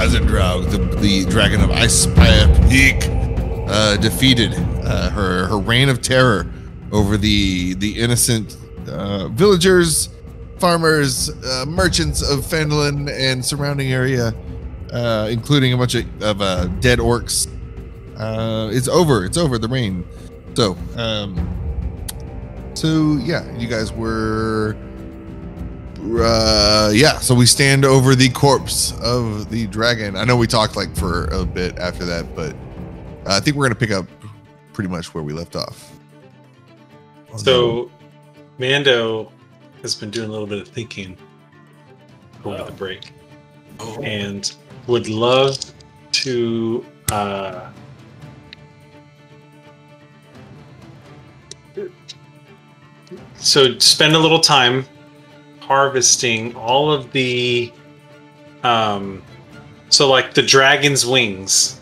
Isendraug, the dragon of Icespire defeated her reign of terror over the innocent villagers, farmers, merchants of Fandolin and surrounding area, including a bunch of dead orcs. It's over. It's over, the reign. So yeah, you guys were so we stand over the corpse of the dragon. I know we talked like for a bit after that, but I think we're gonna pick up pretty much where we left off. So Mando has been doing a little bit of thinking over the break, and would love to so spend a little time harvesting all of the so like the dragon's wings.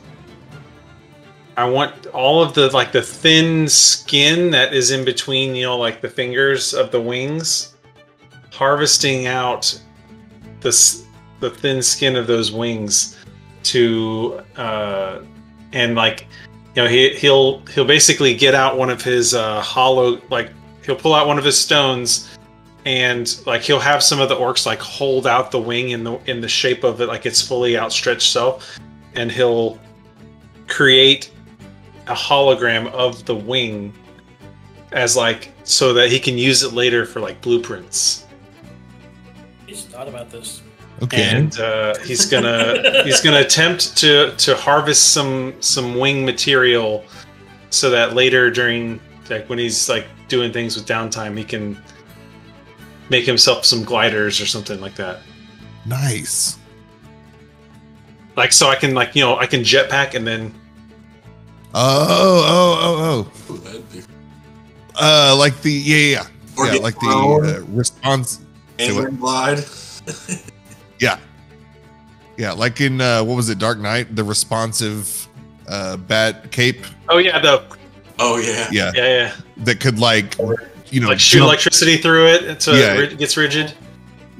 I want all of the like the thin skin that is in between, you know, like the fingers of the wings, harvesting out the thin skin of those wings to and like, you know, he'll basically get out one of his hollow, like he'll pull out one of his stones, and like he'll have some of the orcs like hold out the wing in the shape of it, like its fully outstretched self, and he'll create a hologram of the wing as like so that he can use it later for like blueprints. He's thought about this. Okay. And he's gonna attempt to harvest some wing material so that later during like when he's like doing things with downtime, he can make himself some gliders or something like that. Nice. Like so I can like, you know, I can jetpack and then like the yeah like the response and glide. yeah like in what was it, Dark Knight, the responsive bat cape. yeah that could like, you know, like shoot electricity through it so it gets rigid,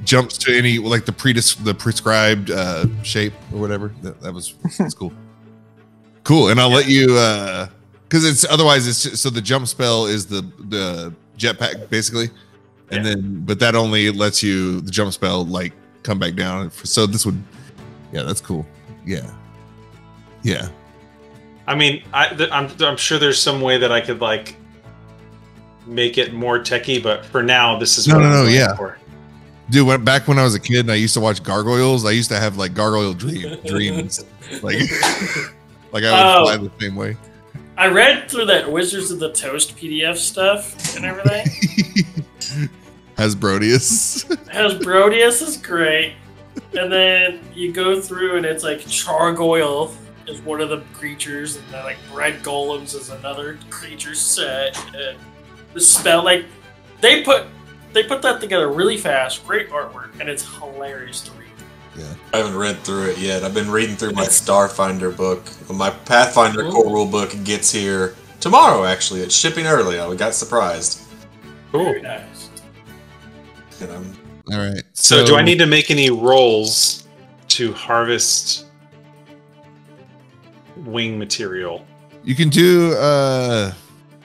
jumps to any like the prescribed shape or whatever. That's cool. Cool. And I'll let you because it's otherwise it's just, so the jump spell is the jetpack basically, and then but that only lets you the jump spell like come back down. So this would, that's cool. Yeah. I mean, I'm sure there's some way that I could like make it more techie, but for now this is what I'm going for. Dude, back when I was a kid and I used to watch gargoyles, I used to have like gargoyle dreams. like like I would fly the same way. I read through that Wizards of the Toast PDF stuff and everything. Hasbrodius is great. And then you go through and it's like Chargoyle is one of the creatures, and then like Red Golems is another creature set. And the spell, like they put that together really fast, great artwork, and it's hilarious to read. Yeah, I haven't read through it yet. I've been reading through my Starfinder book. My Pathfinder core rule book gets here tomorrow. Actually, it's shipping early. I got surprised. Cool. Very nice. All right. So do I need to make any rolls to harvest wing material? You can do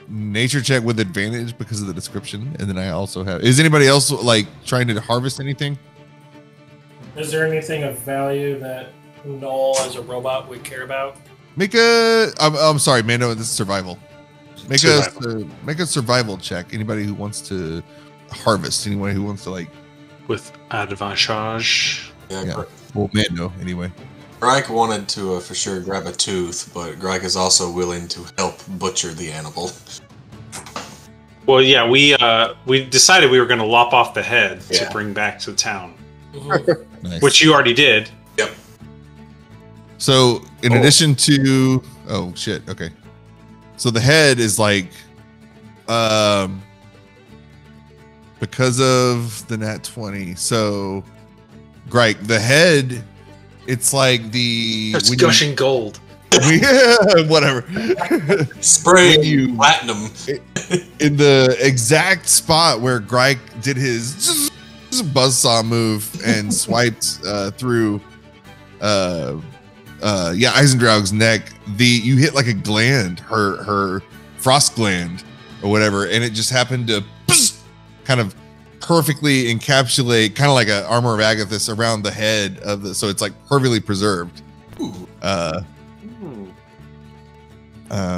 nature check with advantage because of the description, and then I also have. Is anybody else like trying to harvest anything? Is there anything of value that Null as a robot would care about? I'm sorry, Mando. This is survival. Make a survival check. Anybody who wants to harvest, anybody who wants to like with advantage. Yeah. Well, Mando anyway. Greg wanted to for sure grab a tooth, but Greg is also willing to help butcher the animal. Well, yeah, we decided we were going to lop off the head to bring back to the town. Nice. Which you already did. Yep. So in addition to okay. So the head is like because of the nat 20. So Greg, the head, it's like it's gushing gold. Whatever. Spray you platinum in the exact spot where Greg did his buzzsaw move and swiped through Isendraug's neck, you hit like a gland, her frost gland or whatever, and it just happened to kind of perfectly encapsulate, kind of like an armor of Agathis around the head of the, so it's like perfectly preserved.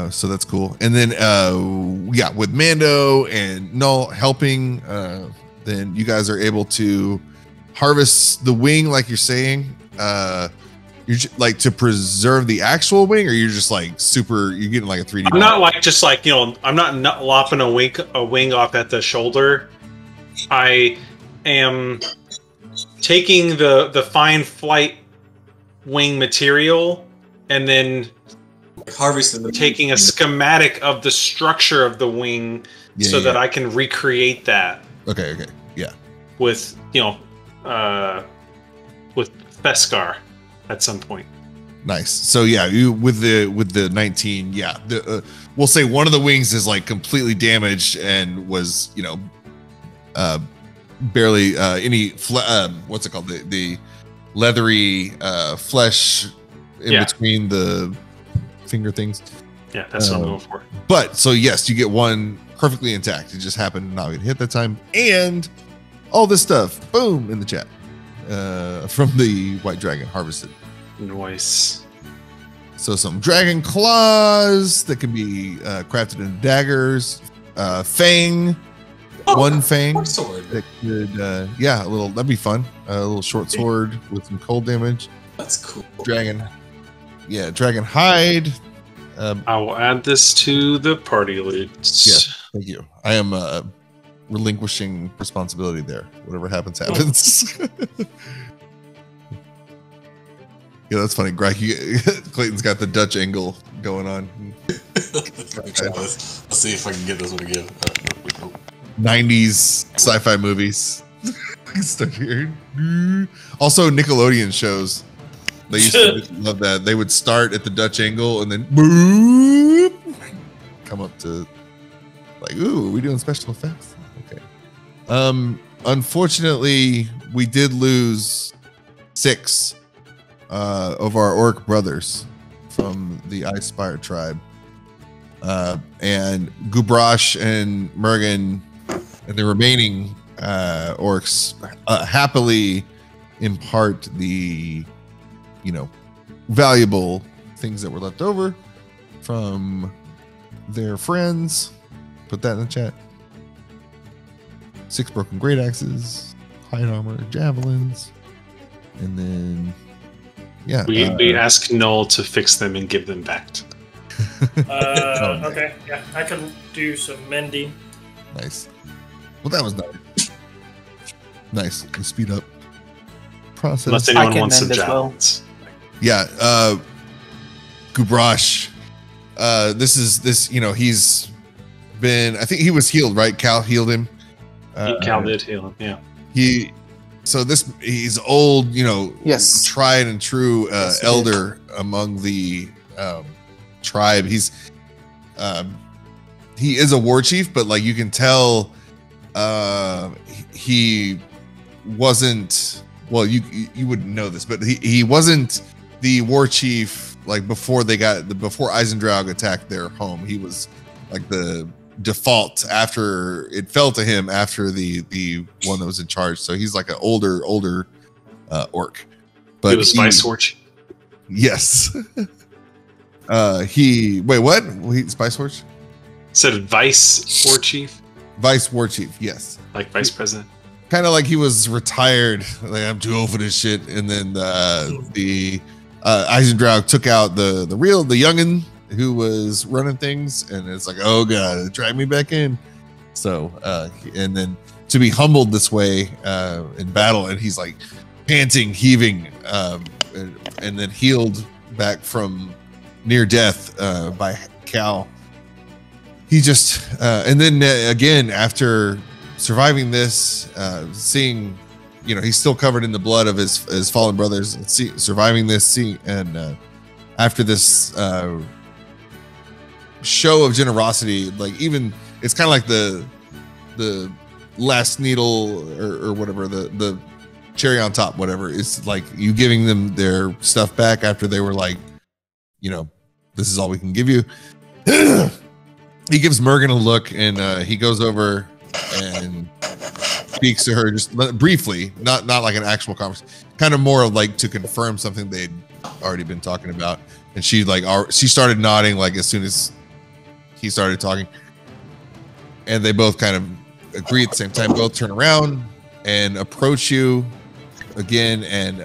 So that's cool. And then with Mando and Null helping, then you guys are able to harvest the wing, like you're saying. You're like to preserve the actual wing, or you're just like you're getting like a 3D. I'm not like just like, I'm not lopping a wing off at the shoulder. I am taking the fine flight wing material and then harvesting taking a schematic of the structure of the wing that I can recreate that. Okay. Yeah. With with Beskar at some point. Nice. So you with the 19, we'll say one of the wings is like completely damaged and was barely any what's it called, the leathery flesh in between the finger things. Yeah, that's what I'm going for. But so yes, you get one perfectly intact. It just happened to not get hit that time, and all this stuff, boom, in the chat from the White Dragon harvested. Nice. So some dragon claws that can be crafted into daggers. Fang, one fang sword. that could, that'd be fun. A little short sword with some cold damage. That's cool. Dragon hide. I will add this to the party list. Yeah, thank you. I am relinquishing responsibility there. Whatever happens. Yeah, that's funny. Clayton's got the Dutch angle going on. Let's see if I can get this one again. 90s sci-fi movies. Start here. Also, Nickelodeon shows. They used to love that. They would start at the Dutch angle and then boop, come up to like, ooh, are we doing special effects? Okay. Unfortunately, we did lose 6 of our orc brothers from the Icespire tribe. And Gubrash and Mergen and the remaining orcs happily impart the valuable things that were left over from their friends. Put that in the chat. 6 broken great axes, hide armor, javelins, and then we ask Null to fix them and give them back to them. Okay, yeah, I can do some mending. Nice. Well, that was nice. Nice. We speed up process. Unless anyone wants some javelins. Yeah, Gubrash. He's been. I think he was healed, right? Cal healed him. Cal did heal him. Yeah. He's old. Yes. Tried and true elder among the tribe. He is a war chief, but like you can tell, he wasn't. Well, you wouldn't know this, but he wasn't the war chief like before Isendraug attacked their home. He was like the default after it fell to him after the one that was in charge. So he's like an older orc. But he was vice war chief. Yes. Wait, what? Spice Horse? Said vice war chief. Vice war chief, yes. Like vice president. Kind of like he was retired. Like, I'm too old for this shit. And then the Isendraug took out the youngin who was running things, and it's like, oh god, drag me back in. So and then to be humbled this way in battle, and he's like panting, heaving, and then healed back from near death by Cal. He just and then again after surviving this, seeing, he's still covered in the blood of his fallen brothers, surviving this, and after this show of generosity, like even it's kind of like the last needle or whatever, the cherry on top, whatever. It's like you giving them their stuff back after they were like, you know, this is all we can give you. He gives Mergen a look, and he goes over and speaks to her just briefly, not like an actual conversation, kind of more like to confirm something they'd already been talking about. And she started nodding like as soon as he started talking, and they both kind of agree at the same time. Both turn around and approach you again, and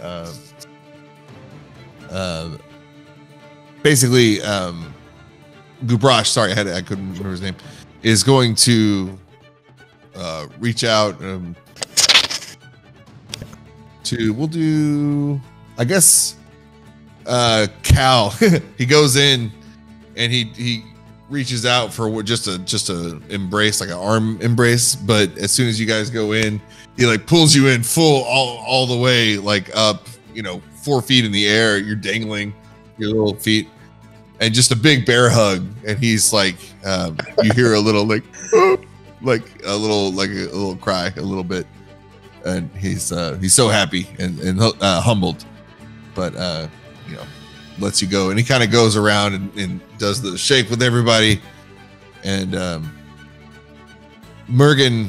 basically Gubrash, sorry, I couldn't remember his name, is going to reach out we'll do, I guess, Cal. He goes in and he reaches out for just a embrace, like an arm embrace, but as soon as you guys go in, he like pulls you in full all the way, like up, 4 feet in the air. You're dangling your little feet, and just a big bear hug. And he's like, you hear a little like a little cry, a little bit, and he's so happy and humbled, but lets you go. And he kind of goes around and does the shake with everybody, and Mergen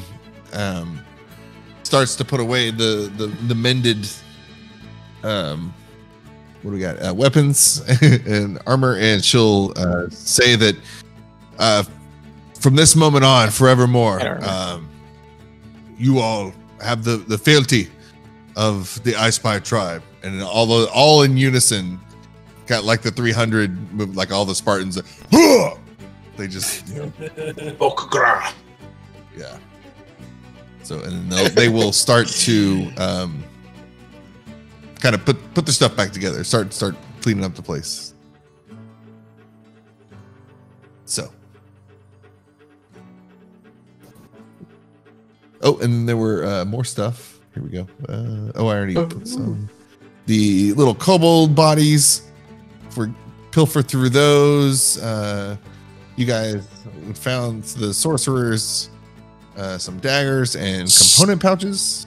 starts to put away the mended what do we got, weapons and armor, and she'll say that from this moment on, forevermore, you all have the fealty of the Icespire tribe. And all in unison, got like the 300 move, like all the Spartans. They just yeah. So and they will start to kind of put their stuff back together, start cleaning up the place. So, and there were more stuff. Here we go. I already put some. The little kobold bodies, for pilfer through those. You guys found the sorcerers, some daggers and component pouches.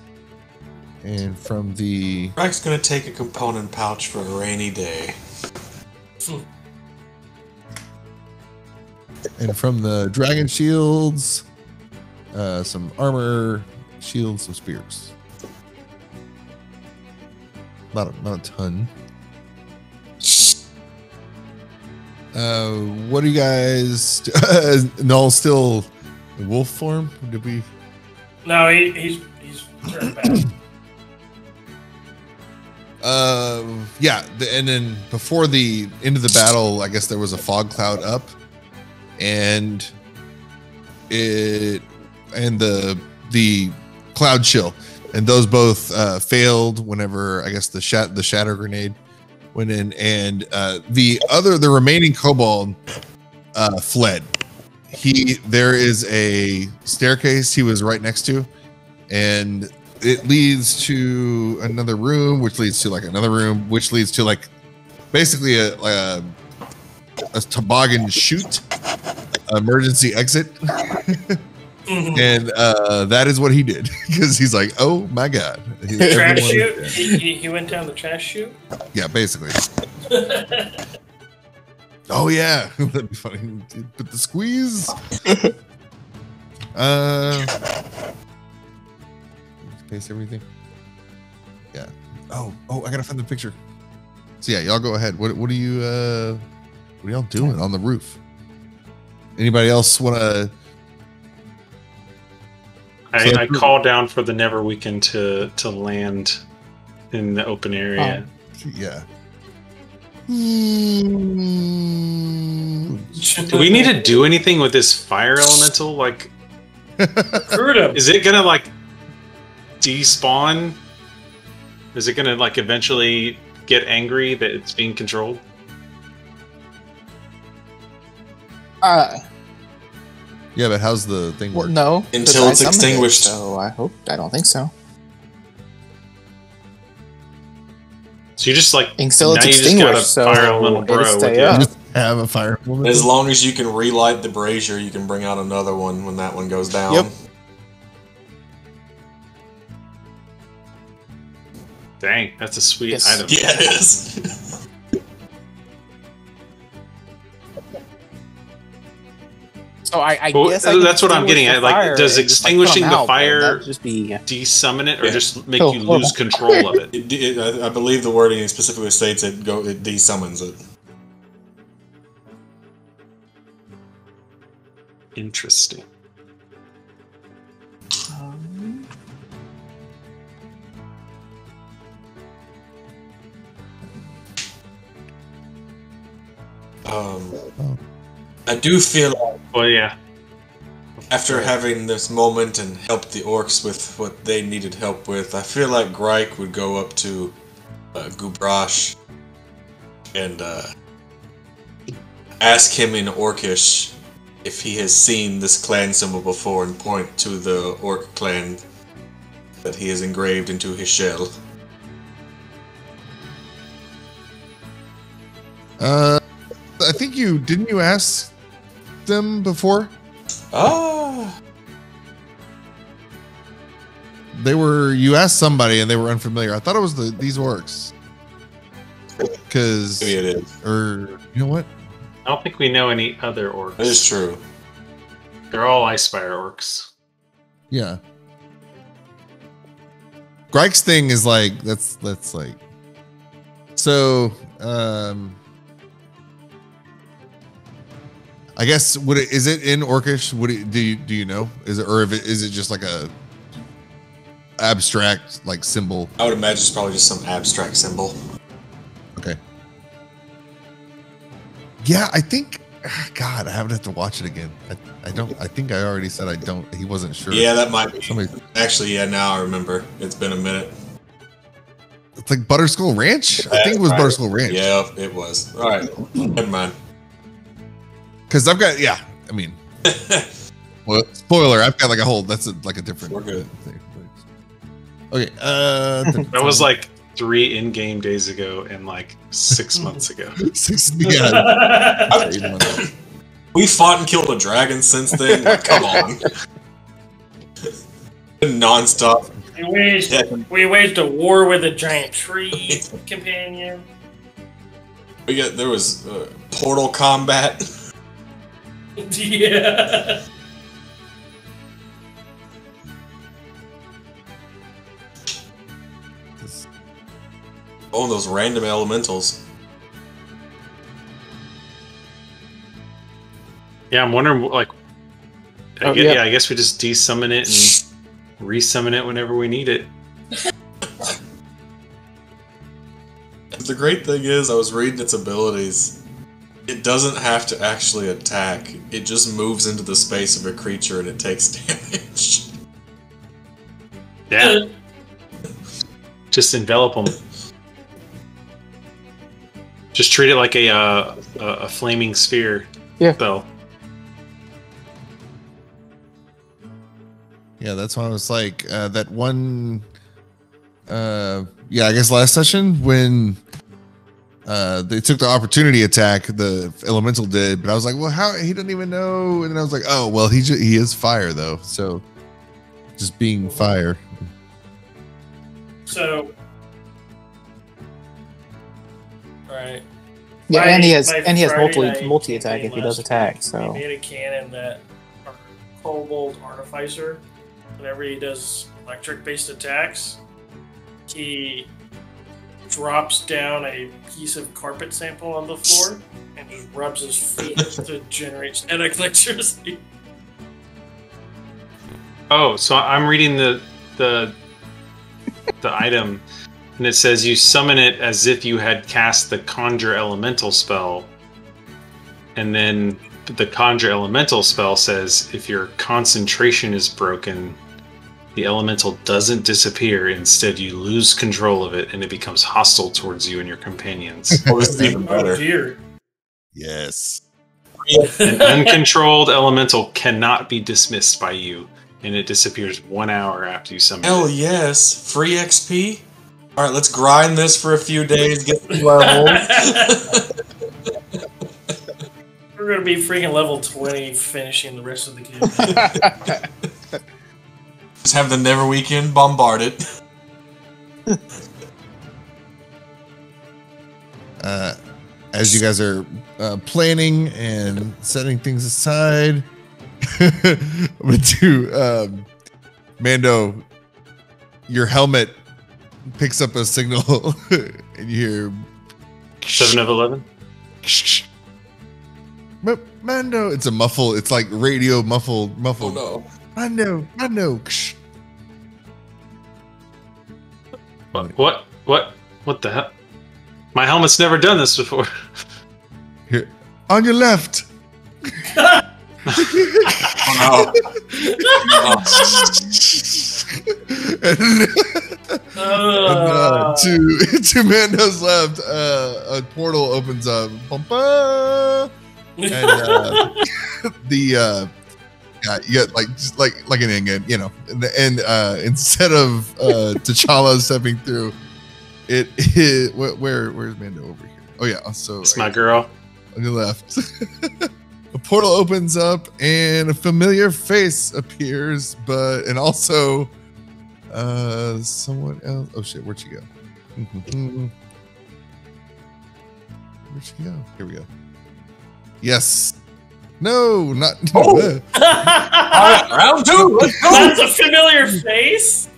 And from the... Frank's gonna take a component pouch for a rainy day. And from the dragon shields, some armor, shields, some spears. Not a ton. What do you guys... Null still in wolf form? Did we... No, he's turned back. Yeah, and then before the end of the battle, I guess there was a fog cloud up, and the cloud chill, and those both failed whenever, I guess, the shatter grenade went in, and the remaining kobold fled. There is a staircase he was right next to, and it leads to another room, which leads to like another room, which leads to like basically a toboggan chute, emergency exit. And that is what he did, because he's like, oh my god, trash chute. He went down the trash chute. Yeah, basically. Oh yeah, that'd be funny. Put the squeeze. Paste everything. Yeah. Oh, I gotta find the picture. So yeah, y'all go ahead. What are y'all doing on the roof? Anybody else want to? I call down for the Neverweakened to land in the open area. Yeah. Do we need to do anything with this fire elemental? Like, is it gonna like despawn? Is it gonna like eventually get angry that it's being controlled? Yeah, but how's the thing work? No, until it's extinguished. So I don't think so. So you just like until it's extinguished. So fire elemental bro with you. You just have a fire elemental. As long as you can relight the brazier, you can bring out another one when that one goes down. Yep. Dang, that's a sweet Yes. item. Yeah, it is. So I Well, guess I can that's what I'm getting extinguish at. the fire Like, does and just, like, put extinguishing 'em the out, but fire that'd just be de-summon it, or Yeah. just make Oh, you lose horrible. control of it? I believe the wording specifically states it de-summons it. Interesting. I do feel like Well, yeah. after having this moment and helped the orcs with what they needed help with, I feel like Gryke would go up to Gubrash and ask him in Orcish if he has seen this clan symbol before and point to the orc clan that he has engraved into his shell. I think didn't you ask them before? Ah, You asked somebody and they were unfamiliar. I thought it was these orcs. Cause maybe it is. or you know what? I don't think we know any other orcs. It is true. They're all Icespire Orcs. Yeah. Gryke's thing is like that's like so I guess is it in Orcish? Do you know? Is it just like a abstract like symbol? I would imagine it's probably just some abstract symbol. Okay. Yeah, I think God, I would have to watch it again. I think I already said I don't. He wasn't sure. Yeah, that might be. Somebody- Actually, yeah, now I remember. It's been a minute. It's like Butterskull Ranch. I think it was Right. Butterskull Ranch. Yeah, it was. All right, never mind. Because I've got I mean, well, spoiler. I've got like a whole. That's like a different. We're good. Thing. Okay. That was like 3 in-game days ago and like 6 months ago. 6. Yeah. We fought and killed a dragon since then. Like, come on. Non-stop. We waged a war with a giant tree companion. There was portal combat. Yeah. Oh, those random elementals. Yeah, I'm wondering, like, Oh, yeah. I guess we just de-summon it and re-summon it whenever we need it. The great thing is, I was reading its abilities. It doesn't have to actually attack. It just moves into the space of a creature and it takes damage. Yeah. Just envelop them. Just treat it like a flaming sphere. Yeah. Spell. Yeah, that's why I was like that one. I guess last session when they took the opportunity attack, the elemental did, but I was like, well, how he didn't even know, and then I was like, oh, well, he is fire though, so just being fire. So, right. Yeah, My- and he has my Friday night multi attack if he campaign does last attack. We So made a cannon that our kobold artificer, whenever he does electric based attacks, he drops down a piece of carpet sample on the floor and just rubs his feet to generate static electricity. Oh, so I'm reading the item, and it says you summon it as if you had cast the Conjure Elemental spell, and then the Conjure Elemental spell says if your concentration is broken, the elemental doesn't disappear. Instead, you lose control of it, and it becomes hostile towards you and your companions. Oh, this is even Oh better. dear. Yes. An uncontrolled elemental cannot be dismissed by you, and it disappears 1 hour after you summon Hell it. yes. Free XP? Alright, let's grind this for a few days, get some levels. We're gonna be freaking level 20 finishing the rest of the game. Just have the Neverweakened bombard it. as you guys are planning and setting things aside, but to Mando, your helmet picks up a signal, and you hear 7 of 11. Mando. It's a muffle. It's like radio muffled. Oh no. Mando. What the hell? My helmet's never done this before. Here, on your left. Oh no. To Mando's left, a portal opens up. And the you get just like an ingot, you know, and instead of T'Challa stepping through, where's Mando over here? Oh yeah, so it's my girl on your left. A portal opens up and a familiar face appears, and also someone else. Oh shit, where'd she go? Where'd she go? Here we go. Yes. No, not. Oh. Round 2. Let's go. That's a familiar face.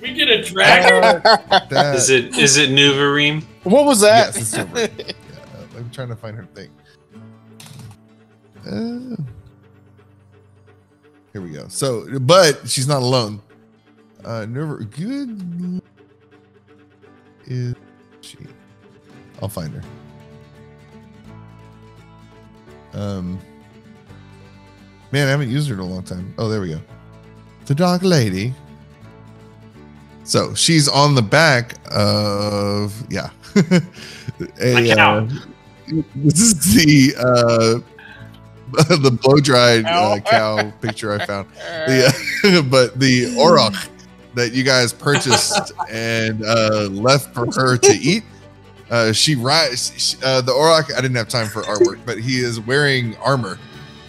We get a dragon. Is it Nurvureem? What was that? Yes, it's over. Yeah, I'm trying to find her thing. Here we go. So, but she's not alone. Good is she? I'll find her. Man, I haven't used her in a long time. Oh, there we go. The Dark Lady. So she's on the back of My cow. This is the blow dried cow picture I found. But the auroch that you guys purchased and left for her to eat. She rides the auroch. I didn't have time for artwork, but he is wearing armor,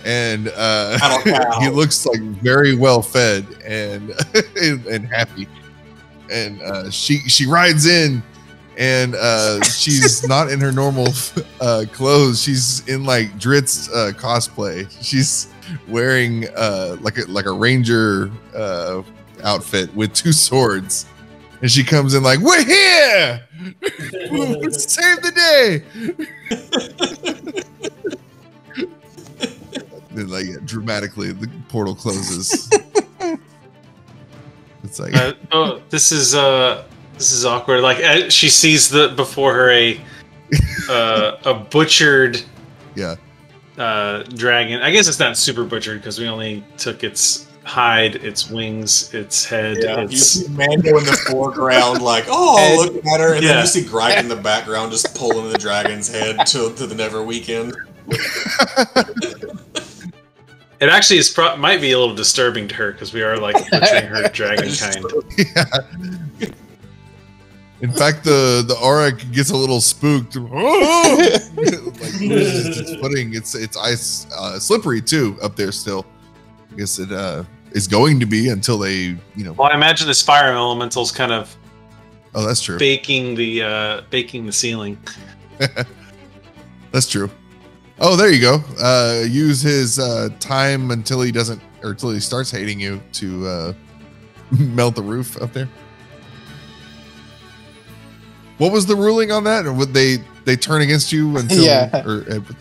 and he looks like very well fed and and happy. And she rides in, and she's not in her normal clothes. She's in like Drizzt cosplay. She's wearing like a ranger outfit with 2 swords. And she comes in like, we're here! Save the day! Then dramatically the portal closes. It's like this is awkward. Like she sees before her a butchered dragon. I guess it's not super butchered because we only took its hide, its wings, its head. Yeah, you see Mando in the foreground, like, oh, looking at her, and then you see Greg in the background just pulling the dragon's head to the Neverweakened. It actually might be a little disturbing to her because we are like butchering her dragon kind. Yeah. In fact, the auroch gets a little spooked. Like it's footing. It's ice slippery too up there still. I guess it is going to be until they, Well, I imagine the fire elementals kind of. Oh, that's true. Baking the ceiling. That's true. Oh, there you go. Use his time until he doesn't, or until he starts hating you to melt the roof up there. What was the ruling on that? Or would they turn against you until? Yeah.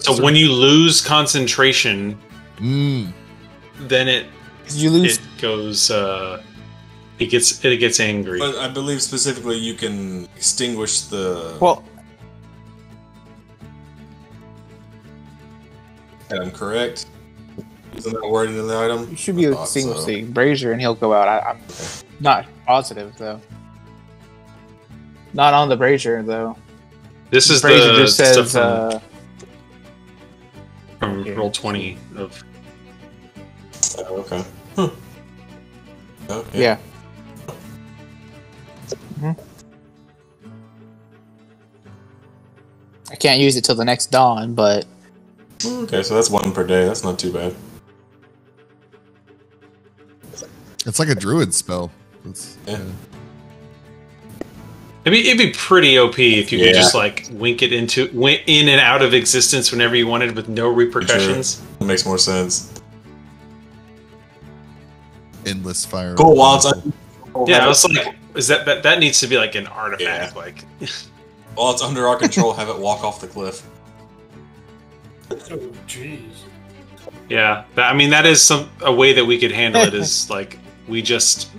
So when you lose concentration, then it goes. It gets angry. But I believe specifically you can extinguish the. Well, I'm correct. Isn't that word in the item? you should be able to extinguish the brazier and he'll go out. I'm not positive though. Not on the brazier though. This is brazier the just says from Roll20 of. Oh, okay. Okay. Yeah. Mm-hmm. I can't use it till the next dawn, but Okay, so that's 1 per day. That's not too bad. It's like a druid spell. Yeah, It'd be pretty OP if you could just like wink it in and out of existence whenever you wanted with no repercussions. Sure. That makes more sense. Endless fire. Cool. While it's yeah, I was like, is that needs to be like an artifact? Yeah. Like, while it's under our control, have it walk off the cliff. Oh, jeez. Yeah, I mean that is a way that we could handle it. Is like you just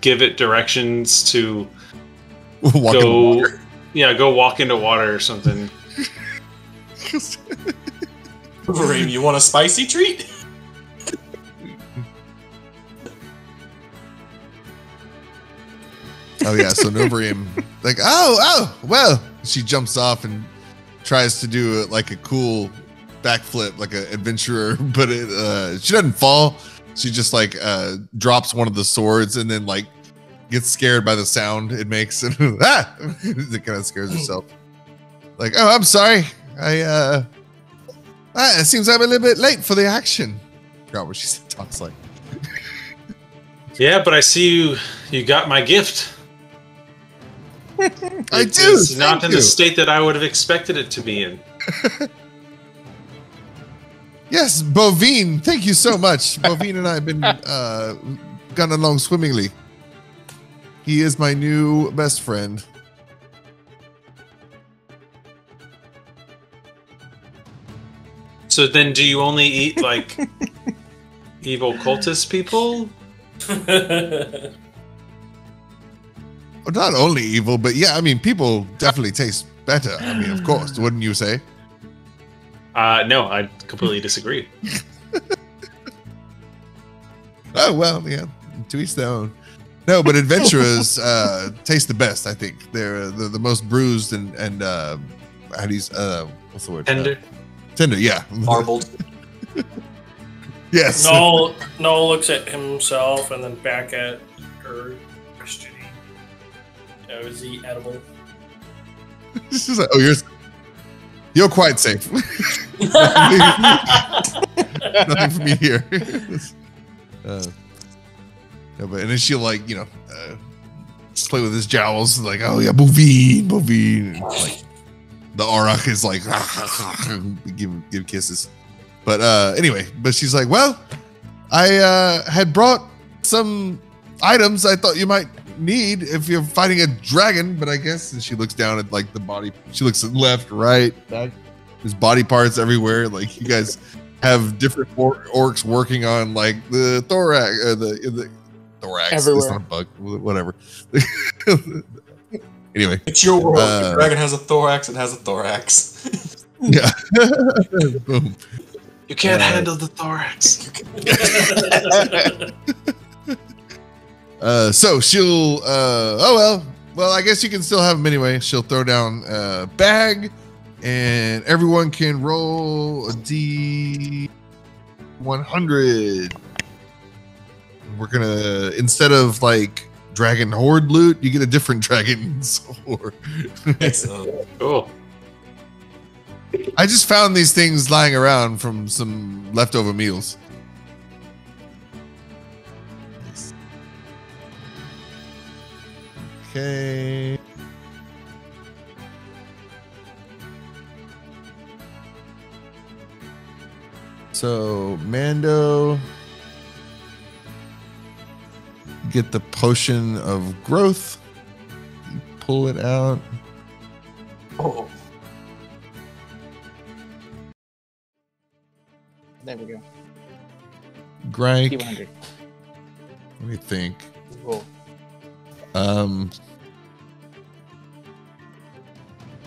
give it directions to go walk into water or something. Nurvureem, you want a spicy treat? Oh yeah, so Nurvureem, like, oh, well, she jumps off and tries to do like a cool backflip, like an adventurer, but she doesn't fall. She just like drops one of the swords and then like gets scared by the sound it makes, and it kind of scares herself. Like, oh, I'm sorry, it seems I'm a little bit late for the action. I forgot what she talks like. Yeah, but I see you got my gift. I do. It's not in the state that I would have expected it to be in. Yes, Bovine. Thank you so much. Bovine and I have been gone along swimmingly. He is my new best friend. So then, do you only eat like evil cultist people? Well, not only evil, but yeah, I mean, people definitely taste better. I mean, of course, wouldn't you say? No, I completely disagree. Oh, well, yeah, to each their own. No, but adventurers taste the best, I think. They're the most bruised and how do you, what's the word? Tender. Tender, yeah. Marbled. Yes. Noel looks at himself and then back at her, questioning. Is he edible? This is like, oh, you're quite safe. Nothing for me here. No, but and then she'll like just play with his jowls, like, oh yeah, Bovine. And, like the auroch is like give kisses. But anyway, but she's like, well, I had brought some items I thought you might need if you're fighting a dragon, but I guess, and she looks down at like the body, she looks left, right, back, there's body parts everywhere. Like you guys have different orcs working on like the thorax, the thorax. Everywhere. It's not a bug, whatever. Anyway, It's your world. Your dragon has a thorax. It has a thorax. yeah. Boom. You can't handle the thorax. So she'll well, I guess you can still have them anyway. She'll throw down a bag and everyone can roll a D100. We're gonna, instead of like dragon horde loot, you get a different dragon sword. Excellent. Cool. I just found these things lying around from some leftover meals. Okay. So Mando, get the potion of growth. You pull it out. Oh. There we go. Grike. P100. Let me think. Cool.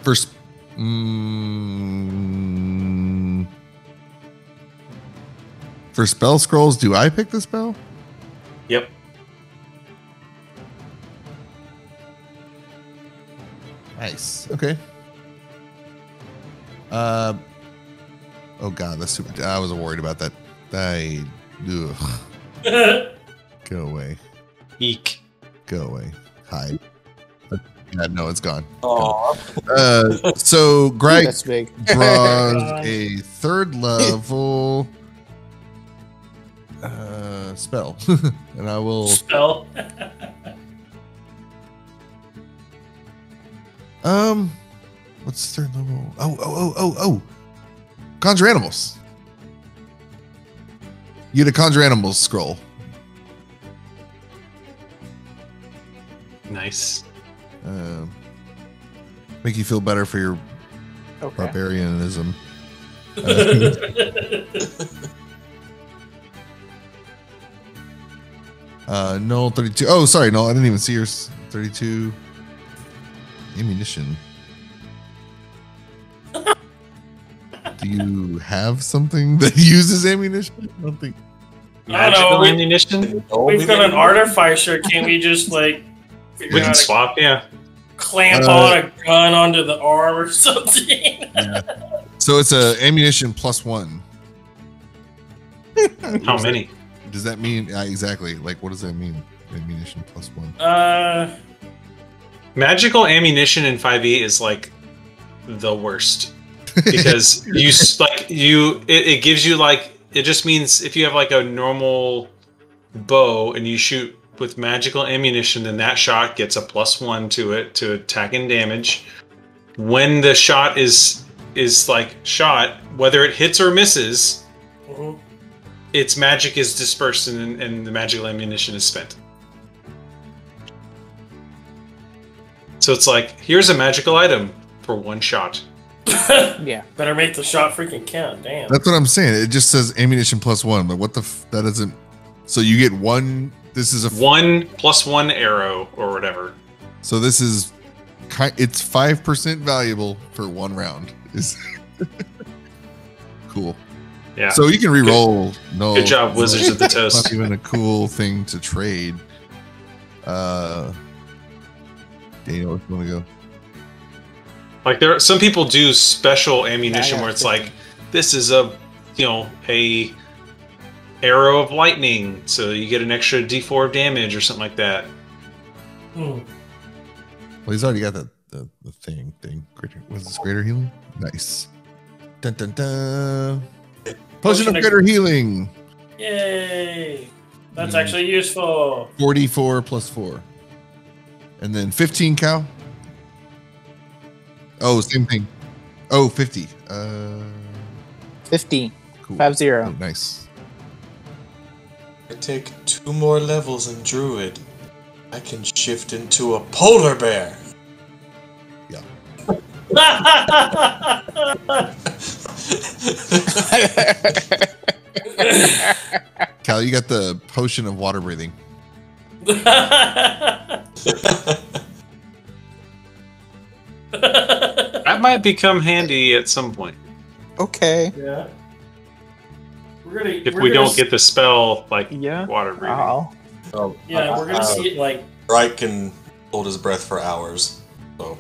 First, for spell scrolls, do I pick the spell? Yep. Nice. Okay. Oh god, that's super. I was worried about that. Go away. Eek. Go away. Hide. Yeah, no, it's gone. Oh. So Greg That's big. draws a third level spell, and I will. Spell. What's third level? Oh. Conjure animals. You get a conjure animals scroll. Nice. Make you feel better for your Okay. barbarianism. Null 32. Oh, sorry, no, I didn't even see yours. 32 ammunition. Do you have something that uses ammunition? I don't think. I don't know. Magical ammunition? We've got an artificer. Can't we just like figure We out can how to swap, yeah. clamp on a gun onto the arm or something? Yeah. So it's a ammunition +1. How many? Does that mean exactly? Like, what does that mean? Ammunition +1. Magical ammunition in 5e is like the worst because it gives you like, it just means if you have like a normal bow and you shoot with magical ammunition, then that shot gets a +1 to it to attack and damage. When the shot is like shot, whether it hits or misses, its magic is dispersed and the magical ammunition is spent. So it's like, here's a magical item for 1 shot. Yeah. Better make the shot freaking count. Damn. That's what I'm saying. It just says ammunition +1, but what the that doesn't. So you get 1. This is a 1 + 1 arrow or whatever. So this is it's 5% valuable for 1 round. Is cool. Yeah. So you can re-roll. No, Good job, Wizards of the Toast. Not even a cool thing to trade. Daniel, where do you want to go? Like there, some people do special ammunition Yeah, where it's like, this is a arrow of lightning, so you get an extra D4 of damage or something like that. Well, he's already got the thing. Greater, what's this? Greater healing? Nice. Dun dun dun. Potion of greater healing. Yay! That's actually useful. 44 + 4. And then 15 cow. Oh, same thing. Oh, 50. 15. Cool. 50. Oh, nice. I take 2 more levels in Druid. I can shift into a polar bear. Yeah. Cal, you got the potion of water breathing. That might become handy at some point. Okay. Yeah. If we don't get the spell, like Yeah. water breathing. Oh. Yeah, we're gonna see it like. Bright can hold his breath for hours. So.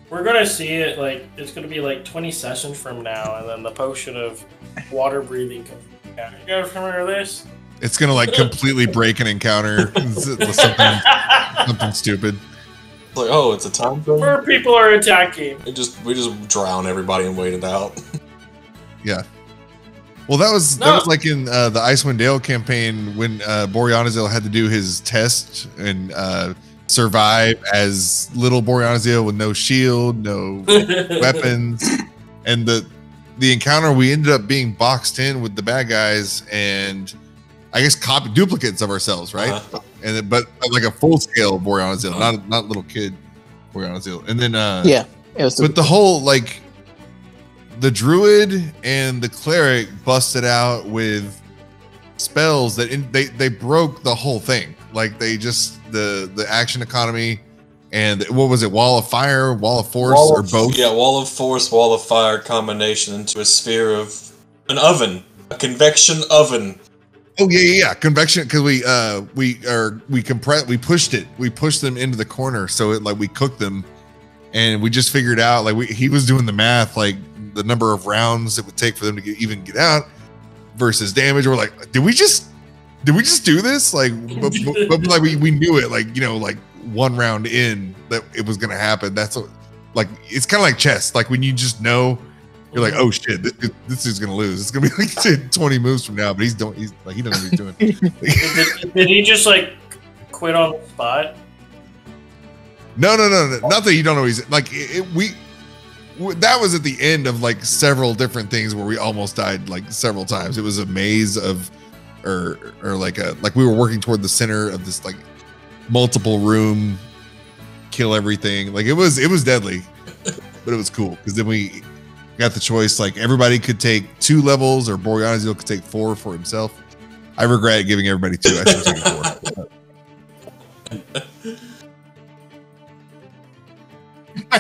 We're gonna see it like it's gonna be like 20 sessions from now, and then the potion of water breathing comes. Yeah, you guys remember this? It's gonna like completely break an encounter with something stupid. Like, oh, it's a time thing? Where people are attacking. We just drown everybody and wait it out. Yeah. Well, that was like in the Icewind Dale campaign when Boreanazil had to do his test and survive as little Boreanazil with no shield, no weapons, and the encounter we ended up being boxed in with the bad guys and I guess duplicates of ourselves, right? And but like a full scale Boreanazil, not little kid Boreanazil, and then Yeah. It was but the whole like. The druid and the cleric busted out with spells that they broke the whole thing. Like they just the action economy and what was it? Wall of fire, wall of force, or both? Yeah, wall of force, wall of fire combination into a sphere of an oven, a convection oven. Oh yeah. Convection because we pushed them into the corner so it like we cooked them, and we just figured out like he was doing the math like. The number of rounds it would take for them to even get out versus damage. We're like, did we just do this? Like, but like we knew it. Like like 1 round in that it was gonna happen. That's like it's kind of like chess. Like when you just know, you're like, oh shit, this is gonna lose. It's gonna be like 20 moves from now. But he doesn't know what he's doing. Did he just like quit on the spot? No. Not that you don't know he's like that was at the end of like several different things where we almost died like several times. It was a maze of, or like we were working toward the center of this like multiple room, kill everything. Like it was deadly, but it was cool because then we got the choice. Like everybody could take 2 levels, or Boreanazil could take 4 for himself. I regret giving everybody 2. I should have taken 4.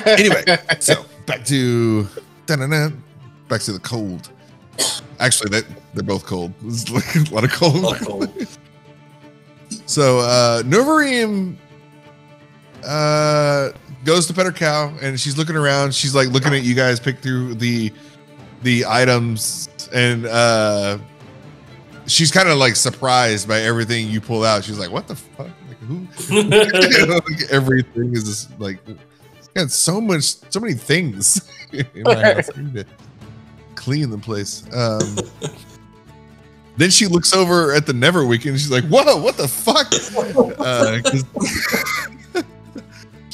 Anyway, so back to the cold. Actually, they're both cold. There's like a lot of cold. So Nurvureem goes to pet her cow, and she's looking around. She's like looking at you guys pick through the items, and she's kind of like surprised by everything you pull out. She's like, "What the fuck? Like, who?" Like, everything is just like, got so many things in my house. I need to clean the place. Then she looks over at the Neverweakened, and she's like, "Whoa, what the fuck?"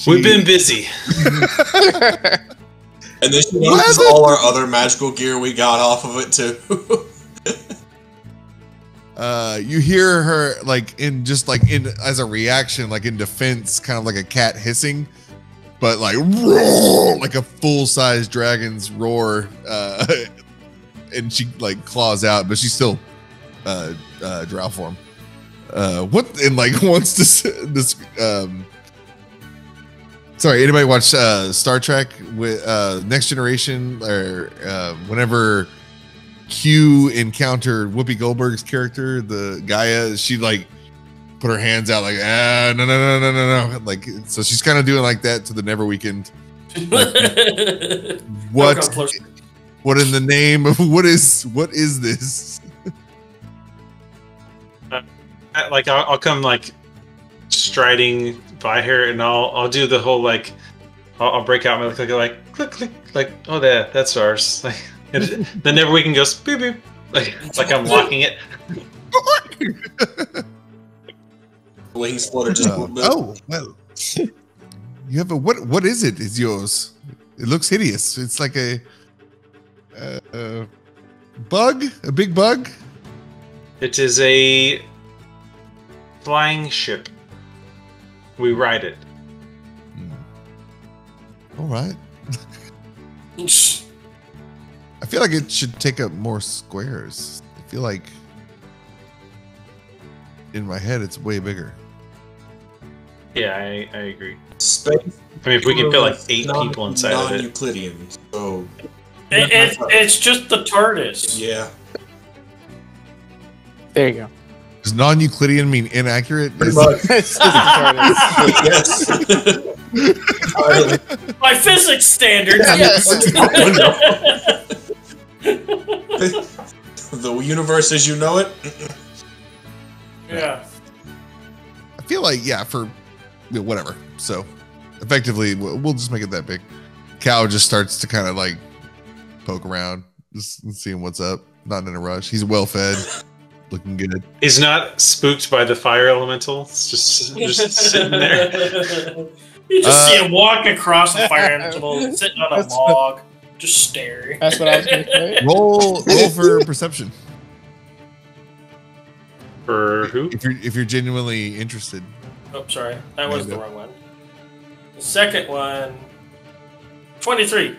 We've been busy. And then she notices all our other magical gear we got off of it too. You hear her like as a reaction, like in defense, kind of like a cat hissing, but like roar, like a full-size dragon's roar, and she like claws out, but she's still drow form. What and like wants this sorry, anybody watch Star Trek with Next Generation, or whenever Q encountered Whoopi Goldberg's character, the Gaia, she like put her hands out like, no, like, so she's kind of doing like that to the Neverweakened. Like, what in the name of what is this? Like I'll come like striding by her, and I'll do the whole like I'll break out my click, like oh that's ours. Like the Neverweakened goes boop boop, like I'm locking it. Wings flutter just a little bit. Oh well, you have a what is it? Is yours? It looks hideous. It's like a bug, a big bug. It is a flying ship. We ride it. All right. I feel like it should take up more squares. I feel like in my head it's way bigger. Yeah, I agree. Space. I mean, if we can fit like 8 people inside of it. Non-Euclidean, so it's just the TARDIS. yeah. There you go. Does non-Euclidean mean inaccurate? It's just the TARDIS. Yes. By physics standards, yes. The universe as you know it. Yeah. I feel like for whatever. So effectively, we'll just make it that big. Cow just starts to kind of like poke around, just seeing what's up. Not in a rush. He's well fed, looking good. He's not spooked by the fire elemental. It's just sitting there. You just see him walk across the fire elemental, sitting on a log, just staring. That's what I was going to say. Roll for perception. For who? If you're genuinely interested. Oh, sorry. That was the wrong one. The second one, 23.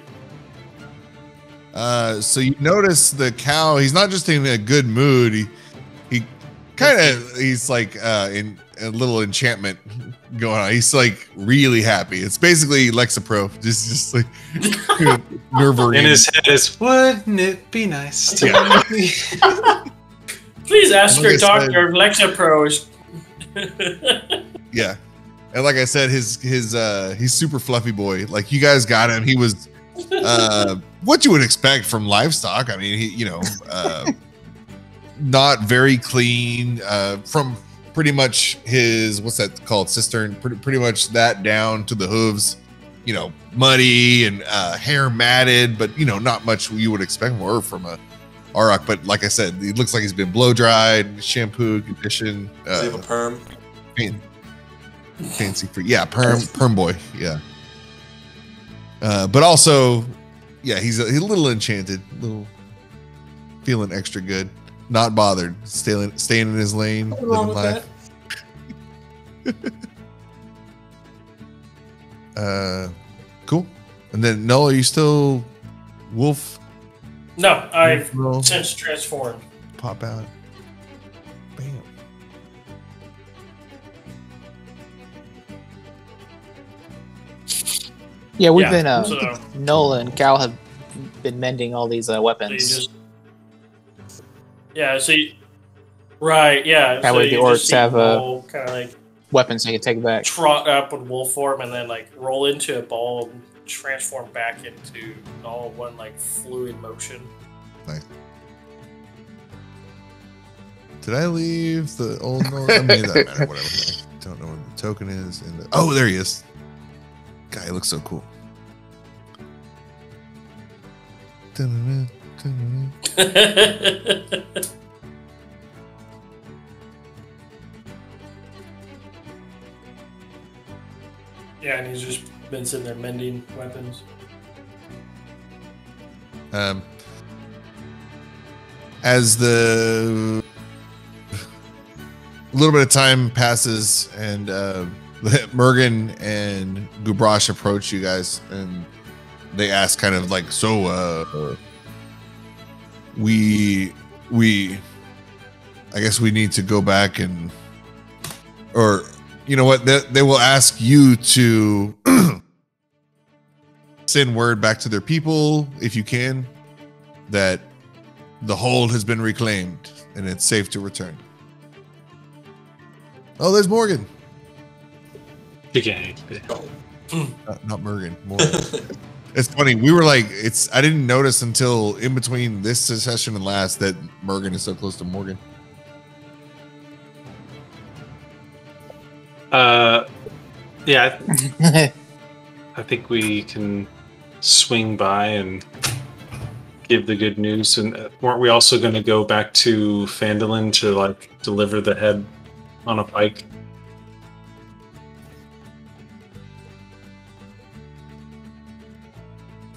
So you notice the cow, he's not just in a good mood. He's like in a little enchantment going on. He's like really happy. It's basically Lexapro, just like Nurvureem. In his head is, wouldn't it be nice to Please ask your doctor if Lexapro is. Yeah. And like I said, he's super fluffy boy. Like you guys got him. He was what you would expect from livestock. I mean, he, not very clean, from pretty much his, what's that called? Cistern, pretty much that down to the hooves, muddy and hair matted, but not much you would expect more from a auroch. But like I said, it looks like he's been blow dried, shampooed, conditioned. Does he have a perm? fancy free. Yeah, perm boy. Yeah. But also, yeah, he's a little enchanted, little feeling extra good, not bothered, staying in his lane, living life. Cool. And then Null, are you still wolf? No, I've since transformed. Pop out. Bam. Yeah, we've been Nola and Cal have been mending all these weapons. Yeah, right, yeah. That way the orcs have kind of like weapons they can take back. Trot up in wolf form and then like roll into a ball and transform back into all one like fluid motion. Nice. Did I leave the old Nola? I mean, it doesn't matter, whatever. I don't know what the token is. Oh, there he is. Guy looks so cool. Yeah, and he's just been sitting there mending weapons. As the little bit of time passes and Mergen and Gubrash approach you guys and they ask kind of like, so we I guess we need to go back and, or you know what, they will ask you to send word back to their people if you can that the hold has been reclaimed and it's safe to return. Oh, there's Morgan. Okay. Not Morgan. Morgan. It's funny. We were like, I didn't notice until in between this session and last that Morgan is so close to Morgan. Yeah. I think we can swing by and give the good news. And weren't we also going to go back to Phandalin to like deliver the head on a pike?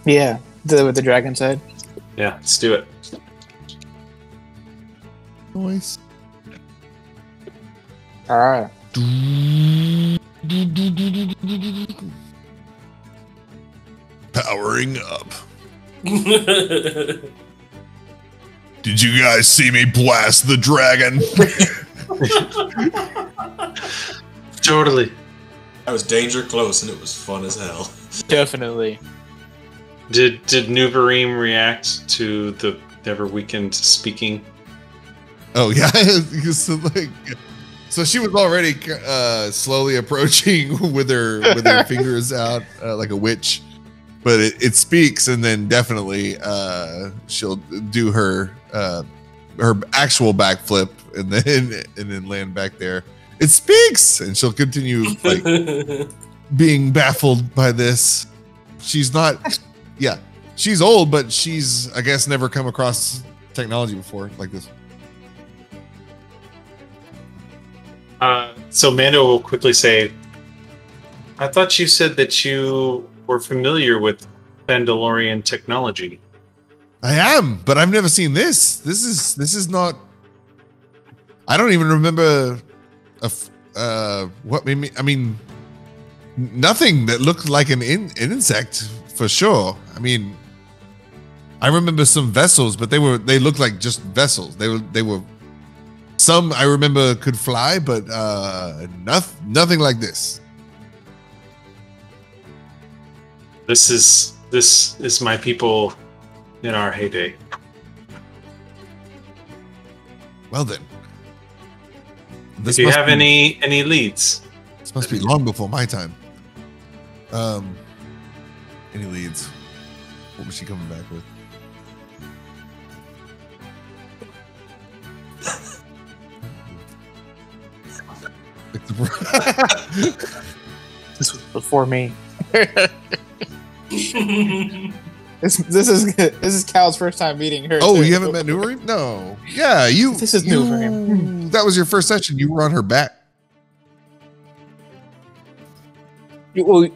Yeah, with the dragon's head. Yeah, let's do it. Nice. All right. Powering up. Did you guys see me blast the dragon? Totally. I was danger close and it was fun as hell. Definitely. Did Nurvureem react to the Neverweakened speaking? Oh yeah, so she was already slowly approaching with her fingers out like a witch, but it speaks, and then definitely she'll do her actual backflip and then land back there. It speaks, and she'll continue like being baffled by this. She's not. Yeah, she's old, but she's, I guess, never come across technology before like this. So Mando will quickly say, I thought you said that you were familiar with Phandalorian technology. I am, but I've never seen this. This is not. I don't even remember what made me. I mean, nothing that looked like an insect for sure. I mean, I remember some vessels, but they looked like just vessels. They were some I remember could fly, but nothing like this. This is my people in our heyday. Well then, do you have any leads? This must be long before my time. Any leads? What was she coming back with? This was before me. This is Cal's first time meeting her. Oh, too. you haven't met Nurvureem? No. Yeah, This is Nurvureem. That was your first session. You were on her back. Well,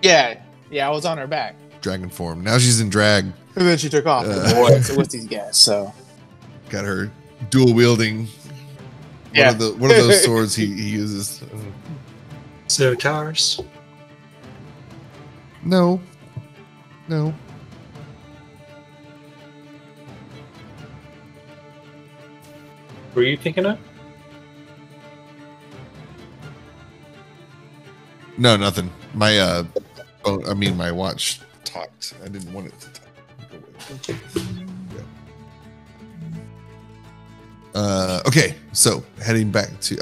yeah, I was on her back, Dragon form. Now she's in drag. and then she took off with these guys. So Got her dual wielding. Yeah. One of those swords he uses. So towers. No. Were you thinking of? No, nothing. My my watch talked. I didn't want it to talk. Okay, so heading back to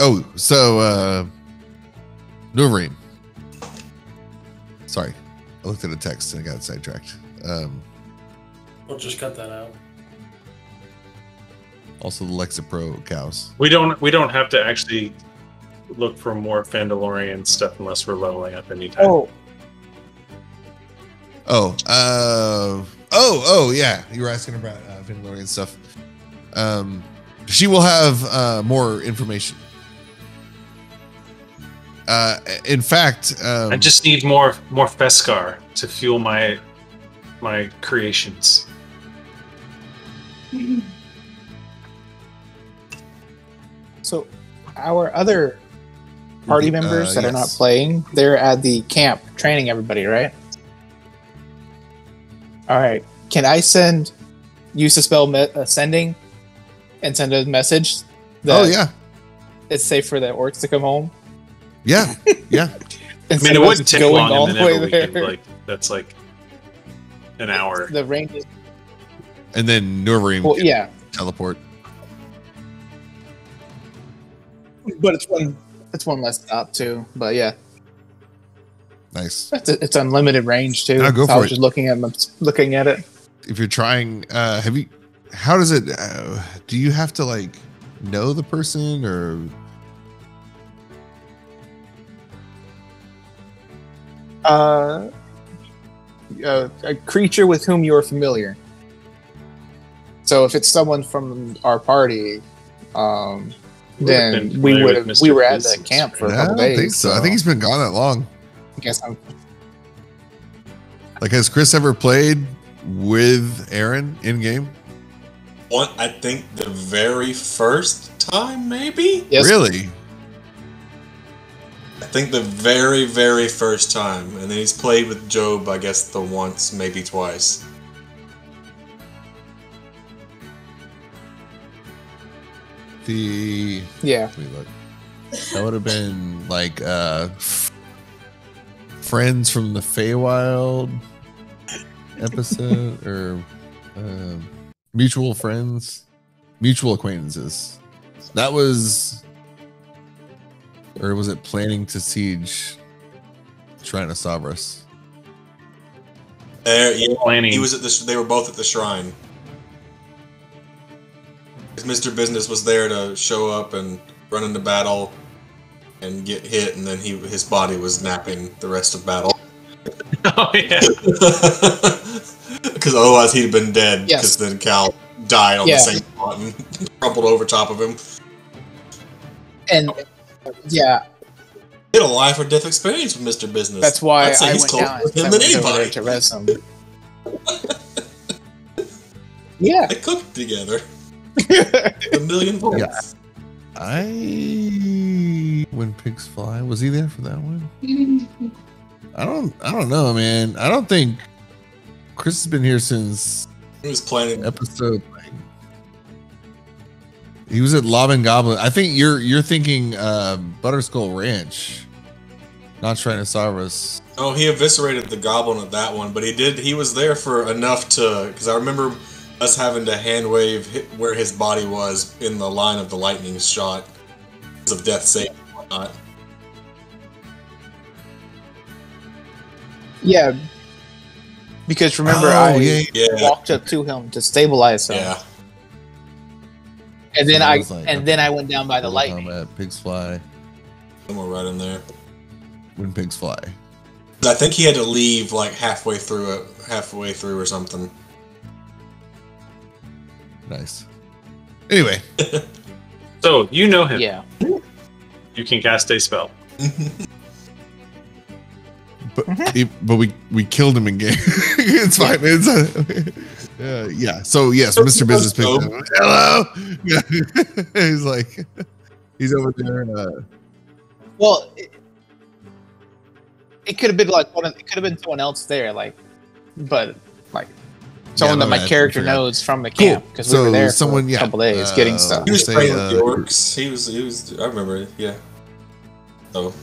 Nurvureem. Sorry, I looked at a text and I got sidetracked. We'll just cut that out. Also, the Lexapro cows. We don't have to actually look for more Fandalorian stuff unless we're leveling up anytime. Yeah. You were asking about Fandalorian stuff. She will have more information. In fact, I just need more Feskar to fuel my creations. So, our other party members that are not yes. playing, they're at the camp training everybody, right? All right. Can I use the spell sending and send a message that it's safe for the orcs to come home? Yeah. I mean, it wouldn't take long in the Neverweakened. Like that's like an hour. The range is... And then Nurvureem can teleport. But it's one less stop too. But yeah, nice. It's unlimited range too. Go for I was it. just looking at it. If you're trying, how does it? Do you have to like know the person or? A creature with whom you are familiar. So if it's someone from our party, then we were at the camp for a couple days. I don't think so. I think he's been gone that long. I guess I'm... Like, has Chris ever played with Aaron in game? I think the very first time, maybe? Yes. Really? I think the very, very first time. And then he's played with Job, I guess, the once, maybe twice. Let me look. That would have been like Friends from the Feywild episode or mutual friends, mutual acquaintances. That was, or was it Planning to Siege Shrinosaurus? Planning. He was at they were both at the shrine. Mr. Business was there to show up and run into battle and get hit, and then his body was napping the rest of battle. Oh yeah. Because otherwise he'd been dead. Yes. Because then Cal died on the same spot and crumpled over top of him. And yeah, He had a life or death experience with Mr. Business. that's why I'd say I he's went closer down with him than over there anybody. to res him. Yeah. They cooked together. A million volts. When Pigs Fly, was he there for that one? I don't know, man. I don't think Chris has been here since He was planning. episode. He was at Lobbin Goblin. I think you're thinking Butterskull Ranch, not Shrinosaurus. Oh, he eviscerated the goblin at that one, but he was there for enough to, because I remember us having to hand wave where his body was in the line of the lightning shot because of death save and whatnot. Yeah. Because remember, I Yeah. walked up to him to stabilize him. Yeah. And then I was like, I went down by the lightning. Pigs Fly. Somewhere right in there. When Pigs Fly. I think he had to leave like halfway through or something. Nice. Anyway. So, you know him. Yeah. You can cast a spell. but we killed him in game. It's fine. Yeah. So yes, Mr. Business picked him. Hello. Yeah. He's like, he's over there. Well, it could have been like it could have been someone else there, but someone that my character knows from the camp because we were there for a couple days getting stuff. He was playing with the orcs. He was. I remember. Yeah. Oh.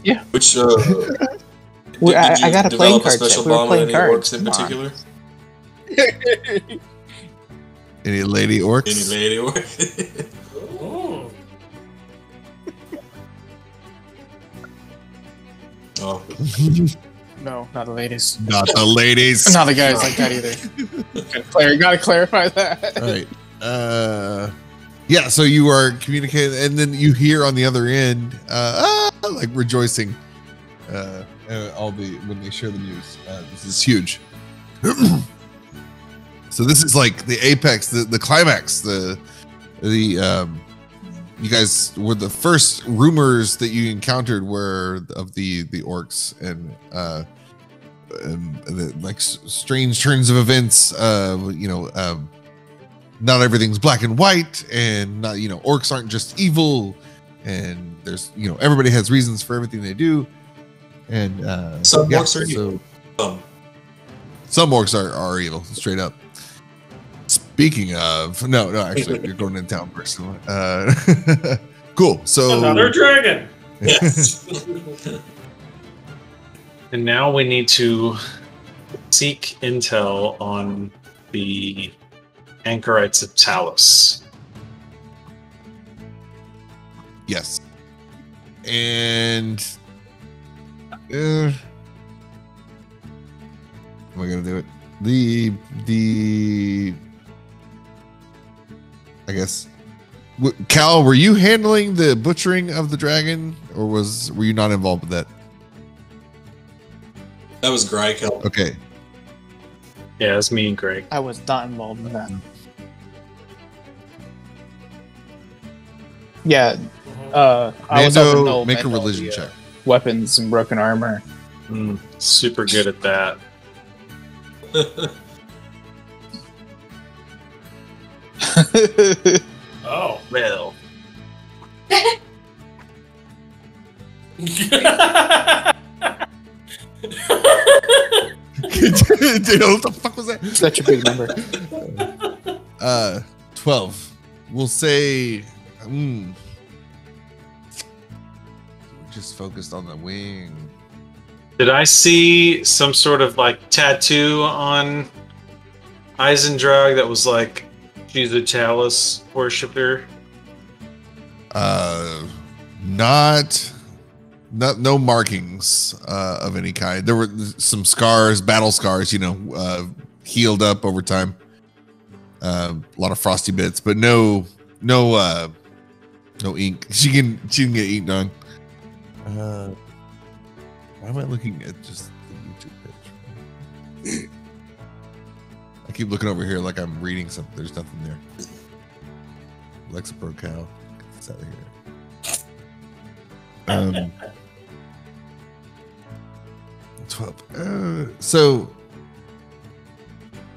Yeah. Which I got a playing card set. We were playing cards in particular. Any lady orcs? Any lady orcs? Oh. No, not the ladies. Not the ladies. Not the guys like that either. Gotta clarify that. All right. Yeah, so you are communicating, and then you hear on the other end, like rejoicing, when they share the news. This is huge. So this is like the apex, the climax, you guys were the first rumors that you encountered were of the orcs and the, like strange turns of events. Not everything's black and white, and not orcs aren't just evil, and there's everybody has reasons for everything they do, and some orcs are evil. Some orcs are evil, straight up. Speaking of, no, actually, you're going into town first. Cool. So another dragon. Yes. And now we need to seek intel on the anchorites of Talos. Yes. And am I gonna do it? The I guess, Cal, were you handling the butchering of the dragon, or were you not involved with that? That was Greg. Okay. Yeah, it's me and Greg. I was not involved in that. Yeah. I was helping Noel make a religion check. Weapons and broken armor. Super good at that. Oh. Well. Dude, what the fuck was that? Such a big number. 12. We'll say we're just focused on the wing. Did I see some sort of like tattoo on Isendraug that was like she's a chalice worshiper? No markings of any kind. There were some scars, battle scars, healed up over time. A lot of frosty bits, but no ink. She can get eaten on. Why am I looking at just the YouTube picture? I keep looking over here like I'm reading something. There's nothing there. Alexa Pro Cow. Get this out of here. 12. So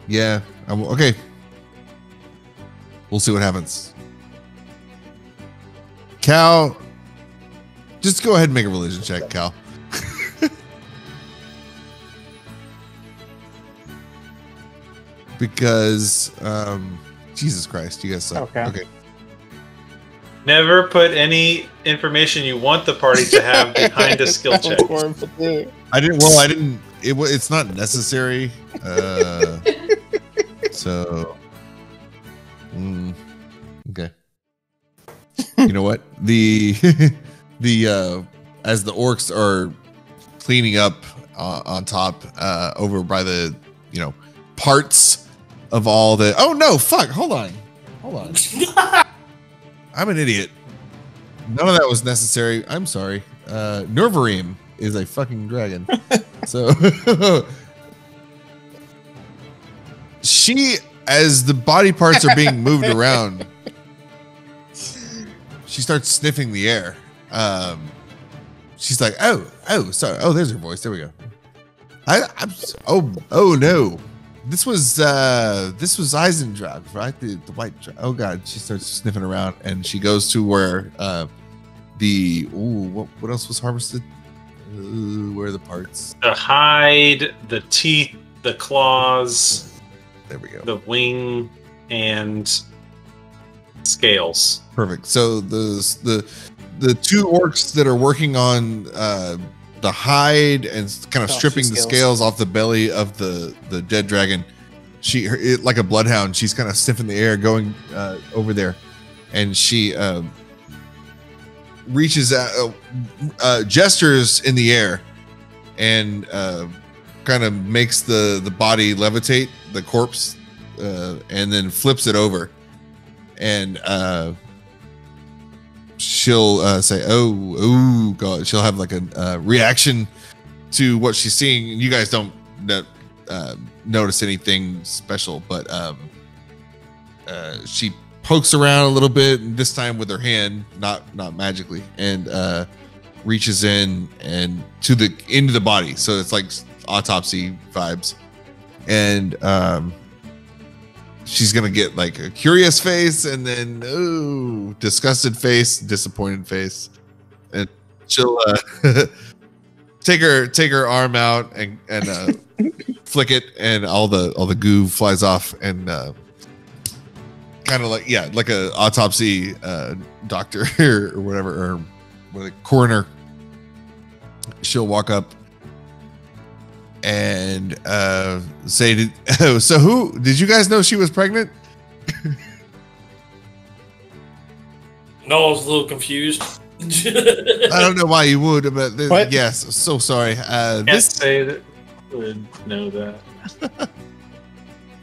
yeah, okay. We'll see what happens. Cal, just go ahead and make a religion check, Cal. Because Jesus Christ, you guys suck. Okay. Never put any information you want the party to have behind a skill check. I didn't. It's not necessary. So, okay. You know what? The as the orcs are cleaning up on top, over by the parts of all the. Oh no! Fuck! Hold on. I'm an idiot. None of that was necessary. I'm sorry. Nurvureem is a fucking dragon. So she, as the body parts are being moved around, she starts sniffing the air. she's like, oh, sorry. Oh, there's her voice. There we go. Oh no. This was Isendraug, right? The white. Oh god, she starts sniffing around and she goes to where what else was harvested? Where are the parts? The hide, the teeth, the claws. There we go. The wing and scales. Perfect. So the two orcs that are working on the hide and kind of stripping the scales off the belly of the dead dragon, like a bloodhound, she's kind of sniffing the air, going over there, and she reaches out, gestures in the air, and kind of makes the body levitate, the corpse, and then flips it over, and she'll say, "Oh god!" She'll have like a reaction to what she's seeing. You guys don't notice anything special, but she pokes around a little bit, this time with her hand, not magically, and reaches in and into the body. So it's like autopsy vibes, and she's gonna get like a curious face, and then disgusted face, disappointed face, and she'll take her arm out and flick it, and all the goo flies off, and kind of like a autopsy doctor or whatever, or a coroner. She'll walk up and say, so who did you guys know she was pregnant? No, I was a little confused. I don't know why you would, but yes, so sorry. Can't say that would know that.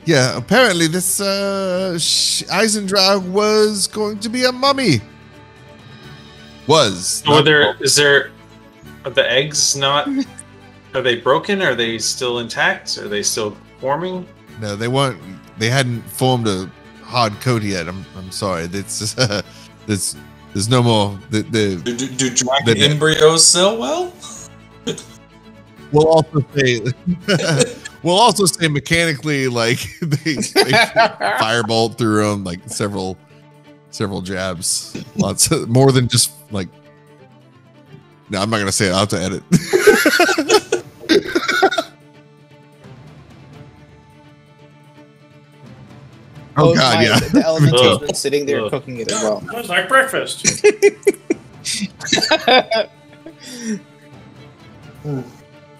Yeah, apparently this Isendraug was going to be a mummy. Are the eggs not? Are they broken? Are they still intact? Are they still forming? No, they weren't. They hadn't formed a hard coat yet. I'm sorry. There's no more. Do dragon embryos sell well? We'll also say mechanically, like they firebolt through them, like several jabs, more than just like. No, I'm not gonna say it. I'll have to edit. Oh god, yeah. The elemental's been sitting there cooking it as well. It was like breakfast.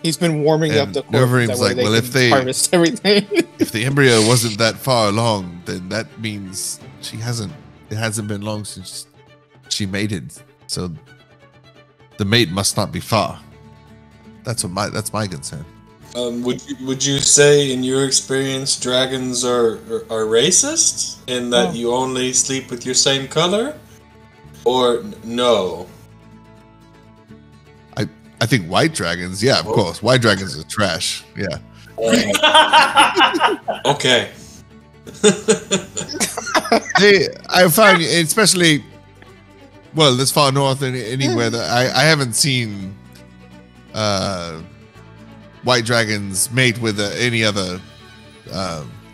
He's been warming up the corpse. Nurvureem's like, well, if they harvest everything, if the embryo wasn't that far along, then that means it hasn't been long since she mated. So the mate must not be far. That's my concern. Would you say, in your experience, dragons are racist in that you only sleep with your same color, or no? I think white dragons, yeah, of course. White dragons are trash. Yeah. Okay. I found, especially, well, this far north and anywhere that I haven't seen white dragons mate with any other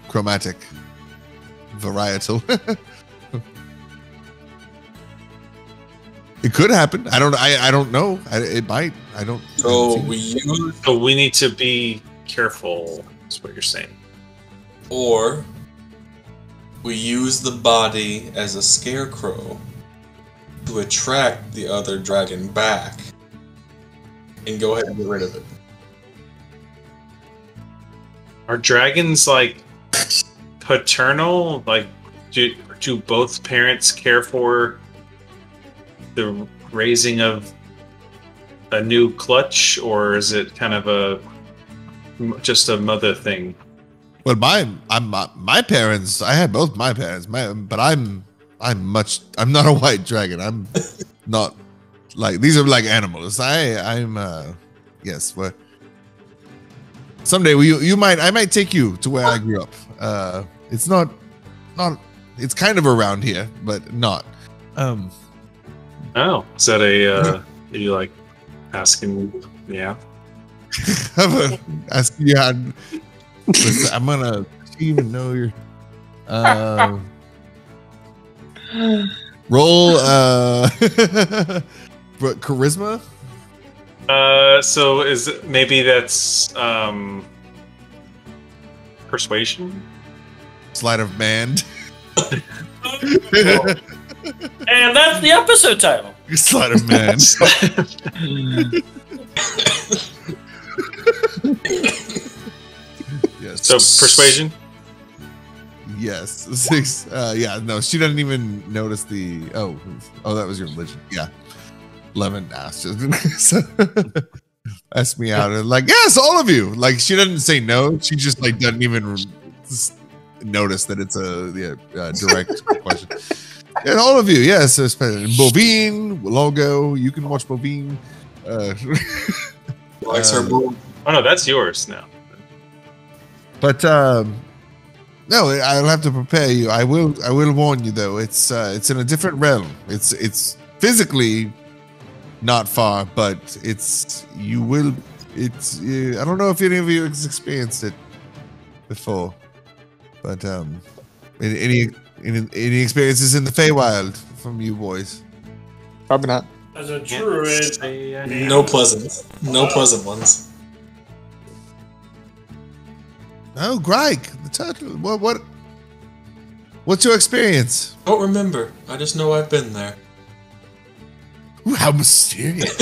chromatic varietal. It could happen. I don't know. It might. I don't. So we need to be careful. Is what you're saying. Or we use the body as a scarecrow to attract the other dragon back, and go ahead and get rid of it. Are dragons like paternal? Like, do both parents care for the raising of a new clutch, or is it kind of just a mother thing? Well, my parents, I had both my parents, but I'm not a white dragon. I'm not like, these are like animals. I'm yes. Well, someday I might take you to where I grew up. It's not. It's kind of around here, but not. Oh, is that a? You like Asking, yeah. I'm asking you how. Listen, I'm gonna even know your. Roll. But charisma. So is it, maybe that's persuasion. Sleight of hand. And that's the episode title. Sleight of man. Yes. So persuasion. Yes. 6. Yeah. No, she doesn't even notice the. Oh, that was your religion. Yeah. 11. So asked me out and like, yes, all of you. Like, she doesn't say no. She just like doesn't even notice that it's a direct question. And all of you, yes, Bovine logo. You can watch Bovine. Likes her bull. Oh no, that's yours now. But no, I'll have to prepare you. I will warn you though. It's in a different realm. It's physically not far, but I don't know if any of you has experienced it before, but any experiences in the Feywild from you boys? Probably not. As a druid, No pleasant ones. Oh, Greg, the turtle. What's your experience? Don't remember. I just know I've been there. Ooh, how mysterious.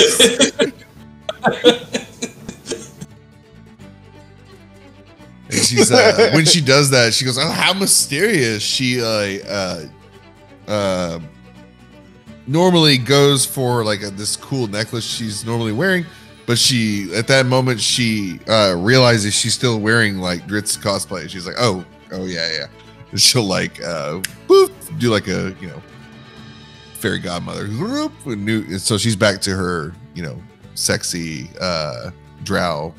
And she's when she does that, she goes, "Oh, how mysterious!" She normally goes for like this cool necklace she's normally wearing, but she at that moment she realizes she's still wearing like Drizzt's cosplay. She's like, "Oh yeah." And she'll like boop, do like a fairy godmother, and so she's back to her sexy drow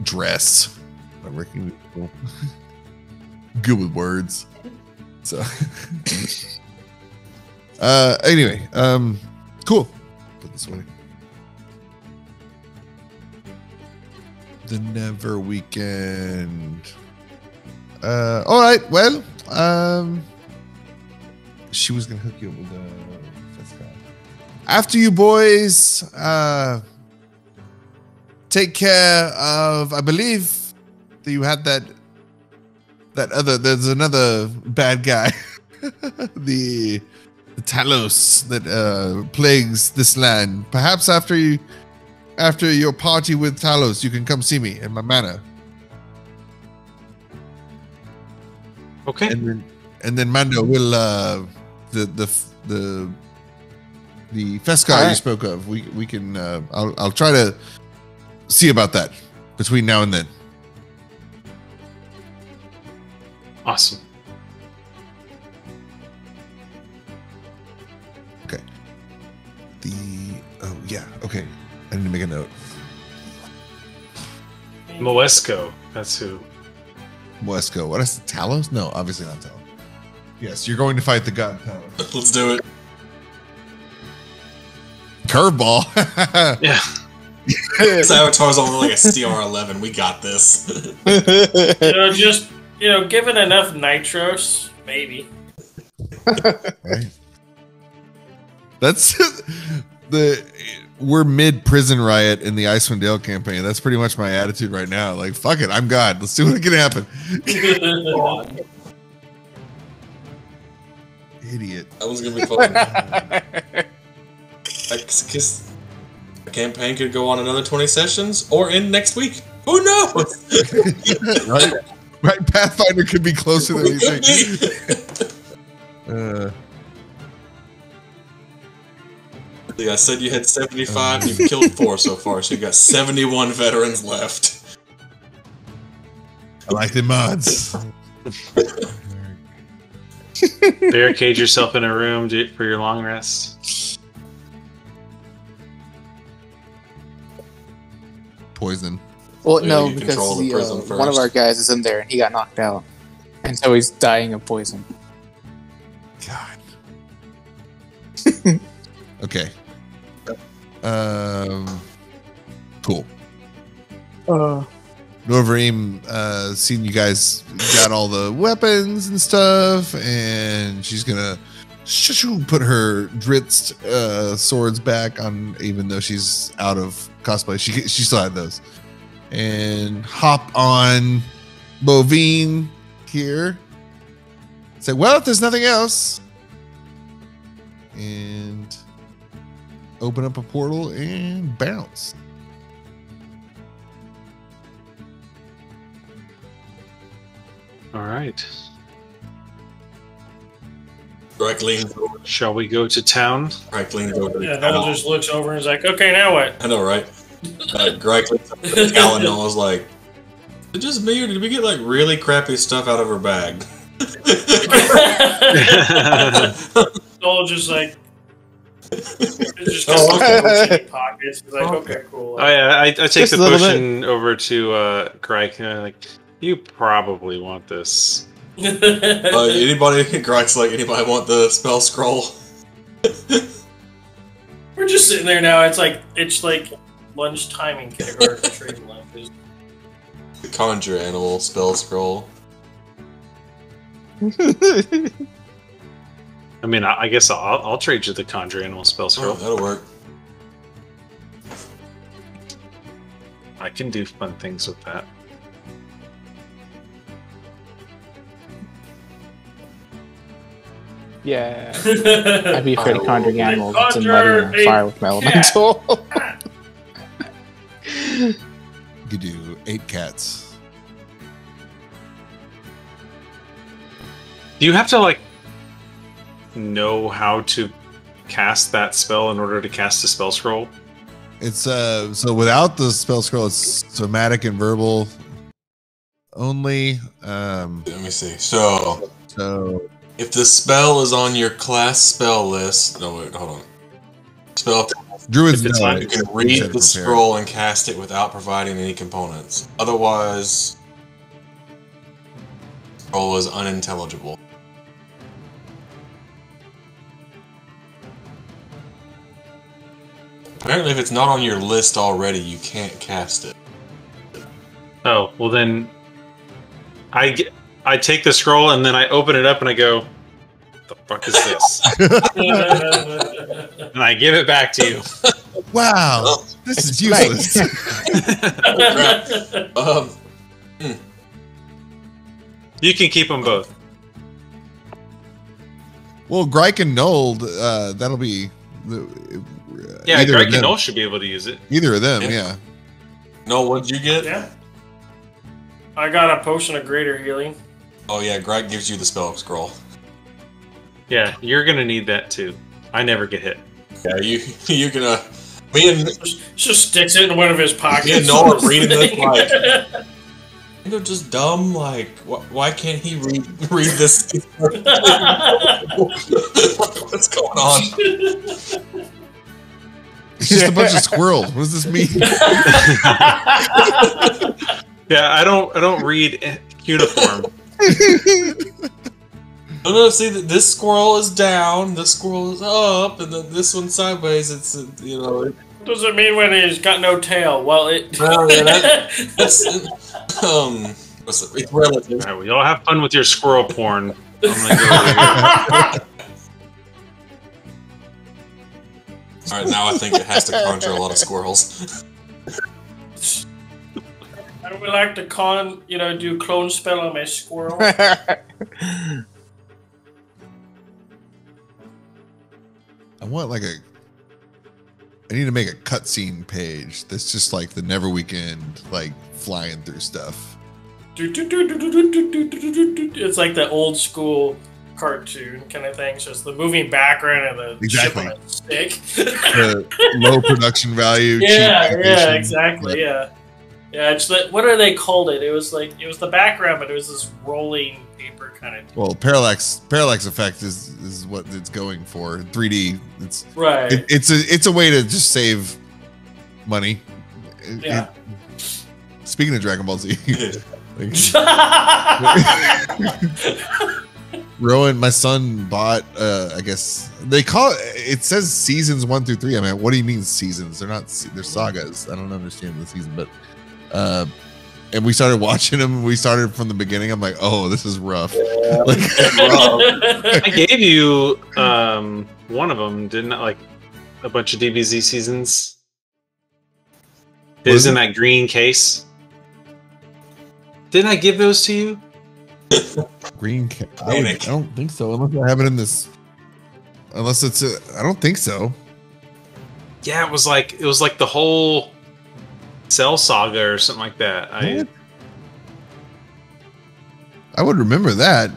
dress. I'm working good with words. So anyway, cool. Put this away. The Neverweakened. All right. Well, she was gonna hook you up with the after you boys take care of, I believe that you had there's another bad guy, the Talos that plagues this land. Perhaps after your party with Talos, you can come see me in my manor. Okay. And then Mando will the Feskar you spoke of. We can I'll try to see about that between now and then. Awesome. Okay. Okay. I need to make a note. Moesco. That's who. Moesco. What is it? Talos? No, obviously not Talos. Yes, you're going to fight the god Talos. Let's do it. Curveball. Yeah. This avatar's only like a CR11. We got this. Just given enough nitros, maybe. Right. That's we're mid prison riot in the Icewind Dale campaign. That's pretty much my attitude right now. Like, fuck it, I'm God. Let's see what can happen. Idiot. That was gonna be fun. Because the campaign could go on another 20 sessions or end next week. Who knows? Right. Pathfinder could be closer than you think. I said you had 75. You've killed 4 so far, so you got 71 veterans left. I like the mods. Barricade yourself in a room for your long rest. Poison. Well, Yeah, no, you because control the prison one of first. our guys is in there and he got knocked out, and so he's dying of poison. God. Okay. Cool. Nurvureem, seen you guys got all the weapons and stuff, and she's gonna put her Drizzt swords back on, even though she's out of cosplay. She still had those, and hop on Bovine here. Say, well, if there's nothing else, and open up a portal and bounce. All right. Greg leans over. Shall we go to town? Greg leans over. Yeah, Noel just looks over and is like, okay, now what? I know, right? Greg leans over to Cal, and Noel's like, is it just me, or did we get like really crappy stuff out of her bag? Noel just like, just pockets. He's like, okay, cool. Oh yeah, I take Just the a little potion over to Greg, and like, you probably want this. Anybody? Greg's like, anybody want the spell scroll? We're just sitting there now. It's like lunchtime in kindergarten trading lunches. The conjure animal spell scroll. I mean, I guess I'll trade you the conjure animal spell scroll. Oh, that'll work. I can do fun things with that. Yeah. I'd be afraid of conjuring animals. It's in conjure lighting on fire with my elemental. You could do 8 cats. Do you have to like know how to cast that spell in order to cast a spell scroll? It's so without the spell scroll, it's somatic and verbal only. Let me see. So if the spell is on your class spell list, no wait, hold on. Spell Druids If it's know not, it. you can read the scroll and cast it without providing any components. Otherwise, the scroll is unintelligible. Apparently, if it's not on your list already, you can't cast it. Oh, well then I take the scroll and then I open it up and I go, the fuck is this? And I give it back to you. Wow, this is useless. You can keep them both. Well, Gryke and Nold, that'll be. Yeah, either Greg of and them. Noel should be able to use it. Either of them, Yeah. yeah. No, what'd you get? Yeah. I got a potion of greater healing. Oh yeah, Greg gives you the spell scroll. Yeah, you're gonna need that too. I never get hit. Yeah, you're gonna. Me and Just sticks it in one of his pockets. me and Noel are reading this like. They're just dumb. Like, why can't he read this? What's going on? It's just a bunch of squirrels. What does this mean? Yeah, I don't read uniform. No, see, this squirrel is down, this squirrel is up, and then this one sideways. It's Does it mean when he's got no tail? Well, it. Well, yeah, that's it's relative. All right, well, y'all have fun with your squirrel porn. I'm gonna go over here. All right, now I think it has to conjure a lot of squirrels. I would like to do clone spell on my squirrel. I want I need to make a cutscene page that's just like the Neverweakened, like flying through stuff. It's like the old school cartoon kind of thing. So it's the moving background and the ship on a stick. The low production value. Yeah, cheap animation. exactly. Yeah. It's what are they called it? It was the background, but it was this rolling paper kind of. Well, parallax effect is what it's going for. 3D. It's right. It's a way to just save money. Yeah. Speaking of Dragon Ball Z. Rowan, my son bought. I guess they call it says seasons 1 through 3. I mean, what do you mean seasons? They're not. They're sagas. I don't understand the season, but and we started watching them. We started from the beginning. I'm like, oh, this is rough. Yeah, Like, I gave you one of them, didn't I? Like a bunch of DBZ seasons. It was in that green case. Didn't I give those to you? green. I don't think so. Unless I have it in this. Unless it's. I don't think so. Yeah, it was like the whole Cell Saga or something like that. I would remember that.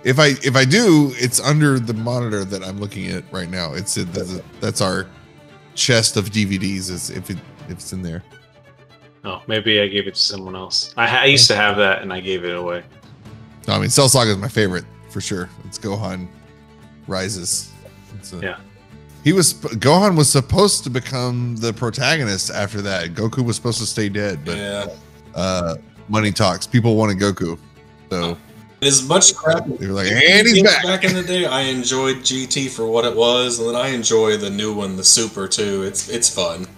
If I do, it's under the monitor that I'm looking at right now. That's our chest of DVDs. Is if it's in there. Oh, maybe I gave it to someone else. I used to have that, and I gave it away. No, I mean, Cell Saga is my favorite for sure. It's Gohan Rises. Yeah. Gohan was supposed to become the protagonist after that. Goku was supposed to stay dead, but money talks. People wanted Goku, so as much crap they were like, and he's back. Back in the day, I enjoyed GT for what it was, and then I enjoy the new one, the Super too. It's fun.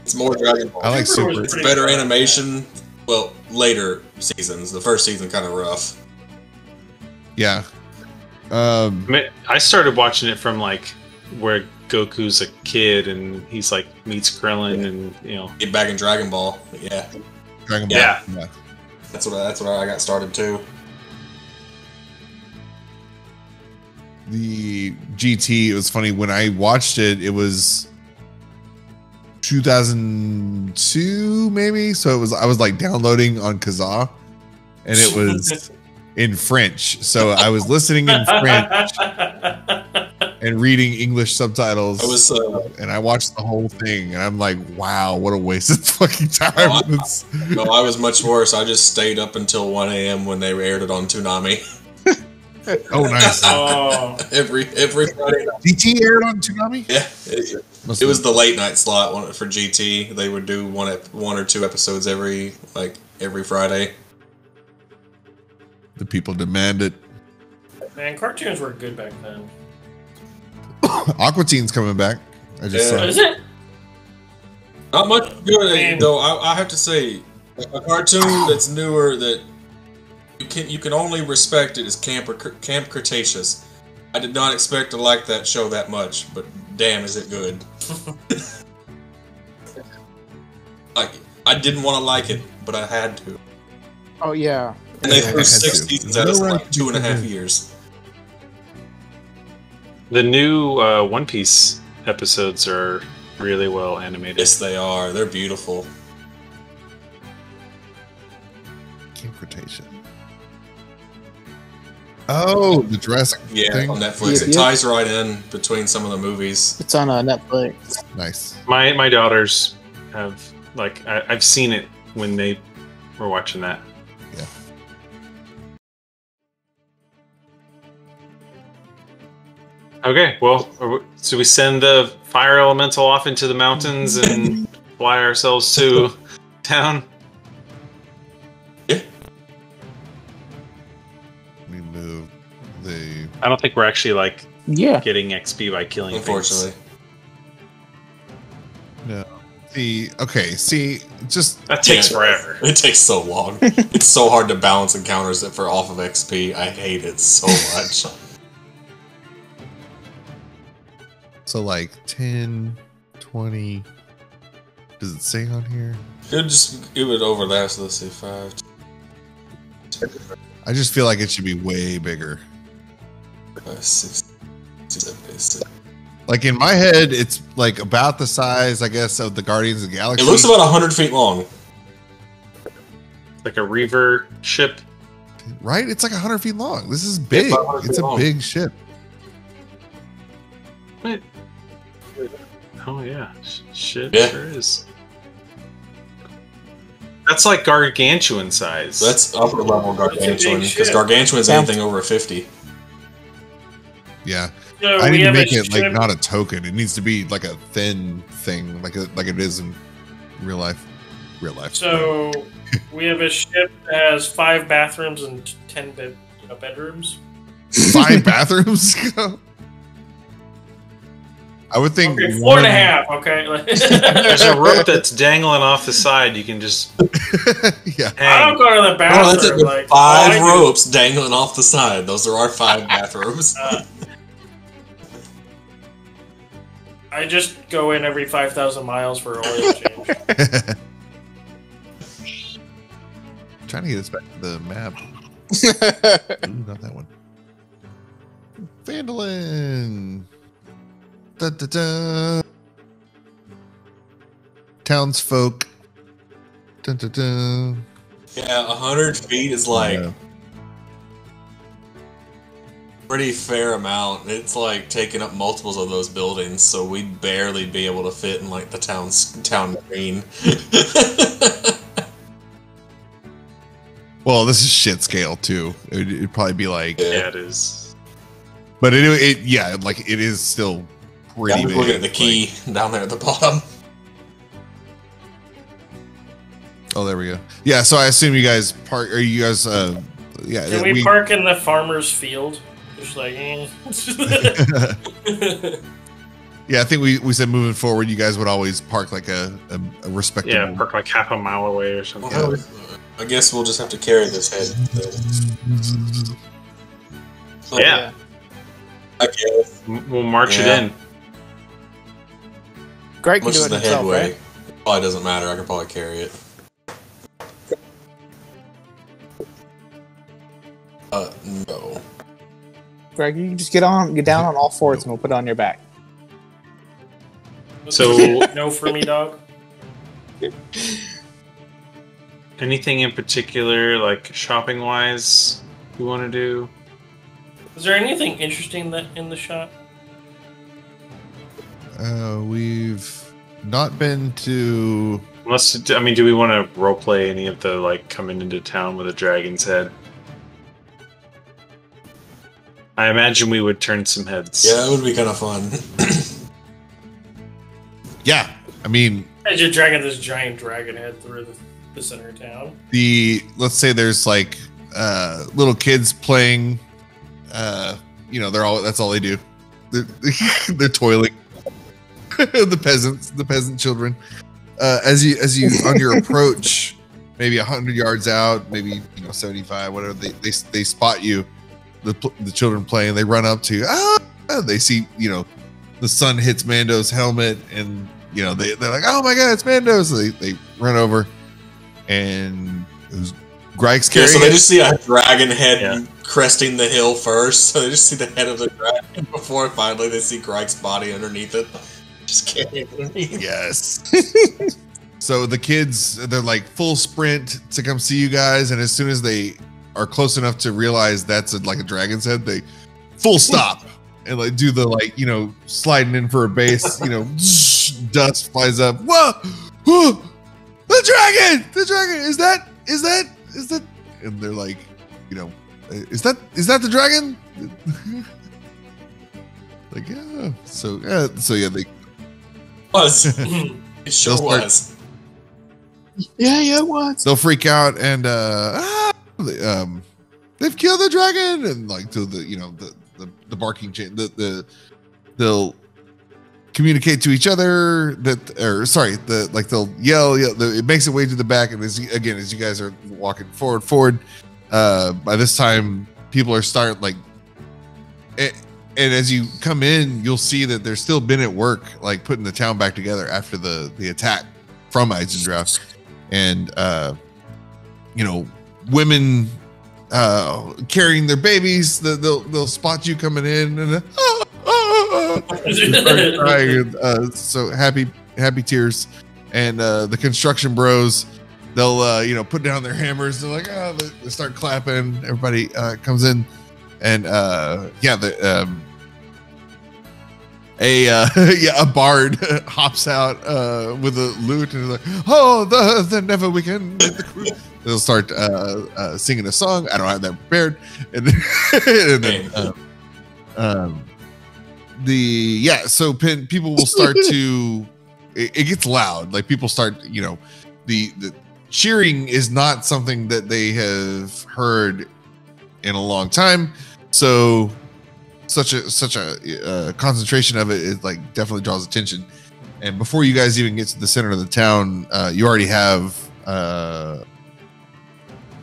It's more Dragon Ball. I like Super. It's better animation. Well, later seasons. The first season kind of rough. Yeah. I started watching it from like where Goku's a kid and he's like meets Krillin and Get back in Dragon Ball. Yeah. Dragon Ball. Yeah. That's what I got started too. The GT, it was funny when I watched it. It was 2002 maybe, so I was like downloading on Kazaa, and it was in French, so I was listening in French and reading English subtitles. And I watched the whole thing, and I'm like, wow, what a waste of fucking time. No, I was much worse. I just stayed up until 1 a.m. when they aired it on Toonami. Oh, nice. Every Friday night. GT aired on Toonami? Yeah. It was the late night slot for GT. They would do one or two episodes every Friday. The people demand it. Man, cartoons were good back then. Aqua Teen's coming back. I just saw. Is it? Not much good though. I have to say, a cartoon that's newer that you can only respect it is Camp Cretaceous. I did not expect to like that show that much, but damn, is it good! Like I didn't want to like it, but I had to. Oh yeah. And they threw 6 seasons at us in like 2.5 years. The new One Piece episodes are really well animated. Yes, they are. They're beautiful. Camp Cretaceous. Oh, the Jurassic thing? On Netflix. It ties right in between some of the movies. It's on Netflix. Nice. My daughters have I've seen it when they were watching that. Yeah. Okay, well, so we send the fire elemental off into the mountains and fly ourselves to town. Yeah. We move the. I don't think we're actually getting XP by killing unfortunately. things. No. That takes forever. It takes so long. It's so hard to balance encounters for off of XP. I hate it so much. So 10, 20. Does it say on here? It would overlap. So let's say 5. I just feel like it should be way bigger. 6, 7, 8, 7. Like in my head, it's like about the size, I guess, of the Guardians of the Galaxy. It looks about 100 feet long. Like a Reaver ship. Right? It's like 100 feet long. This is big. It's a big ship. Wait. Oh yeah, shit, Yeah. Sure is. That's like gargantuan size. That's upper level gargantuan, because gargantuan is anything over 50. Yeah. So I need we to have make a it like ship- not a token. It needs to be like a thin thing, like it is in real life. real life. So we have a ship that has 5 bathrooms and 10 bedrooms. 5 bathrooms? I would think okay, 4.5. Okay, there's a rope that's dangling off the side. You can just yeah. I don't go to the bathroom. Like 5 ropes dangling off the side. Those are our 5 bathrooms. I just go in every 5,000 miles for oil change. Trying to get us back to the map. Ooh, not that one. Vandalin. Da, da, da. Townsfolk. Dun, dun, dun. Yeah, 100 feet is like pretty fair amount. It's like taking up multiples of those buildings, so we'd barely be able to fit in like the town green. Well, this is shit scale too. It'd probably be like yeah, it is. But it is still pretty big. Look at the key down there at the bottom. Oh, there we go. Yeah, so I assume you guys park. Are you guys? Yeah. Can we park in the farmer's field? Just like. Yeah, I think we said moving forward, you guys would always park like a respectable. Yeah, park like half a mile away or something. Well, I guess we'll just have to carry this head. Oh, yeah. I guess. We'll march it in. Greg can Much do as it the himself, head weight. right? Probably doesn't matter. I can probably carry it. No. Greg, you can just get down on all fours, and we'll put it on your back. So no for me, dog. Anything in particular, like shopping wise, you want to do? Is there anything interesting in the shop? We've not been to. Unless, I mean, do we want to roleplay any of the like coming into town with a dragon's head? I imagine we would turn some heads. Yeah, that would be kind of fun. Yeah, I mean, as you're dragging this giant dragon head through the center of town. Let's say there's like little kids playing. That's all they do. They're toiling. the peasant children. As you on your approach, maybe 100 yards out, maybe 75, whatever. They spot you. The children playing. They run up to you. They see the sun hits Mando's helmet, and they're like, oh my god, it's Mando. So they run over, and it was Greg's carrying. So they just see a dragon head cresting the hill first. So they just see the head of the dragon before finally they see Greg's body underneath it. Just carrying underneath. Yes. So the kids, they're like full sprint to come see you guys, and as soon as they are close enough to realize that's like a dragon's head, they full stop and like do the sliding in for a base. Dust flies up. Whoa! The dragon! Is that? And they're like, is that the dragon? Like, yeah. So yeah, they was. It sure was. Yeah, it was. They'll freak out and they've killed the dragon, and like to the barking chain. They'll communicate to each other they'll yell. It makes its way to the back, and as you guys are walking forward, by this time people are starting and as you come in, you'll see that they're still been at work, like putting the town back together after the attack from Isendraug, and women carrying their babies. They'll spot you coming in, and crying, so happy tears, and the construction bros, they'll put down their hammers. They're like, they start clapping. Everybody comes in, and a bard hops out with a lute and is like, oh, the Neverweakened. They'll start singing a song. I don't have that prepared, and then, so people will start to. It gets loud. Like people start, the cheering is not something that they have heard in a long time. So such a concentration of it is like definitely draws attention. And before you guys even get to the center of the town, you already have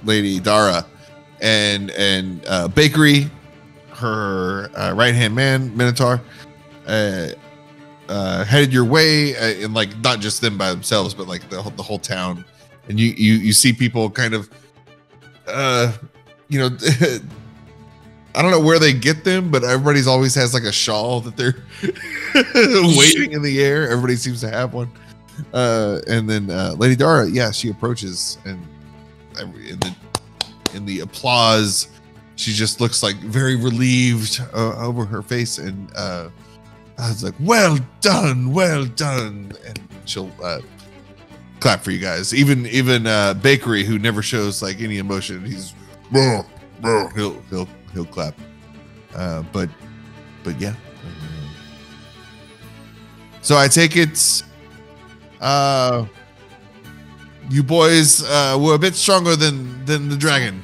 Lady Dara and Bakery, her right hand man Minotaur, headed your way, and like not just them by themselves, but like the whole town. And you see people kind of, I don't know where they get them, but everybody's always has like a shawl that they're waving in the air. Everybody seems to have one. And then Lady Dara, yeah, she approaches, and in the applause, she just looks like very relieved over her face, and I was like, well done, and she'll clap for you guys. Even Bakery, who never shows like any emotion, he's he'll clap. But yeah. So I take it you boys were a bit stronger than the dragon.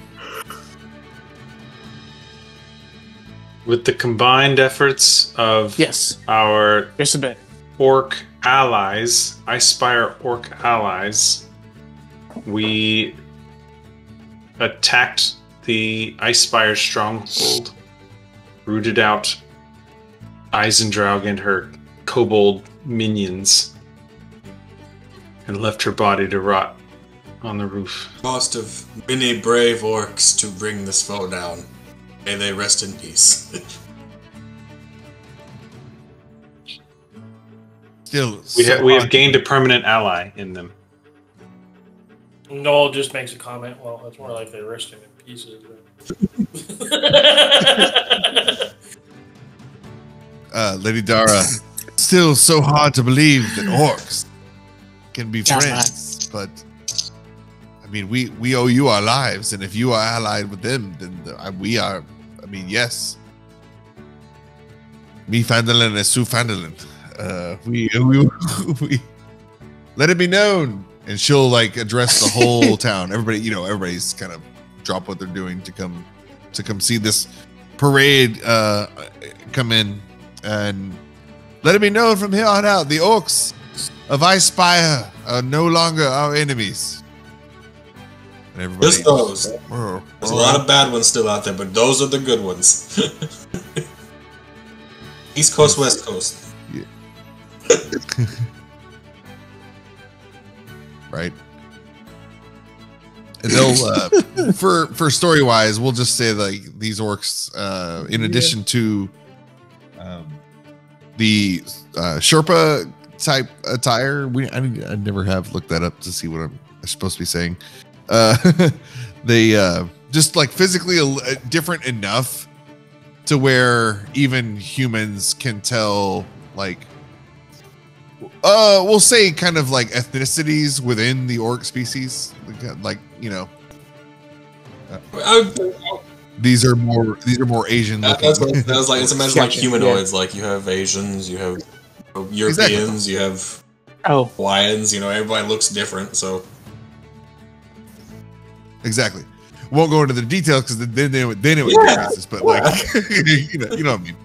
With the combined efforts of our just a bit orc allies, Icespire orc allies, we attacked the Icespire stronghold, rooted out Isendraug and her kobold minions, and left her body to rot on the roof. Cost of many brave orcs to bring this foe down. May they rest in peace. Still, we have gained a permanent ally in them. Noel just makes a comment. Well, it's more like they're resting in pieces. Lady Dara, still so hard to believe that orcs can be friends, but I mean, we owe you our lives, and if you are allied with them, then we are. I mean, yes. Me Fandolin and Sue Fandolin. We let it be known, and she'll like address the whole town. Everybody, everybody's kind of drop what they're doing to come see this parade come in, and let it be known from here on out, the orcs of Icespire are no longer our enemies. And everybody just those. There's a lot of bad ones still out there, but those are the good ones. East Coast, West Coast. Yeah. Right. And they'll for story wise, we'll just say like these orcs, in addition to the Sherpa type attire, I never have looked that up to see what I'm supposed to be saying. They just like physically different enough to where even humans can tell, like we'll say kind of like ethnicities within the orc species, like these are more Asian looking. That's what I was like. It's imagine like humanoids. Like you have Asians, you have Europeans, you have Hawaiians. Everybody looks different. So exactly. Won't go into the details because then it would be racist. But like you know what I mean.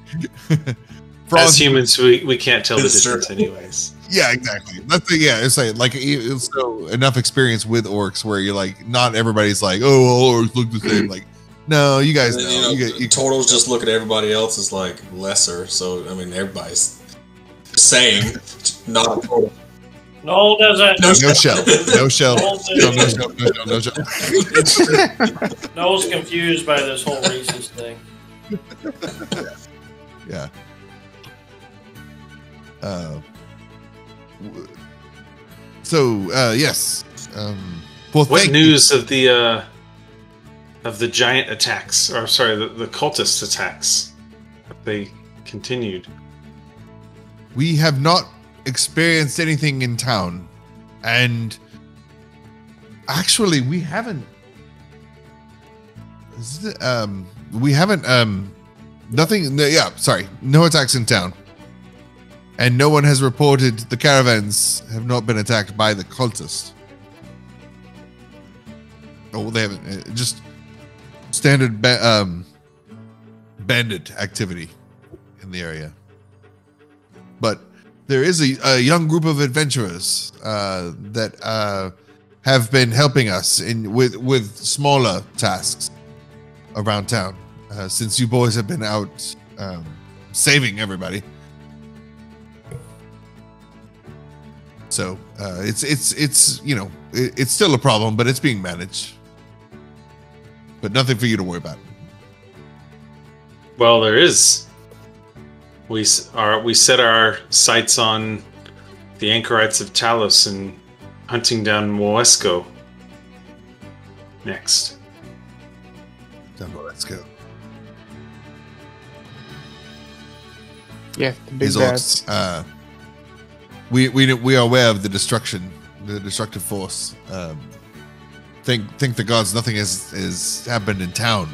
For as humans, we can't tell the difference, anyways. Yeah, exactly. It's like so enough experience with orcs where you're like, not everybody's like, oh, all orcs look the same. Like, no, you guys know. You Totals just look at everybody else as like lesser. So I mean, everybody's the same, not a total. No, doesn't. No shell. No shell. No shell. Noel's confused by this whole racist thing. Yeah. Yes. Well, what news of the giant attacks? Or sorry, the cultist attacks? Have they continued? We have not experienced anything in town, and actually, we haven't. We haven't. Nothing. Yeah, sorry. No attacks in town. And no one has reported the caravans have not been attacked by the cultists. Oh, they haven't. Just standard bandit activity in the area. But there is a young group of adventurers that have been helping us with smaller tasks around town since you boys have been out saving everybody. So it's you know, it's still a problem, but it's being managed. But nothing for you to worry about. Well, there is. We set our sights on the anchorites of Talos and hunting down Moesco next. Let's go. Yeah, the big These bats. orcs, we are aware of the destructive force. Think the gods, nothing has happened in town.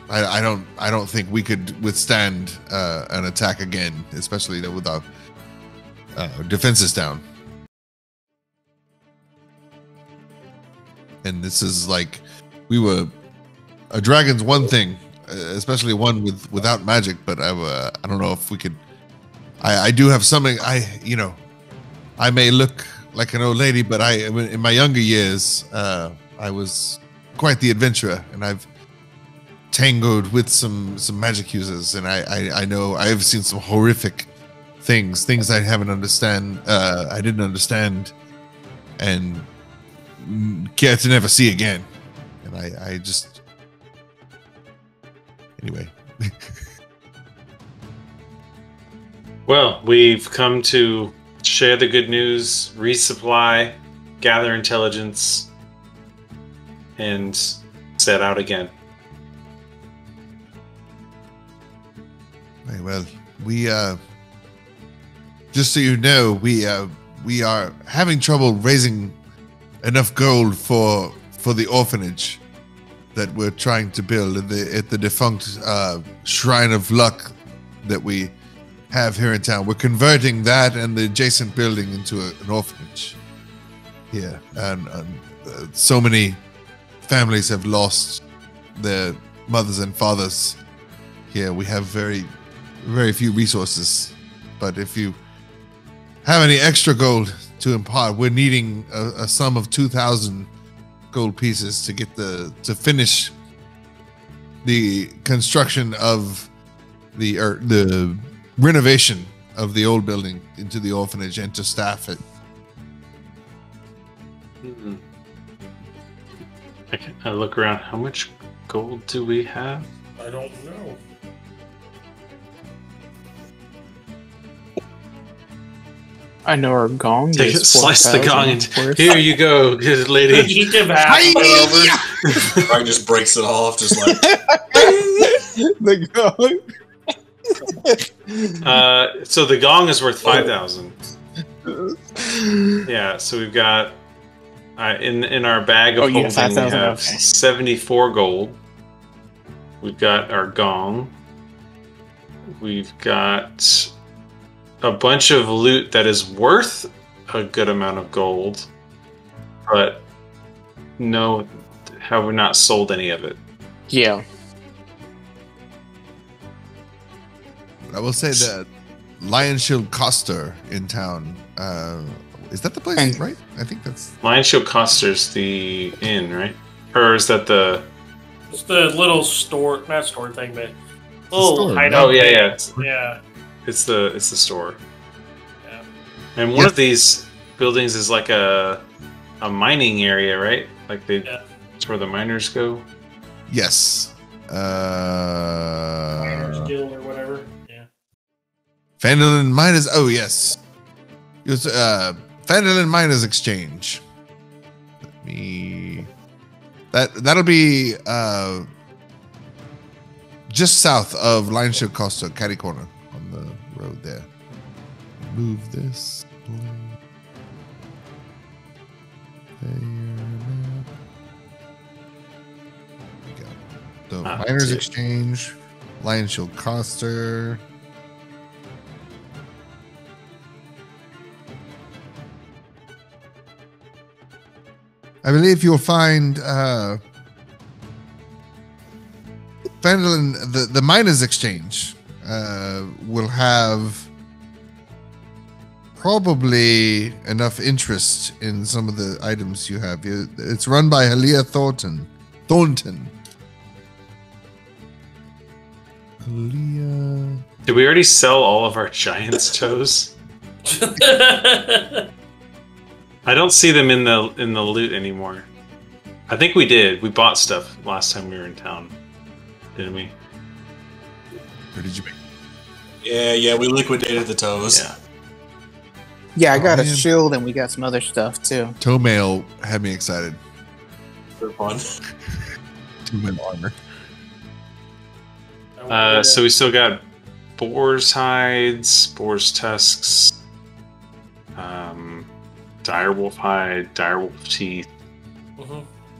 I don't think we could withstand an attack again, especially with our defenses down. And this is like, a dragon's one thing, especially one without magic. But I don't know if we could. I do have something. I may look like an old lady, but in my younger years, I was quite the adventurer, and I've tangled with some magic users, and I know I have seen some horrific things I haven't I didn't understand, and care to never see again. And I just anyway. Well, we've come to share the good news, resupply, gather intelligence, and set out again. Very well. We just so you know, we are having trouble raising enough gold for the orphanage that we're trying to build at the defunct Shrine of Luck that we have here in town. We're converting that and the adjacent building into an orphanage here, and so many families have lost their mothers and fathers here. We have very few resources, but if you have any extra gold to impart, we're needing a sum of 2,000 gold pieces to get to finish the construction of the renovation of the old building into the orphanage and to staff it. Mm-hmm. I look around. How much gold do we have? I don't know. I know our gong. Take it, is slice the 4,000 gong and worth. here you go, good lady. You give half of it over. Right, just breaks it off, just like The gong. So the gong is worth 5,000. Yeah, so we've got in our bag of holding, we 5,000, have okay. 74 gold. We've got our gong. We've got a bunch of loot that is worth a good amount of gold, but no, have not sold any of it. Yeah. I will say that Lion Shield Coster in town. Is that the place, And- right? I think that's. Lion Shield Coster's the inn, right? Or is that the... It's the little store, not store thing, but little store, hideout. Oh, yeah. Yeah. It's the store. Yeah. And one of these buildings is like a mining area, right? Like Yeah. it's where the miners go. Yes. Miners Guild or whatever. Yeah. Fandolin Miners. Oh yes. It was Fandolin Miners Exchange. Let me. That'll be just south of Lion Shield Costa, Catty Corner, on the road there. Move this. The Miners Exchange, Lion Shield Coster. I believe you'll find Fandolin, the Miners Exchange will have probably enough interest in some of the items you have. It's run by Halia Thornton. Halia. Did we already sell all of our giant's toes? I don't see them in the loot anymore. I think we did. We bought stuff last time we were in town, didn't we? Or did you make? Yeah, we liquidated the toes. Yeah. Yeah, I got a shield and we got some other stuff too. Toe mail had me excited. They're fun. Toe mail armor. So we still got boar's hides, boar's tusks, direwolf hide, direwolf teeth,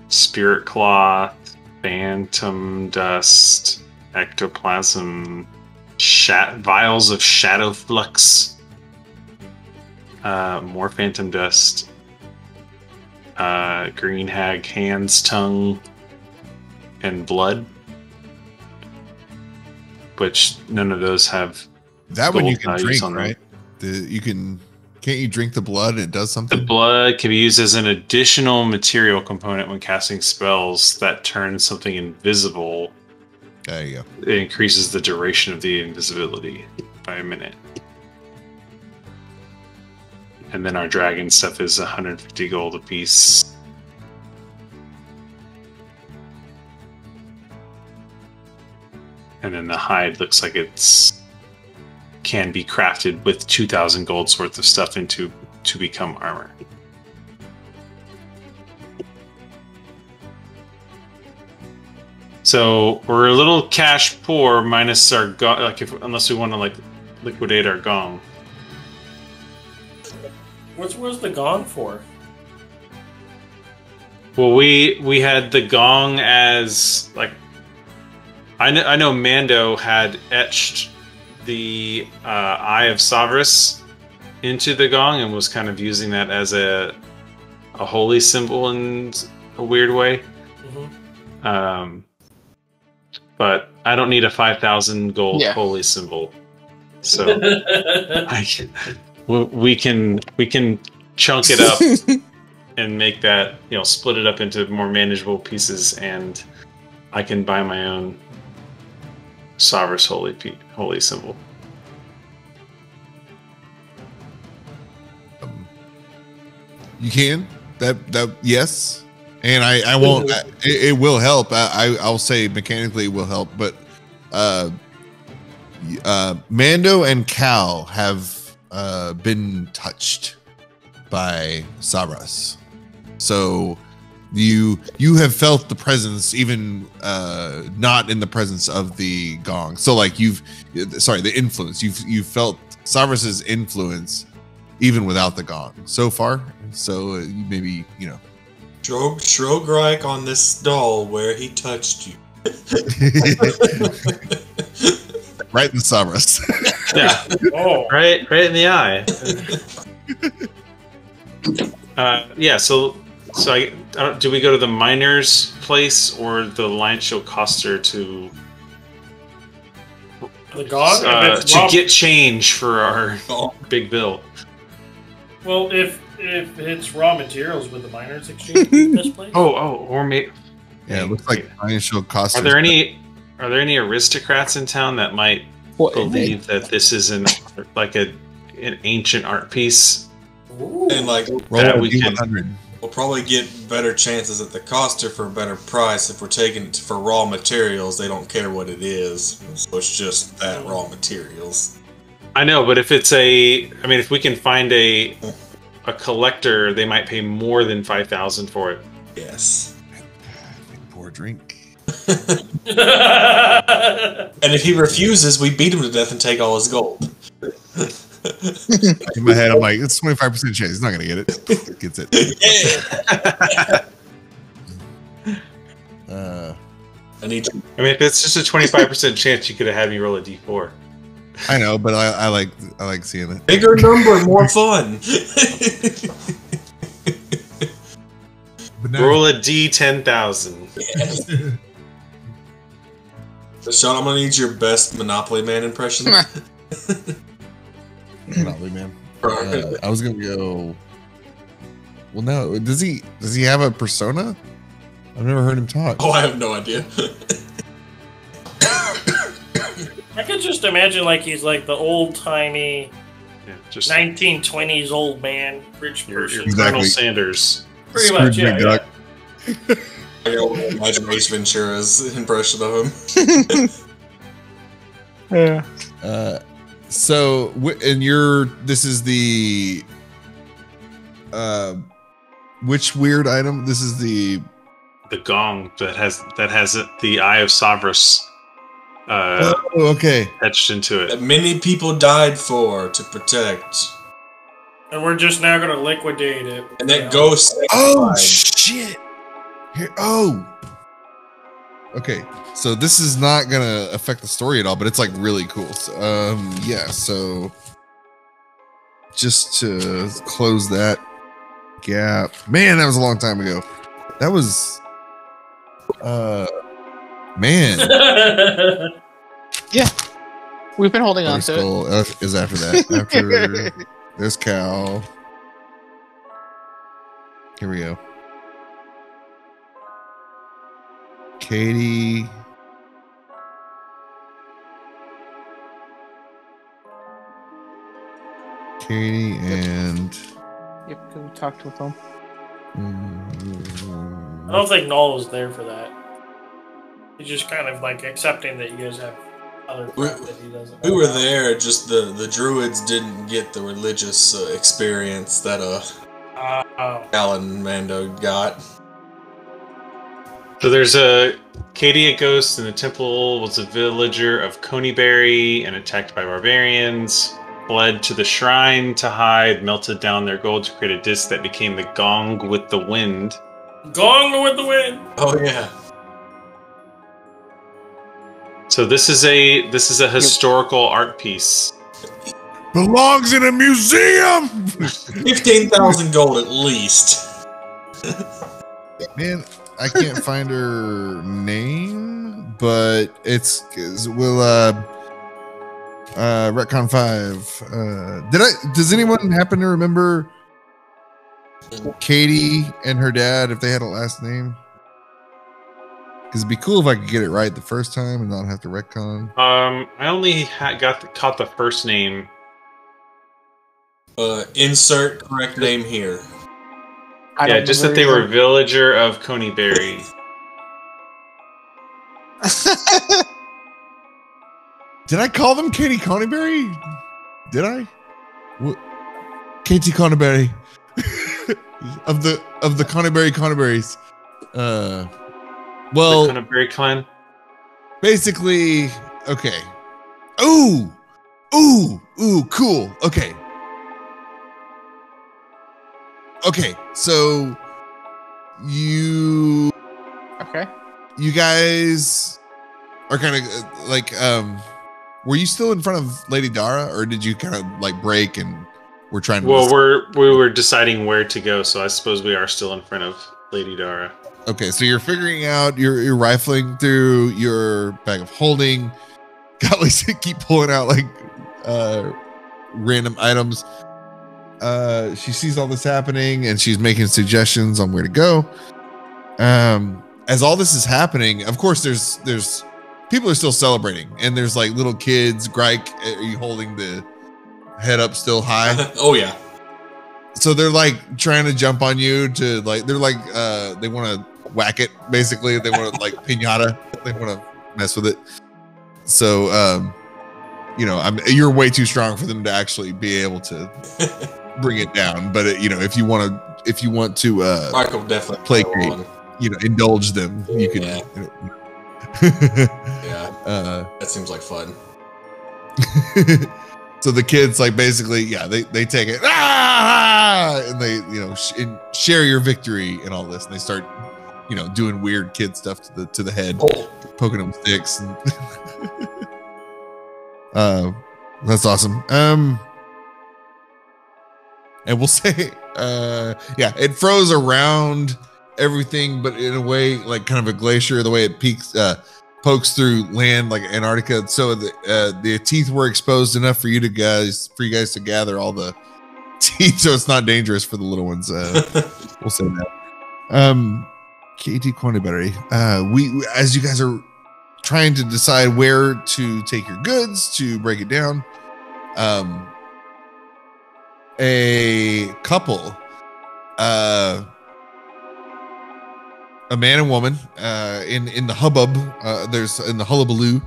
spirit cloth, phantom dust, ectoplasm, vials of shadow flux, more phantom dust, green hag hand's tongue, and blood. Which none of those have. That one you can values drink, on them. right? Can't you drink the blood? It does something. The blood can be used as an additional material component when casting spells that turn something invisible. There you go. It increases the duration of the invisibility by a minute. And then our dragon stuff is 150 gold apiece. And then the hide looks like can be crafted with 2,000 gold's worth of stuff to become armor. So we're a little cash poor minus our unless we want to liquidate our Gong. What's the Gong for? Well, we had the Gong as I know Mando had etched the Eye of Savras into the Gong and was kind of using that as a holy symbol in a weird way. But I don't need a 5,000 gold holy symbol, so we can chunk it up and make that, split it up into more manageable pieces, and I can buy my own Savras holy symbol. You can that yes, and I won't. It will help. I'll say mechanically it will help, but Mando and Cal have been touched by Savras, so you have felt the presence, even not in the presence of the Gong. So the influence. You've felt Savras's influence even without the Gong so far. So maybe Shrogreich on this doll where he touched you. Right in the Savras. Yeah. Oh, right in the eye. So do we go to the miner's place or the Lion Shield Coster to the Gong to get change for our big bill? Well, if it's raw materials with the miners exchange this place. Or maybe. Yeah, it looks like Lion Shield Coster. Are there any aristocrats in town that might believe that this is an ancient art piece? Ooh. And we'll probably get better chances at the Coster for a better price if we're taking it for raw materials. They don't care what it is, so it's just that raw materials. I know, but if if we can find a collector, they might pay more than 5,000 for it. Yes. Poor drink. And if he refuses, we beat him to death and take all his gold. In my head, I'm like, it's 25% chance. He's not gonna get it. Gets it. Yeah. If it's just a 25% chance, you could have had me roll a d4. I know, but I like seeing it. Bigger number, more fun. But Roll a D10,000. Yes. So, Sean, I'm gonna need your best Monopoly Man impression. Monopoly Man. I was gonna go. Well, no. Does he have a persona? I've never heard him talk. Oh, I have no idea. I could just imagine like he's like the old timey, Just 1920s old man, rich your person. Exactly. Colonel Sanders. Pretty much, yeah. McDuck. I don't imagine Ace Ventura's impression of him. Yeah. So, this is the, which weird item? This is the Gong that has the Eye of Savras okay. etched into it. That many people died to protect. And we're just now gonna liquidate it. And that ghost. Oh shit! Here, okay. So this is not gonna affect the story at all, but it's like really cool. So, yeah. So just to close that gap, man, that was a long time ago. That was, man. Yeah. We've been holding on to it. Skull is after that. After there's Cal. Here we go. Katie. And Yep, we talked with them. I don't think Null was there for that. He's just kind of like accepting that you guys have other crap that he doesn't. We were there, just the druids didn't get the religious experience that Alan Mando got. So there's Katie, a ghost in the temple, was a villager of Conyberry and attacked by barbarians. Fled to the shrine to hide, melted down their gold to create a disc that became the Gong with the Wind. Gong with the wind. Oh yeah. So this is a historical art piece. belongs in a museum. 15,000 gold at least. Man, I can't find her name, but we'll retcon 5. Does anyone happen to remember Katie and her dad, if they had a last name? Because it'd be cool if I could get it right the first time and not have to retcon. I only caught the first name. Insert correct name here. Yeah, just that they were villager of Conyberry. Did I call them Katie Conyberry? Did I? What? Katie Conyberry of the Conyberries. Well, the Conyberry clan. Basically, okay. Ooh, cool. Okay. So you guys are kind of like were you still in front of Lady Dara, or did you kind of like break and we're trying to? Well, we were deciding where to go, so I suppose we are still in front of Lady Dara. Okay, so you're figuring out, you're rifling through your bag of holding. Golly, keep pulling out like random items. She sees all this happening and she's making suggestions on where to go. As all this is happening, of course, there's people are still celebrating, and there's like little kids. Grike, are you holding the head up still high? Oh yeah. So they're like trying to jump on you to like, they're like they want to whack it, basically. They want to like pinata. They want to mess with it. So you're way too strong for them to actually be able to bring it down. But if you want to Michael definitely placate, indulge them, you can. Yeah. That seems like fun. So the kids like basically, they take it, and they share your victory and all this, and they start doing weird kid stuff to the head, poking them with sticks, and that's awesome. And we'll say it froze around everything, but in a way like kind of a glacier, the way it pokes through land like Antarctica. So the teeth were exposed enough for you guys to gather all the teeth, so it's not dangerous for the little ones. We'll say that. Katie Conyberry, we as you guys are trying to decide where to take your goods to break it down, a couple, a man and woman, in the hubbub, there's in the hullabaloo,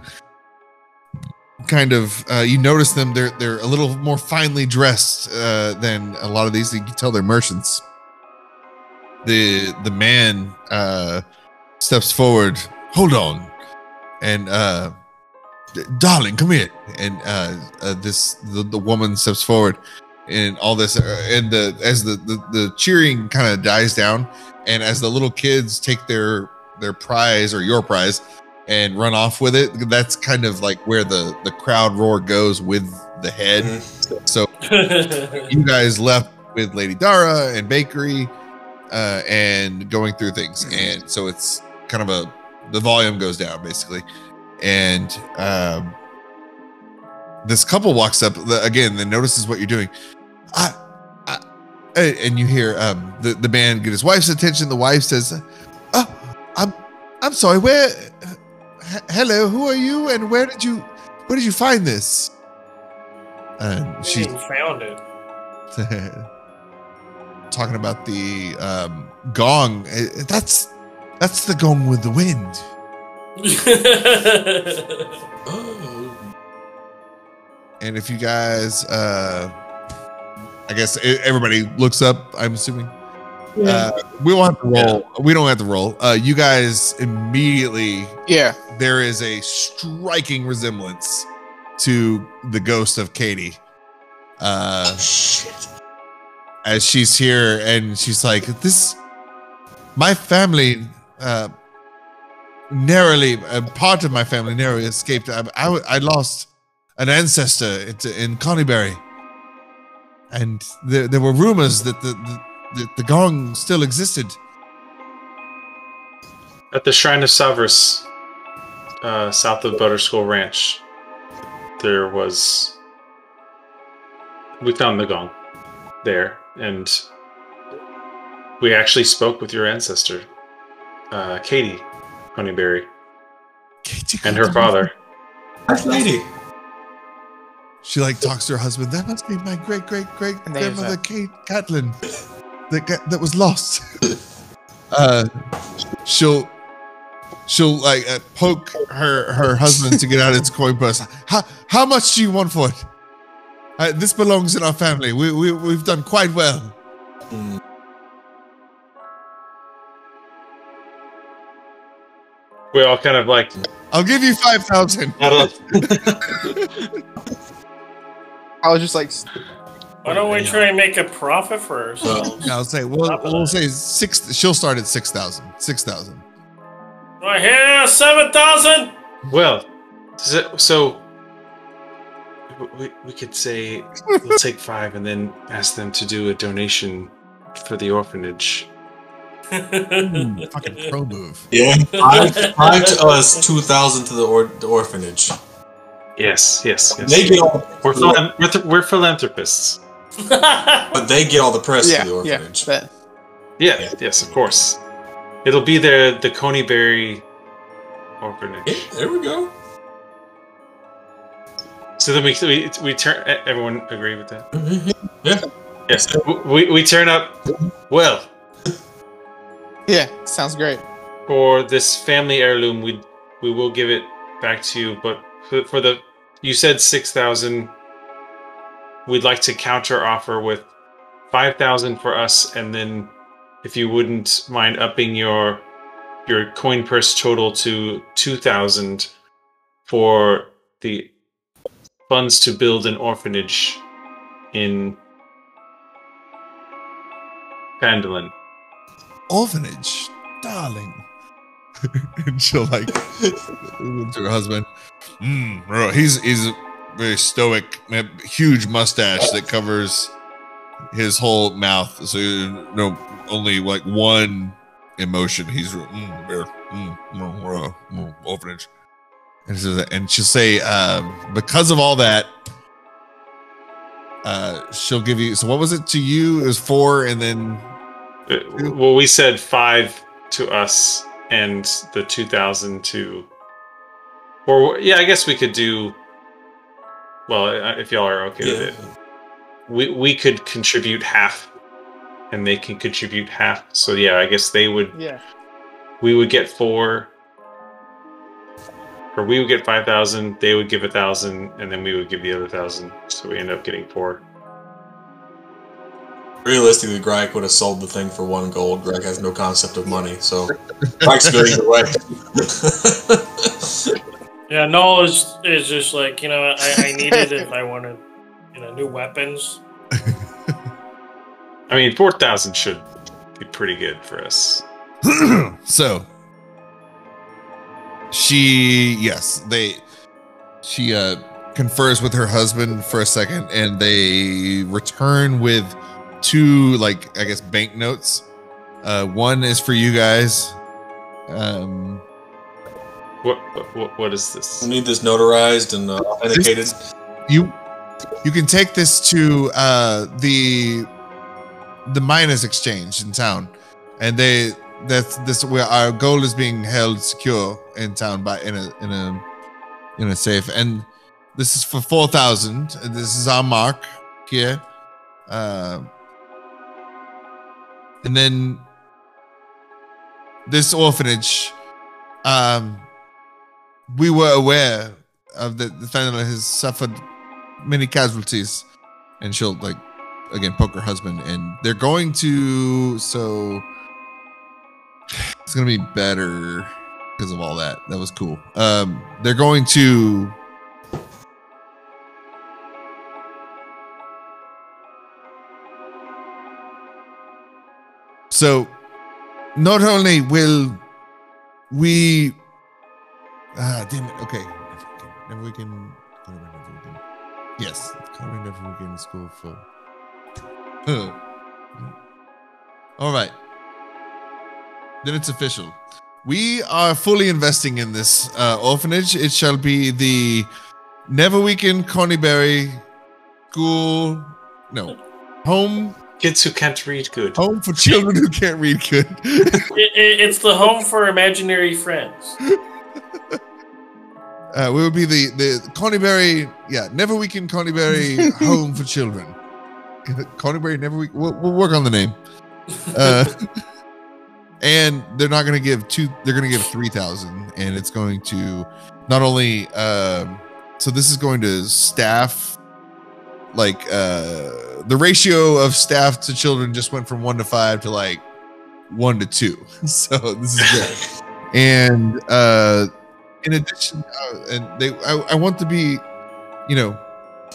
kind of, you notice them. They're a little more finely dressed than a lot of these. You can tell they're merchants. The man steps forward. Hold on, and darling, come here. And the woman steps forward, and all this, and as the cheering kind of dies down, and as the little kids take their prize or your prize and run off with it, that's kind of like where the crowd roar goes with the head. Mm-hmm. So you guys left with Lady Dara and Bakery, and going through things, and so it's kind of the volume goes down basically, and this couple walks up again, then notices what you're doing. And you hear the man get his wife's attention. The wife says, I'm sorry, where hello, who are you, and where did you find this? And she found it. Talking about the gong. That's the gong with the wind. And if you guys, I guess everybody looks up, I'm assuming. Yeah. We won't have to roll. Yeah. We don't have to roll. You guys immediately. Yeah. There is a striking resemblance to the ghost of Katie. Shit. As she's here, and she's like, my family, part of my family narrowly escaped. I lost an ancestor in Conyberry. And there were rumors that the gong still existed. At the Shrine of Savras, south of Butterskull Ranch, we found the gong there, and we actually spoke with your ancestor, Katie Conyberry, and her father. That's Lady. She talks to her husband. That must be my great grandmother, Catelyn, that was lost. She'll poke her husband to get out its coin purse. How much do you want for it? This belongs in our family. We've done quite well. We all kind of I'll give you 5,000. I was just like, why don't we try and make a profit for ourselves? I'll say we'll say 6. She'll start at 6,000. 6,000. Right here, 7,000. Well, so we could say we'll take 5 and then ask them to do a donation for the orphanage. Fucking pro move. Yeah, 5 to us, 2,000 to the orphanage. Yes. They get all. We're philanthropists. But they get all the press for the orphanage. Yeah, yes, of course. It'll be the Conyberry orphanage. Yeah, there we go. So then we turn. Everyone agree with that? Yeah. Yes. We turn up. Well. Yeah, sounds great. For this family heirloom, we will give it back to you, but for the. You said 6,000. We'd like to counter offer with 5,000 for us, and then if you wouldn't mind upping your coin purse total to 2,000 for the funds to build an orphanage in Phandalin. Orphanage, darling. And she'll to her husband. He's very stoic, huge mustache that covers his whole mouth, so only one emotion. He's orphanage, and she'll say, because of all that, she'll give you. So what was it to you? It was 4, and then. Well, we said 5 to us, and the 2,000 to. Or yeah, I guess we could do. Well, if y'all are okay with it, we could contribute half, and they can contribute half. So yeah, I guess they would. Yeah. We would get 4, or we would get 5,000. They would give 1,000, and then we would give the other 1,000. So we end up getting 4. Realistically, Greg would have sold the thing for 1 gold. Greg has no concept of money, so Mike's good either way. Yeah, Noel is just like, I need it if I wanted, new weapons. I mean, 4,000 should be pretty good for us. So, she confers with her husband for a second, and they return with 2, I guess, banknotes. One is for you guys. What is this? We need this notarized and authenticated. You can take this to the miners' exchange in town, and that's where our gold is being held secure in town in a safe. And this is for 4,000. This is our mark here. And then this orphanage, we were aware of the family has suffered many casualties, and she'll again poke her husband, and they're going to, so it's gonna be better because of all that. That was cool. They're going to so not only will we damn it, okay. Neverweakened. Yes, Neverweakened school for. All right. Then it's official. We are fully investing in this orphanage. It shall be the Neverweakened Conyberry School. No, home. Kids who can't read good. Home for children who can't read good. It's the home for imaginary friends. We will be the Conyberry, Neverweakened Conyberry Home for Children. Conyberry Neverweakened. We'll work on the name. And they're not going to give 2. They're going to give 3,000, and it's going to not only. So this is going to staff. The ratio of staff to children just went from 1 to 5 to 1 to 2. So this is good. And in addition, I want to be, do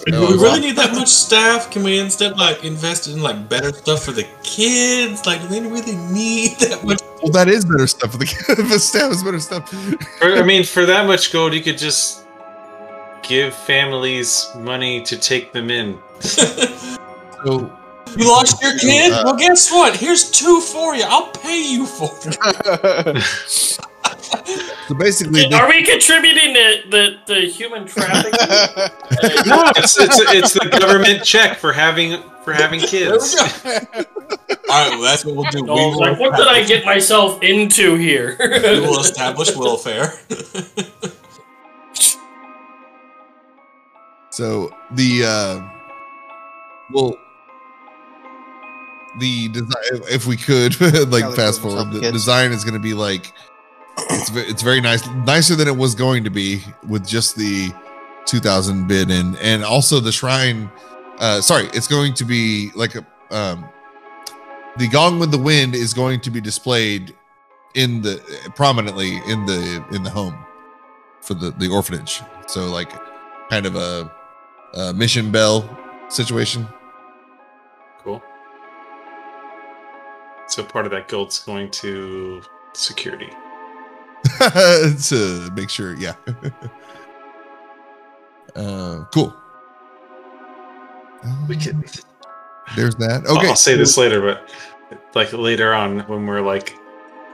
we really need that much staff? Can we instead invest in better stuff for the kids? Do they really need that much? Well, that is better stuff for the kids. The staff is better stuff. For that much gold, you could just give families money to take them in. So you lost your kid? Well, guess what? Here's 2 for you. I'll pay you for it. So basically, are we contributing the human trafficking? No, it's the government check for having kids. All right, well, that's what we'll do. What did I get myself into here? We will establish welfare. So the design, if we could fast forward, the design is going to be it's very nice, nicer than it was going to be with just the 2,000 bid and also the shrine. It's going to be the Gong with the Wind is going to be displayed prominently in the home for the orphanage. So kind of a mission bell situation. Cool. So part of that gold's going to security. To make sure, yeah. Cool. We can. There's that. Okay. I'll say this later, but later on when we're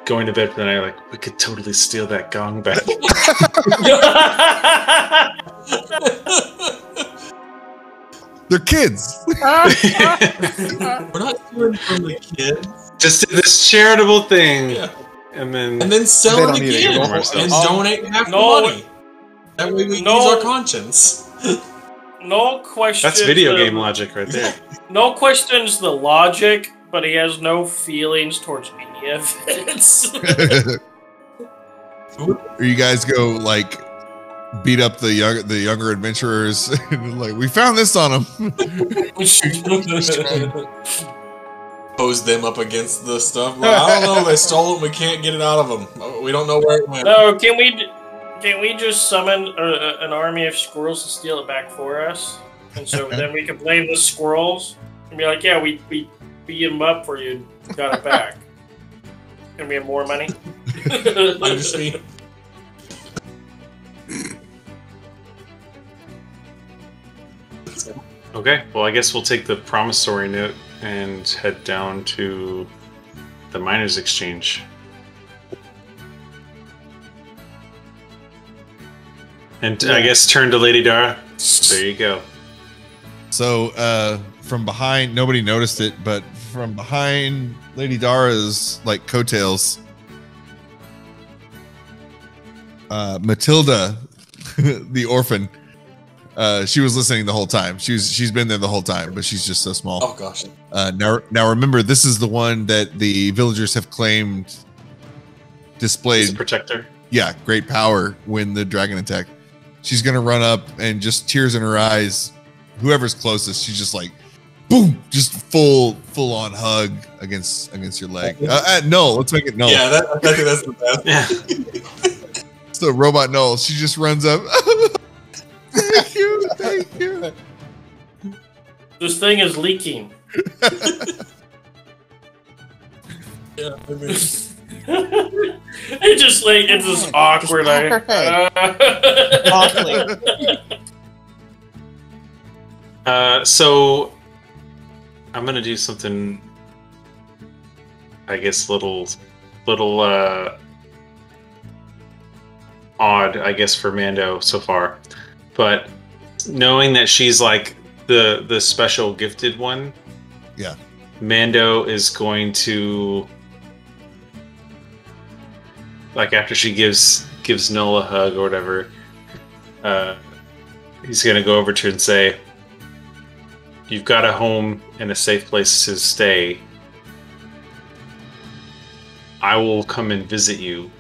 going to bed for the night, like, we could totally steal that gong back. They're kids. We're not doing it from the kids. Just did this charitable thing. Yeah. And then sell They it don't again need it. and donate half the No. money. That way we use our conscience. No question. that's video game logic right there. No questions the logic, but he has no feelings towards any of it. Or you guys go like beat up the younger adventurers and like, we found this on them. Pose them up against the stuff. Well, I don't know. They stole it. We can't get it out of them. We don't know where it went. No, can we just summon an army of squirrels to steal it back for us? And so then we can blame the squirrels and be like, yeah, we beat them up for you, got it back. And we have more money. Understand? Okay, well, I guess we'll take the promissory note and head down to the miners' exchange. And I guess turn to Lady Dara. There you go. So from behind, nobody noticed it, but from behind Lady Dara's like coattails, Matilda, the orphan, she was listening the whole time. She's been there the whole time, but she's just so small. Oh gosh. Now remember, this is the one that the villagers have claimed displayed Protector. Yeah, great power when the dragon attacked. She's gonna run up and just tears in her eyes. Whoever's closest, she's just like, boom, just full on hug against your leg. No, let's make it no. Yeah, I think that's the best. Yeah. So robot Noel, she just runs up. Thank you. This thing is leaking. Yeah, I mean, It just like it's just awkward. So I'm gonna do something, I guess, little odd, I guess, for Mando so far. But knowing that she's like the special gifted one, Yeah. Mando is going to, like, after she gives Noel a hug or whatever, he's gonna go over to her and say, "You've got a home and a safe place to stay. I will come and visit you."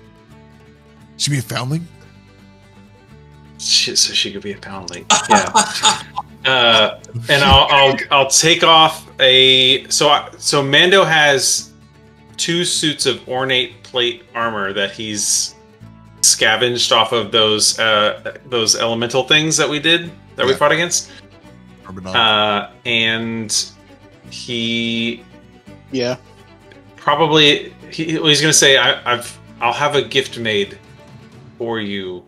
She be a foundling? So she could be a foundling. Yeah. And I'll take off a so Mando has 2 suits of ornate plate armor that he's scavenged off of those elemental things that we fought against. And he probably he's gonna say, I'll have a gift made for you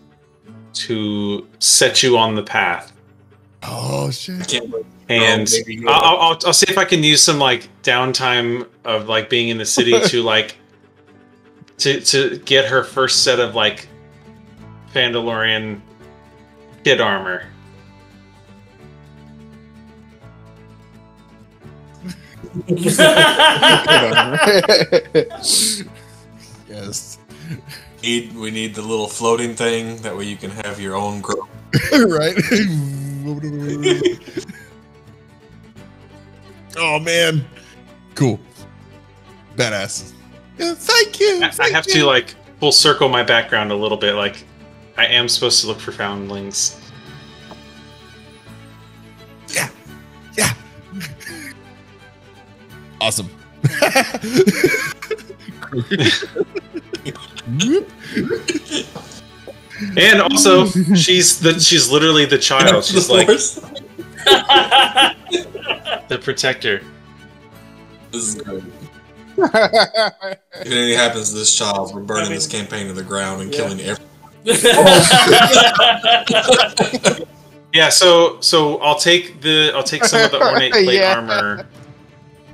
to set you on the path. Oh shit! And I'll see if I can use some like downtime of like being in the city to like to get her first set of like Fandalorian kid armor. Yes. We need the little floating thing, that way you can have your own growth. Right? Oh man. Cool. Badass. Yeah, thank you. I have to like full circle my background a little bit. Like, I am supposed to look for foundlings. Yeah. Awesome. And also, she's literally the child. She's like the protector. This is great. If anything happens to this child, we're burning this campaign to the ground and killing everyone. Yeah, so I'll take some of the ornate plate armor,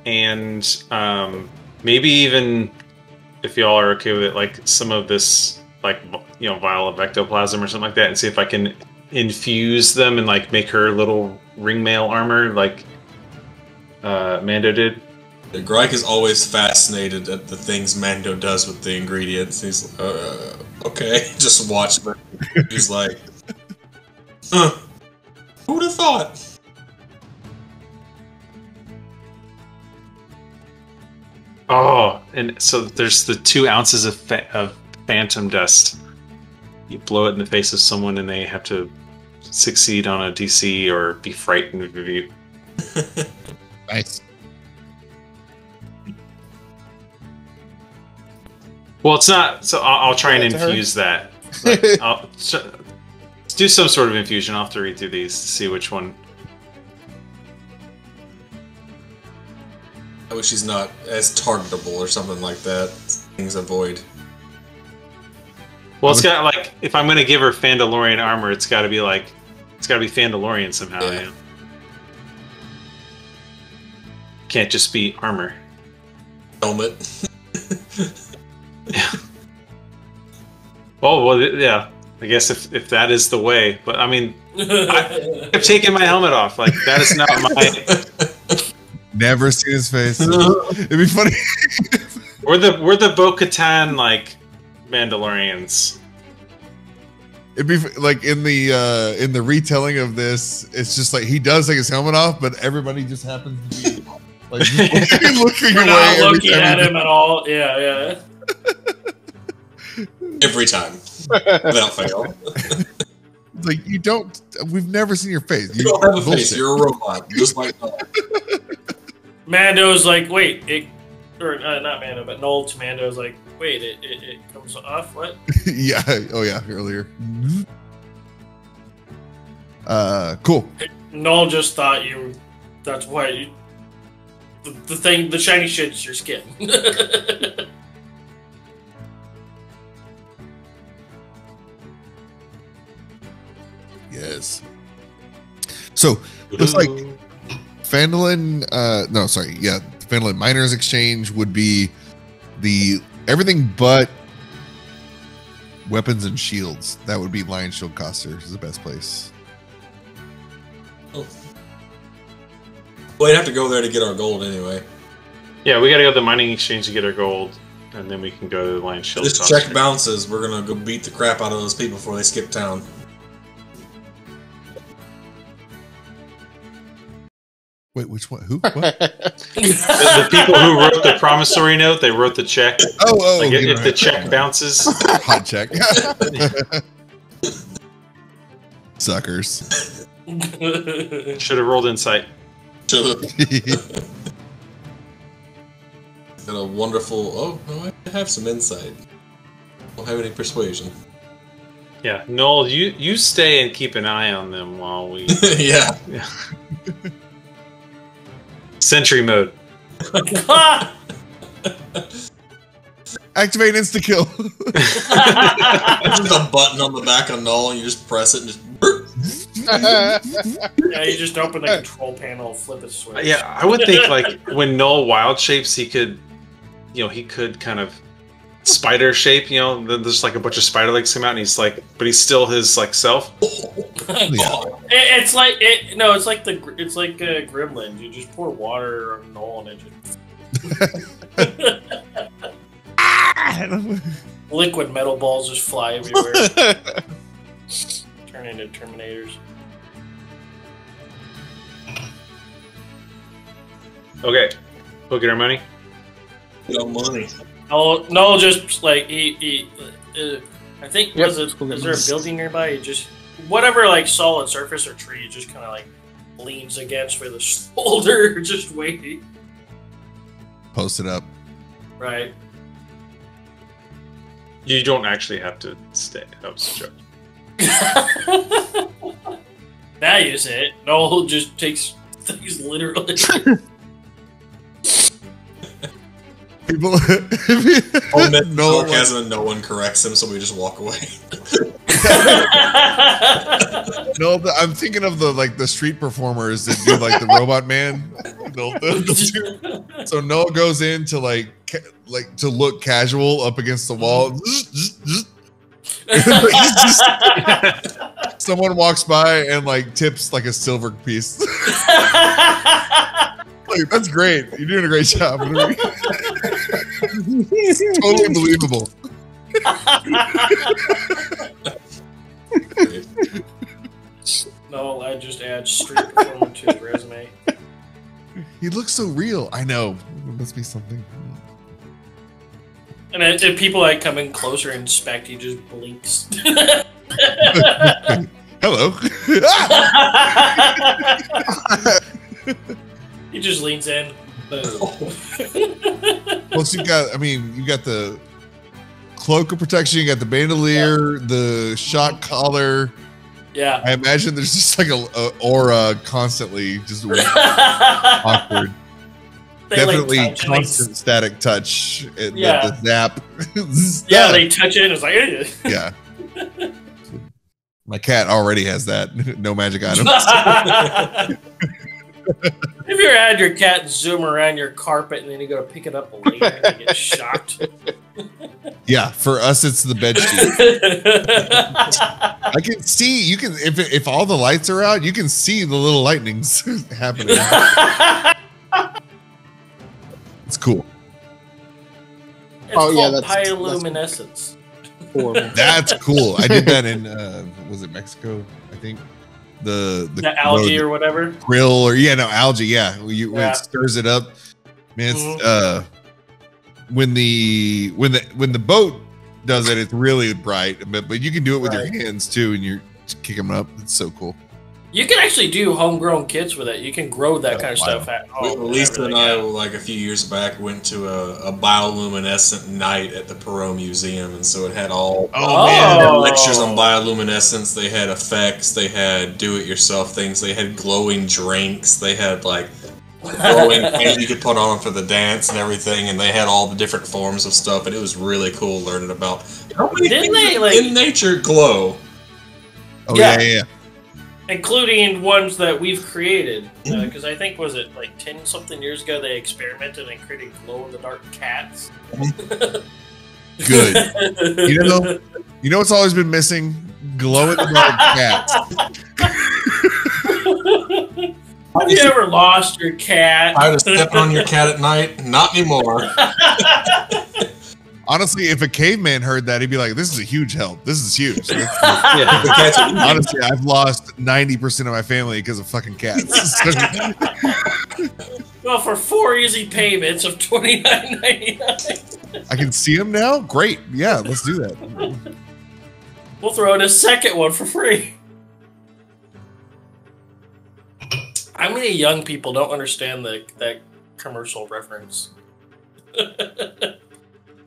and maybe even if y'all are okay with it, like some of this, like, you know, vial of ectoplasm or something like that, and see if I can infuse them and like make her little ringmail armor like Mando did. Grike is always fascinated at the things Mando does with the ingredients. He's okay, just watch them. He's like, who would have thought? Oh, and so there's the 2 ounces of phantom dust. You blow it in the face of someone and they have to succeed on a DC or be frightened of you. Nice. Well, it's not. So I'll try and infuse that. Like, I'll do some sort of infusion. I'll have to read through these to see which one. I wish he's not as targetable or something like that. Things avoid. Well, it's got like, if I'm going to give her Fandalorian armor, it's got to be like, it's got to be Fandalorian somehow. Yeah. Yeah. Can't just be armor. Helmet. Yeah. Oh well, yeah. I guess if that is the way, but I mean, I've taken my helmet off. Like that is not my. Never seen his face. It'd be funny. We're the Bo-Katan like Mandalorians. It'd be like in the retelling of this, it's just like he does take his helmet off, but everybody just happens to be like looking We're away. not looking at him at all. Yeah, yeah. Every time, without fail. Like you don't. We've never seen your face. You don't have a face. You're a robot, just like that. Mando's like, wait, or not Mando, but Noel to Mando's like, wait, it comes off. What? Yeah. Oh yeah. Earlier. Cool. Noel just thought you. That's why you. The thing, the shiny shit's your skin. Yes. So looks like Phandalin. Phandalin Miners Exchange would be the everything but weapons and shields. That would be Lion Shield Coster is the best place. Oh. Well, you'd have to go there to get our gold anyway. Yeah, we gotta go to the mining exchange to get our gold, and then we can go to the Lion Shield. This check bounces. We're gonna go beat the crap out of those people before they skip town. Wait, which one? Who? What? The people who wrote the promissory note, they wrote the check. Oh, like if the check bounces, hot check. Suckers. Should have rolled insight. Got a wonderful. Oh no, I have some insight. I don't have any persuasion. Yeah, Noel, you stay and keep an eye on them while we. Yeah. Sentry mode. Activate insta kill. Just a button on the back of Null, and you just press it and just. Yeah, you just open the control panel, flip a switch. Yeah, I would think like when Null wild shapes, he could kind of spider shape. You know, then there's like a bunch of spider legs come out, and he's like, but he's still his like self. Yeah. It's like it's like a gremlin. You just pour water on Noel and it just liquid metal balls just fly everywhere. Turn into Terminators. Okay, we'll get our money. No money. Noel just like he I think Yep. is there a building nearby? He just whatever like solid surface or tree just kind of like leans against with a shoulder, just waiting. Post it up. Right. You don't actually have to stay. That was a joke. Now you say it. Noel just takes things literally. People. No sarcasm, and no one corrects him, so we just walk away. No, I'm thinking of the street performers that do like the Robot Man. So Noah goes in to like to look casual up against the wall. Someone walks by and like tips like a silver piece. Like, that's great. You're doing a great job. Totally believable. No, I just add street performer to his resume. He looks so real. I know. There must be something. And if people like come in closer and inspect, he just blinks. Hello. He just leans in. Plus, you got the cloak of protection. You got the bandolier, the shock collar. Yeah. I imagine there's just like a aura constantly just awkward. Definitely like constant static touch. Yeah. The zap. Yeah, they touch it. It's like, yeah. My cat already has that. No magic items. Have you ever had your cat zoom around your carpet and then you go to pick it up later and you get shocked? Yeah, for us it's the bed sheet. I can see, you can, if all the lights are out, you can see the little lightnings happening. It's cool. It's called bioluminescence. That's cool. I did that in was it Mexico? I think the algae or whatever grill or algae. Yeah, when it stirs it up, man. It's, when the boat does it, it's really bright. But you can do it with your hands too, and you're kicking them up. It's so cool. You can actually do homegrown kits with it. You can grow that kind of stuff at home. Lisa and I, like a few years back, went to a bioluminescent night at the Perot Museum, and so it had all they had lectures on bioluminescence. They had effects. They had do-it-yourself things. They had glowing drinks. They had like glowing paint you could put on for the dance and everything, and they had all the different forms of stuff, and it was really cool learning about how many things in nature glow. Oh yeah. Including ones that we've created. Because I think, was it like 10-something years ago, they experimented and created glow-in-the-dark cats? Good. You know what's always been missing? Glow-in-the-dark cats. Have you ever lost your cat? I was stepping on your cat at night. Not anymore. Honestly, if a caveman heard that, he'd be like, "This is a huge help. This is huge." Honestly, I've lost 90% of my family because of fucking cats. Well, for 4 easy payments of $29.99. I can see them now. Great. Yeah, let's do that. We'll throw in a second one for free. How many young people don't understand that commercial reference?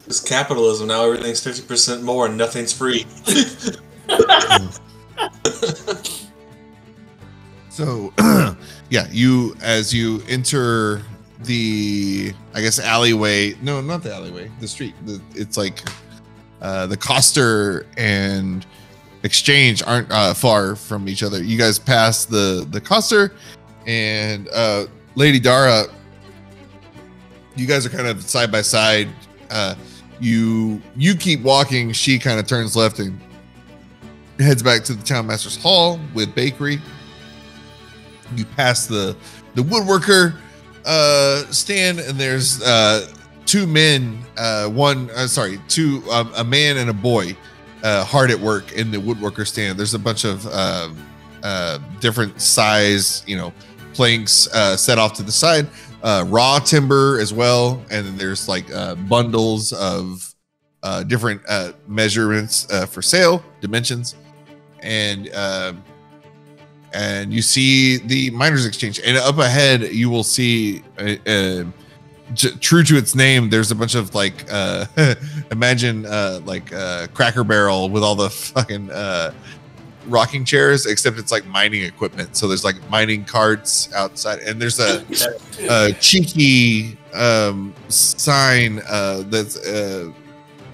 It's capitalism. Now everything's 50% more and nothing's free. So, yeah, as you enter the, I guess, alleyway. No, not the alleyway. The street. It's like the Coster and Exchange aren't far from each other. You guys pass the Coster and Lady Dara. You guys are kind of side by side. You keep walking. She kind of turns left and heads back to the Townmaster's Hall with bakery. You pass the woodworker stand, and there's two men. A man and a boy, hard at work in the woodworker stand. There's a bunch of different size, planks set off to the side. Raw timber as well, and then there's like bundles of different measurements for sale, dimensions, and you see the Miners Exchange, and up ahead you will see true to its name, there's a bunch of like imagine Cracker Barrel with all the fucking rocking chairs, except it's like mining equipment. So there's like mining carts outside, and there's a cheeky sign that's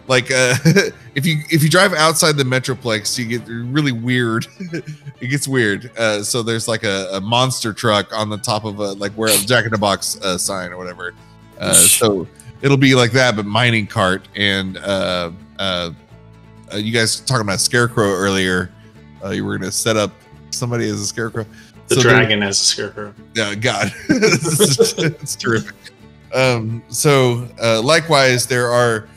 if you drive outside the Metroplex, you get really weird. It gets weird. So there's like a monster truck on the top of where a Jack in the Box sign or whatever. So it'll be like that, but mining cart. And you guys talking about Scarecrow earlier. You were going to set up somebody as a Scarecrow. The dragon as a Scarecrow. Yeah, God. It's terrific. Likewise, there are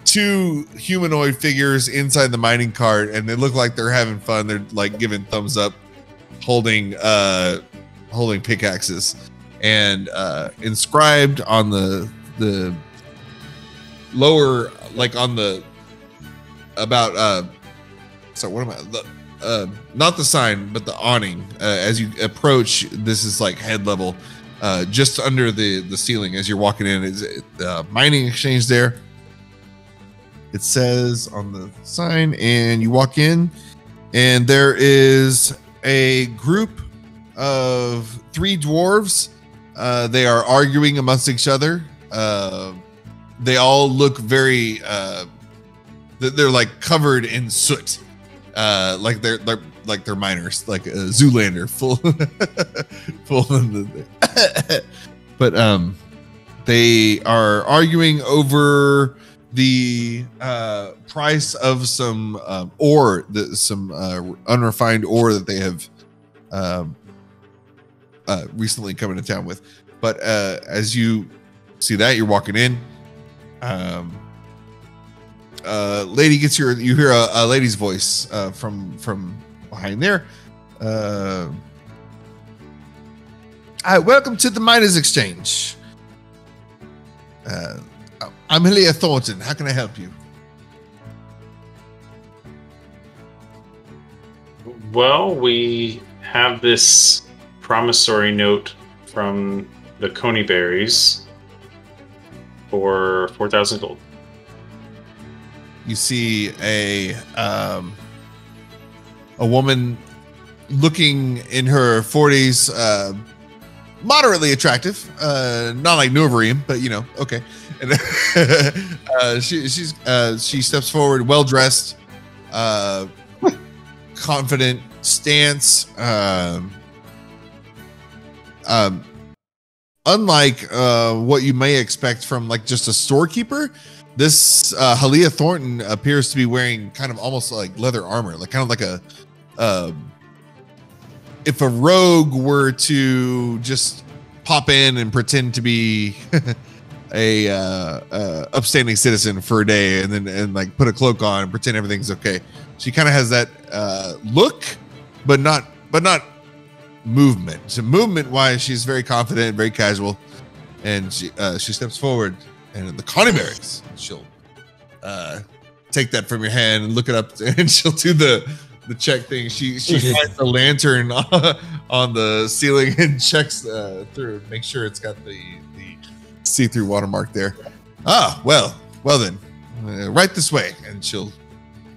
2 humanoid figures inside the mining cart, and they look like they're having fun. They're like giving thumbs up, holding pickaxes, and inscribed on the lower, like on the not the sign, but the awning. As you approach, this is like head level, just under the ceiling. As you're walking in, is the mining exchange there. It says on the sign, and you walk in, and there is a group of 3 dwarves. They are arguing amongst each other. They all look very. They're like covered in soot, like they're miners, like a Zoolander, full. But they are arguing over the price of some ore, some unrefined ore that they have recently come into town with. But as you see that, you're walking in. Lady gets you hear a lady's voice from behind there. Welcome to the Miners Exchange. I'm Hillia Thornton. How can I help you? Well, we have this promissory note from the Conyberries for 4,000 gold. You see a woman looking in her 40s, moderately attractive, not like Nurvureem, but you know, okay. And she steps forward, well dressed, confident stance. Unlike what you may expect from like just a storekeeper, this Hillia Thornton appears to be wearing kind of almost like leather armor, like kind of like a if a rogue were to just pop in and pretend to be a upstanding citizen for a day, and then like put a cloak on and pretend everything's okay. She kind of has that look, but not movement. So movement wise, she's very confident, very casual, and she steps forward, and the Conyberries, she'll take that from your hand and look it up, and she'll do the check thing. She finds the lantern on the ceiling and checks through, make sure it's got the see-through watermark there. Well then, right this way, and she'll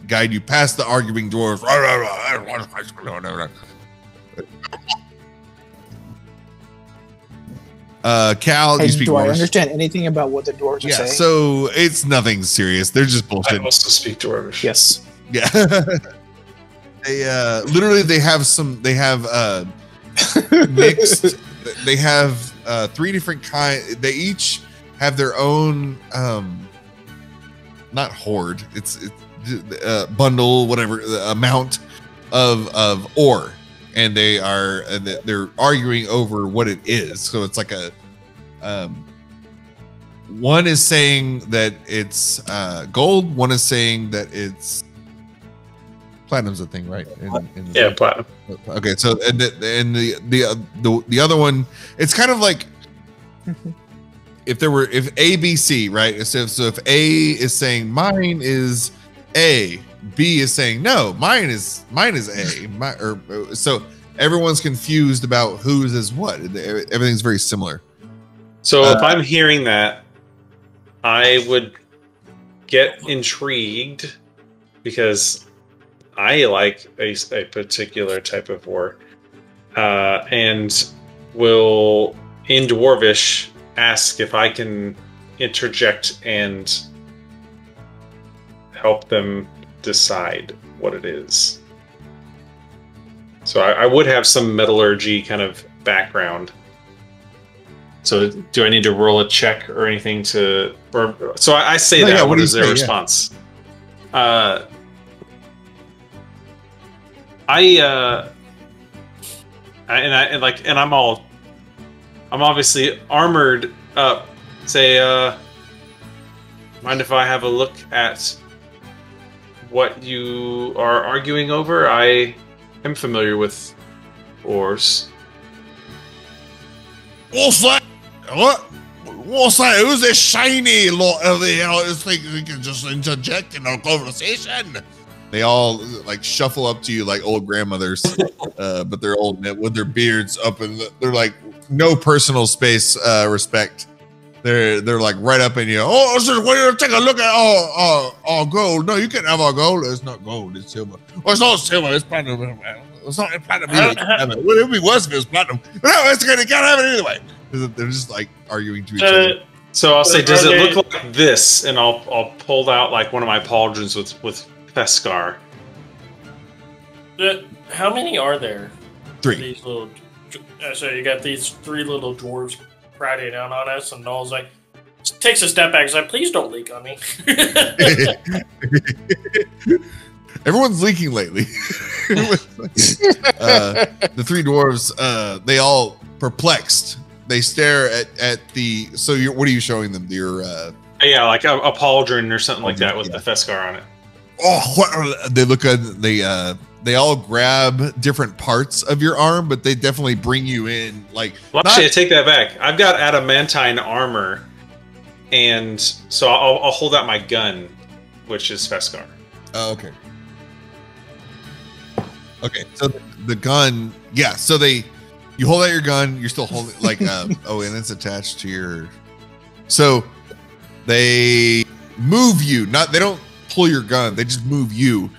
guide you past the arguing dwarves. Cal, you speak do Dwarvish? I understand anything about what the dwarves are saying? So it's nothing serious. They're just bullshit. I also speak Dwarvish. Yes. Yeah. They literally they have mixed. They have 3 different kinds. They each have their own not hoard. It's bundle, whatever amount of ore, and they're arguing over what it is. So it's like a one is saying that it's gold. One is saying that it's platinum's a thing, right? Yeah, platinum. Okay, so and the other one, it's kind of like if A, B, C, right? So if A is saying mine is A, B is saying no, mine is A. So everyone's confused about whose is what. Everything's very similar. So if I'm hearing that, I would get intrigued because I like a particular type of ore, and will in Dwarvish ask if I can interject and help them decide what it is. So I would have some metallurgy kind of background So do I need to roll a check or anything to... So I say No, that. yeah, What is their say, response? I'm obviously armored up. Say, mind if I have a look at what you are arguing over? I am familiar with ores. What's that? What? What's that? Who's this shiny lot of the this thing we can just interject in our conversation? They all like shuffle up to you like old grandmothers, but they're old with their beards up, and they're like no personal space respect. They're like right up in you. Oh, so what do you take a look at our gold? No, you can't have our gold. It's not gold. It's silver. Well, it's not silver. It's platinum. It's not platinum. It would be worse if it was platinum. No, it's good. You can't have it anyway. They're just like arguing to each other. So I'll say, does it look like this? And I'll pull out like one of my pauldrons with Feskar. How many are there? 3. These little. So you got these 3 little dwarves crowding down on us, and Noel's like, takes a step back. He's like, please don't leak on me. Everyone's leaking lately. The 3 dwarves, they all perplexed. They stare at the. So what are you showing them? Your yeah, like a pauldron or something like that with the Feskar on it. Oh, what they look at they all grab different parts of your arm, but they definitely bring you in like. Well, actually, I take that back. I've got adamantine armor, and so I'll hold out my gun, which is Feskar. Oh, okay. Okay, so the gun, yeah. So you hold out your gun. You're still holding like oh, and it's attached to your. So they move you. They don't pull your gun. They just move you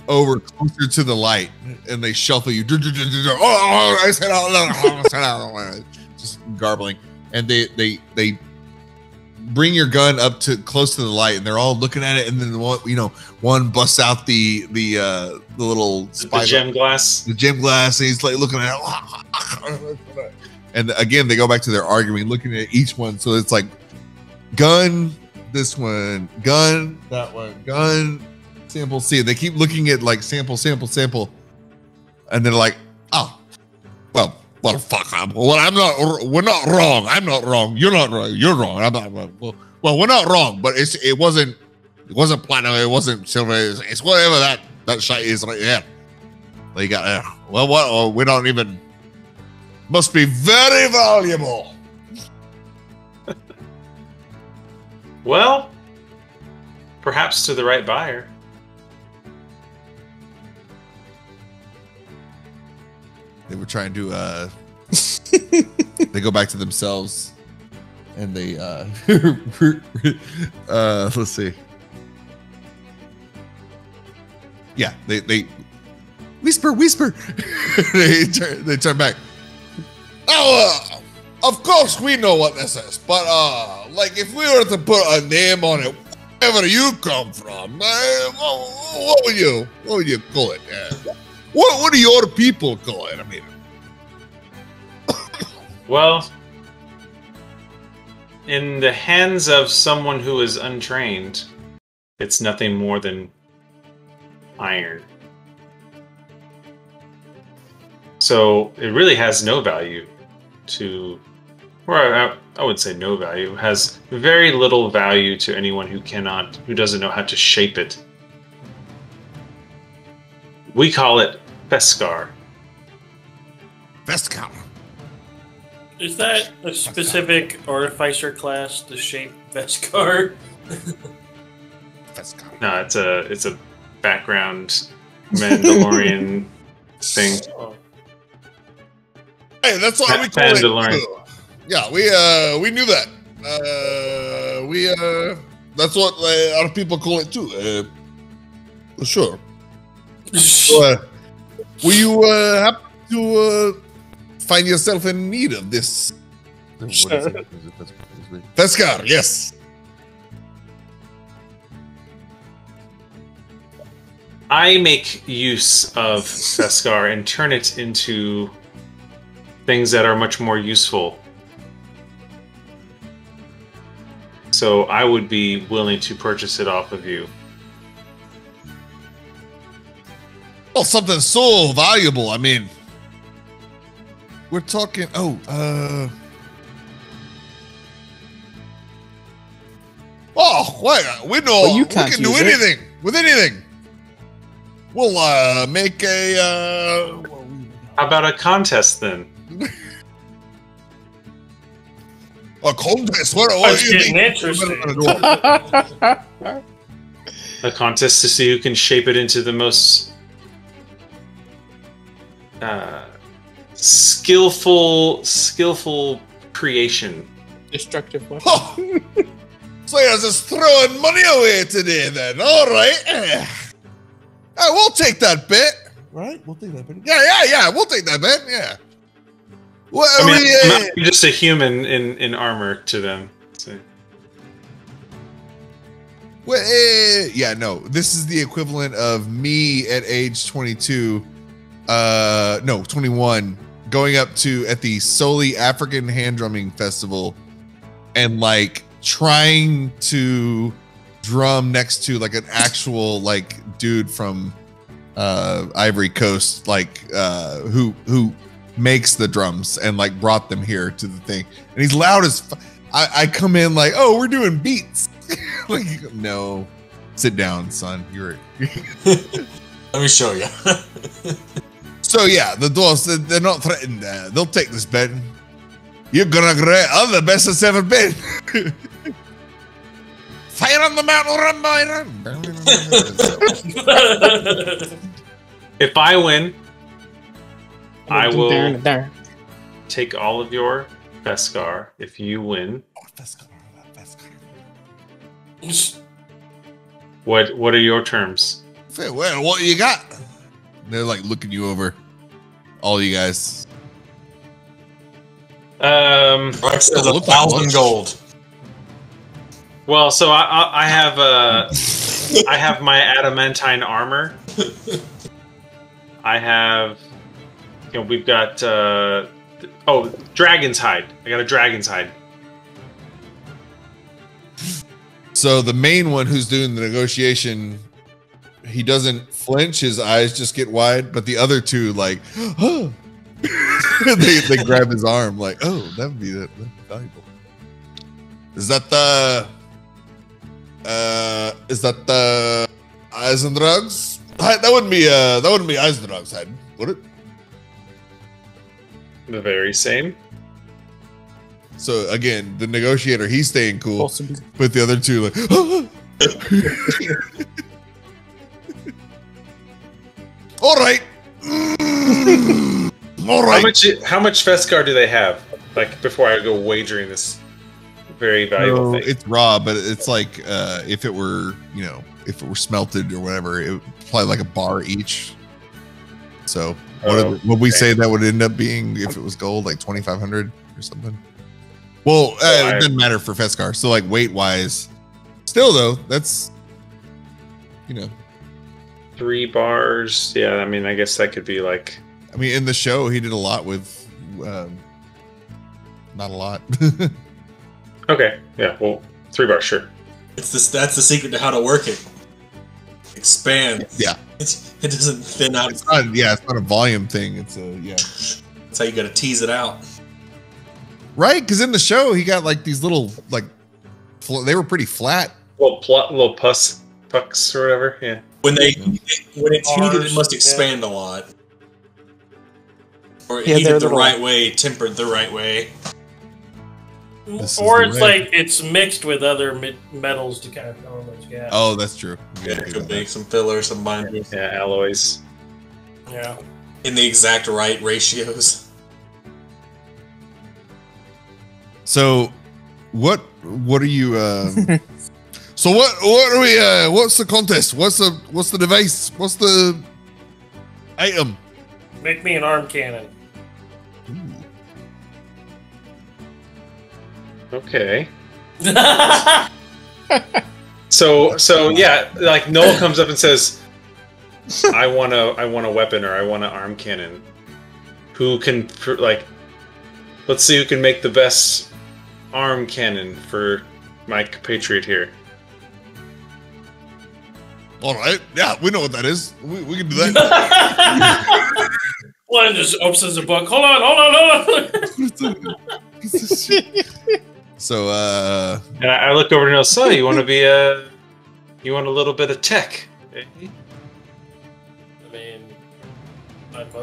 over closer to the light, and they shuffle you. Oh, I said out, just garbling, and they bring your gun up to close to the light, and they're all looking at it, and then one busts out the little the gem glass, and he's like looking at it, and again they go back to their arguing, looking at each one. So it's like gun, this one, gun, that one, gun, sample C. They keep looking at like sample, and they're like, oh, well, fuck. We're not wrong. I'm not wrong. You're not wrong. You're wrong. I'm not wrong. Well, we're not wrong, but it wasn't platinum. It wasn't silver. It's whatever that shit is right there. They got well, what? We don't even. Must be very valuable. Well, perhaps to the right buyer. They were trying to they go back to themselves, and they let's see. Yeah, they whisper. they turn back. Oh, of course we know what this is, but like if we were to put a name on it, wherever you come from, what would you call it? What do your people call it? I mean, well, in the hands of someone who is untrained, it's nothing more than iron. So it really has no value to, or I would say no value, has very little value to anyone who doesn't know how to shape it. We call it Feskar. Feskar. Is that a specific artificer class, the shape Feskar? Feskar. No, it's a background Mandalorian thing. Oh. Hey, that's why we call it. Yeah, we knew that. That's what other people call it too. Sure. So, will you happen to find yourself in need of this? Feskar, yes. I make use of Feskar and turn it into things that are much more useful. So I would be willing to purchase it off of you. Well, something so valuable. I mean, we're talking. Oh, we know Well, you we can't can do use it. anything with anything. We'll make a. How about a contest then? A contest? What It's do you getting think? interesting. A contest to see who can shape it into the most skillful creation. Destructive weapon. Oh. So you're just throwing money away today, then? All right. We'll take that bet. Right? We'll take that bet. Yeah. We'll take that bet. Yeah. Well, I mean, I'm just a human in armor to them. So. Well, yeah, no. This is the equivalent of me at age 22, 21, going up to at the solely African hand drumming festival and like trying to drum next to like an actual like dude from Ivory Coast, like who makes the drums and like brought them here to the thing. And he's loud as I come in like, oh, we're doing beats. Like, no, sit down, son. You're Let me show you. So yeah, the dwarves, they're not threatened. They'll take this bet. You're gonna regret. I'm the best that's ever been. Fire on the mountain, run by run. If I win, I will There. take all of your Beskar. If you win, what are your terms? Well, what you got? They're like looking you over, all you guys. Rex says Look like 1,000 lunch. gold. Well, so I have I have my adamantine armor. I have, we've got dragon's hide. I got a dragon's hide. So the main one who's doing the negotiation, he doesn't flinch. His eyes just get wide. But the other two, like, oh. they grab his arm, like, oh, that would be valuable. Is that the Isendraug's? That wouldn't be Isendraug's head, would it? The very same. So again, the negotiator, he's staying cool, Also, but the other two, like, all right, all right. How much Beskar do they have? Like before I go wagering this very valuable No, thing. it's raw, but it's like if it were smelted or whatever, it would probably like a bar each. So would we say that would end up being, if it was gold, like 2,500 or something? Well, it doesn't matter for Feskar. So like weight wise, still though, that's 3 bars. Yeah, I mean, I guess that could be like. I mean, in the show, he did a lot with not a lot. Okay, yeah, well, 3 bars, sure. That's the secret to how to work it. Expand. Yeah. It doesn't thin out. It's not a volume thing. It's That's how you gotta tease it out. right, because in the show he got like these little like they were pretty flat. Little pucks or whatever. Yeah. When it's heated, it must Yeah. expand a lot. Or Yeah, heated they're the little- right way, tempered the right way. This is Or the it's way. like it's mixed with other metals to kind of fill in those gaps. Oh, that's true. Yeah, it could be some filler, some binders. Yeah, alloys. Yeah. In the exact right ratios. So, what are you? So what are we? What's the contest? What's the device? What's the item? Make me an arm cannon. Okay. So yeah, like Noel comes up and says, I want a weapon, or I want an arm cannon. Who can let's see who can make the best arm cannon for my compatriot here. All right. Yeah, we know what that is. We can do that. One just opens the book. Hold on. So, and I look over to know. So, you want to be you want a little bit of tech? Eh? I mean, that's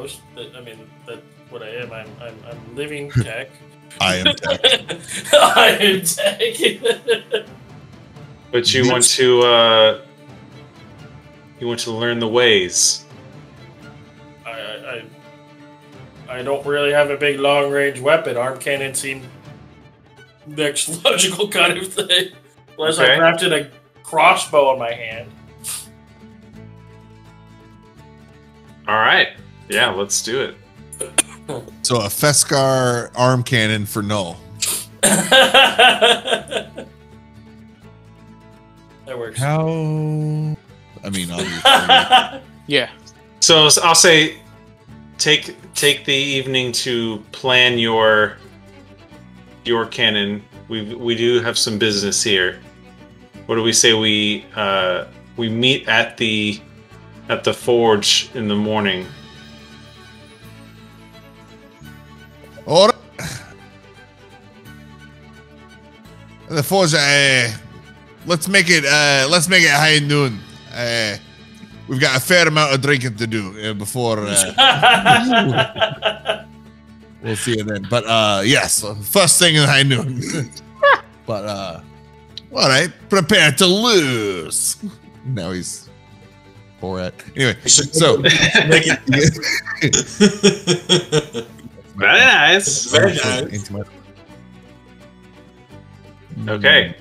what I am. I'm living tech. I am tech. I am tech. But you want to learn the ways. I don't really have a big long range weapon. Arm cannon seemed next logical kind of thing. Unless I crafted a crossbow on my hand. All right. Yeah, let's do it. So a Feskar arm cannon for Null. That works. How? I mean, obviously. Yeah. So I'll say, take the evening to plan your cannon. We do have some business here. What do we say we meet at the forge in the morning? All right. The forge. Let's make it high noon. We've got a fair amount of drinking to do before. We'll see you then. But yes, first thing in high noon. But all right, prepare to lose. Now he's Borat. Anyway, so very nice. Very nice. Okay.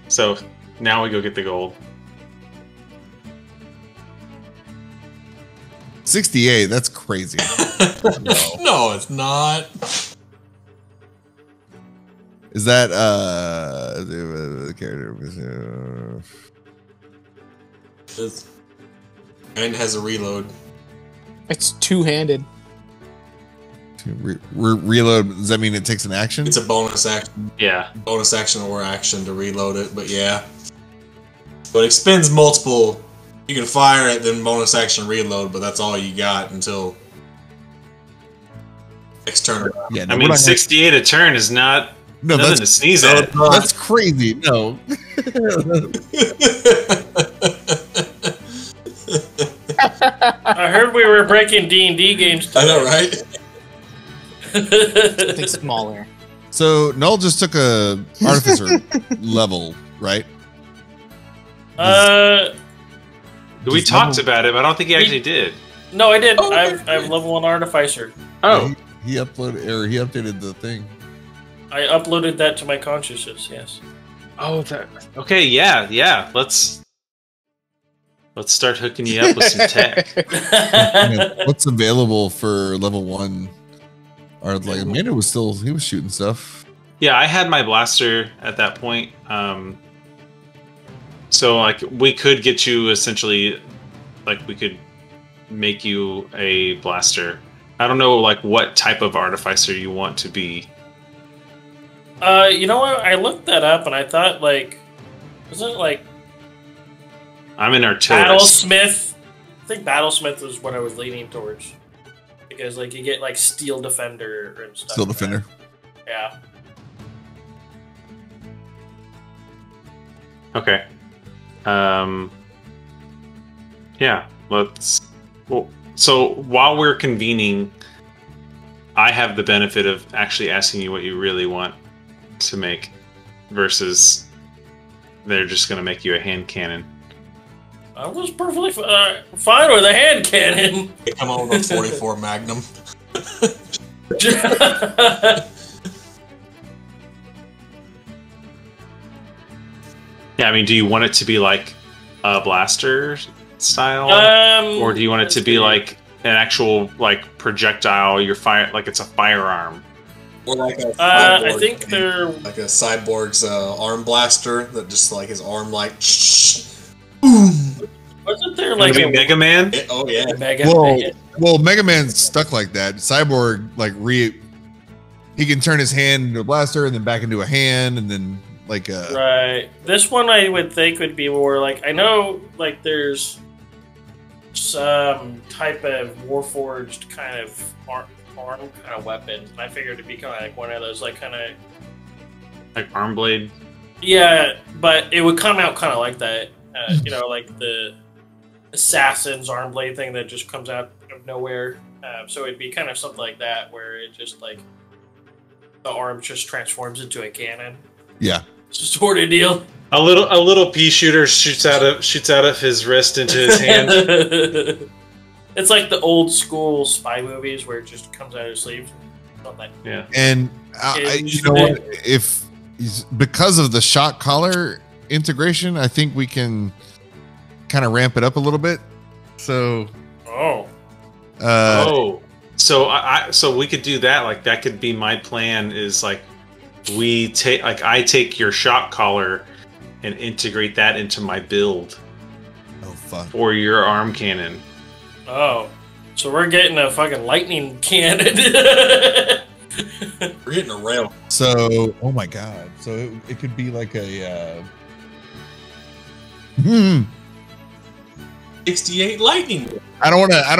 So now we go get the gold. 68. That's crazy. No, it's not. Is that the character? And has a reload. It's two-handed. Reload. Does that mean it takes an action? It's a bonus action. Yeah. Bonus action or action to reload it, but yeah. But it expends multiple. You can fire it, then bonus action reload, but that's all you got until next turn. Yeah, I mean, 68 a turn is not nothing to sneeze at. That's crazy. No. I heard we were breaking D&D games today. I know, right? I think smaller. So Null just took a artificer level, right? We talked about it, but I don't think he actually did. No, I did. I'm level 1 artificer. Oh, Yeah, he updated the thing. I uploaded that to my consciousness. Yes. oh, okay, yeah. Let's start hooking you up with some tech. What's available for level 1? Or like Amanda he was shooting stuff. Yeah, I had my blaster at that point. So like we could get you essentially, like we could make you a blaster. I don't know like what type of artificer you want to be. You know what? I looked that up and I thought like, wasn't it like I'm an artillerist. Battlesmith? I think Battlesmith was what I was leaning towards. Because like you get like Steel Defender and stuff. Steel Defender. Yeah. Okay. Yeah, so while we're convening, I have the benefit of actually asking you what you really want to make versus they're just going to make you a hand cannon. I was perfectly fine with a hand cannon. They come on with a 44 Magnum. Yeah, I mean, do you want it to be like a blaster style, or do you want it to be like an actual like projectile? You're like it's a firearm, or like a I think they're like a cyborg's arm blaster that just like his arm like. Boom. Wasn't there like a Mega Man? Oh yeah, Well, Mega Man's stuck like that. Cyborg like he can turn his hand into a blaster and then back into a hand and then like right. This one I would think would be more like, I know like there's some type of warforged kind of arm kind of weapons, and I figured it'd be kind of like one of those like kind of like arm blade. Yeah, but it would come out kind of like that, you know, like the assassin's arm blade thing that just comes out of nowhere. So it'd be kind of something like that, where it just like the arm just transforms into a cannon. Yeah, sort of deal. A little pea shooter shoots out of his wrist into his hand. It's like the old school spy movies where it just comes out of his sleeve. Yeah, and you know what? If because of the shock collar integration, I think we can kind of ramp it up a little bit. So, so we could do that. Like that could be my plan. Is like I take your shock collar and integrate that into my build. Oh fuck! For your arm cannon. Oh, so we're getting a fucking lightning cannon. We're getting a rail. So, oh my god! So it could be like a 68 lightning. I don't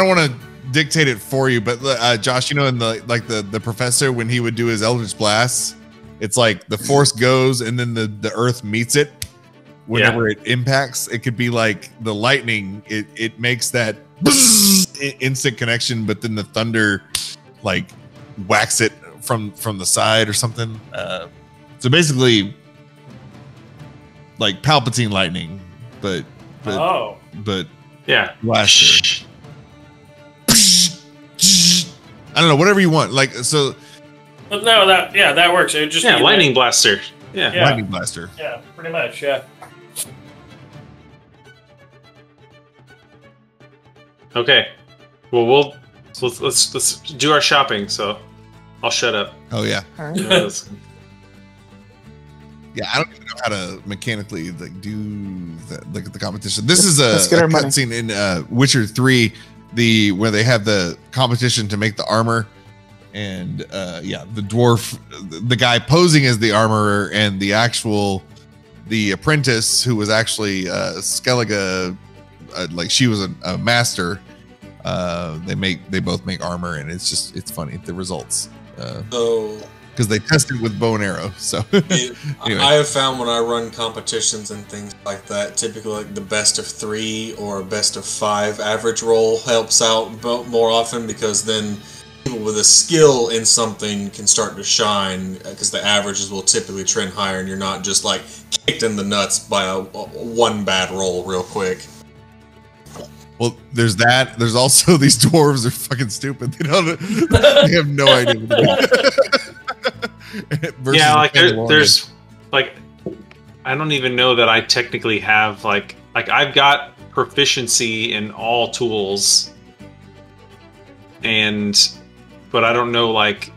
want to dictate it for you, but Josh, you know, in the professor when he would do his Eldritch Blast, it's like the force goes and then the earth meets it whenever it impacts. It could be like the lightning. It makes that instant connection, but then the thunder like whacks it from the side or something. So basically, like Palpatine lightning, but yeah, blaster. I don't know, whatever you want. Like so. But no, that works. It would just be lightning like, blaster. Yeah, lightning blaster. Yeah, pretty much. Yeah. Okay. Well, let's do our shopping. So I'll shut up. Oh yeah. All right. Yeah, I don't even know how to mechanically like do the competition. This is a cutscene in Witcher 3, where they have the competition to make the armor, and the dwarf, the guy posing as the armorer, and the apprentice who was actually Skellige, like she was a master. They both make armor, and it's funny the results. Because they tested with bow and arrow. So anyway. I have found when I run competitions and things like that, typically like the best of 3 or best of 5 average roll helps out more often, because then people with a skill in something can start to shine, because the averages will typically trend higher and you're not just like kicked in the nuts by a one bad roll real quick. Well, there's that. There's also these dwarves are fucking stupid. They have no idea what to do. Yeah, like there's like, I don't even know that I technically have like I've got proficiency in all tools, but I don't know, like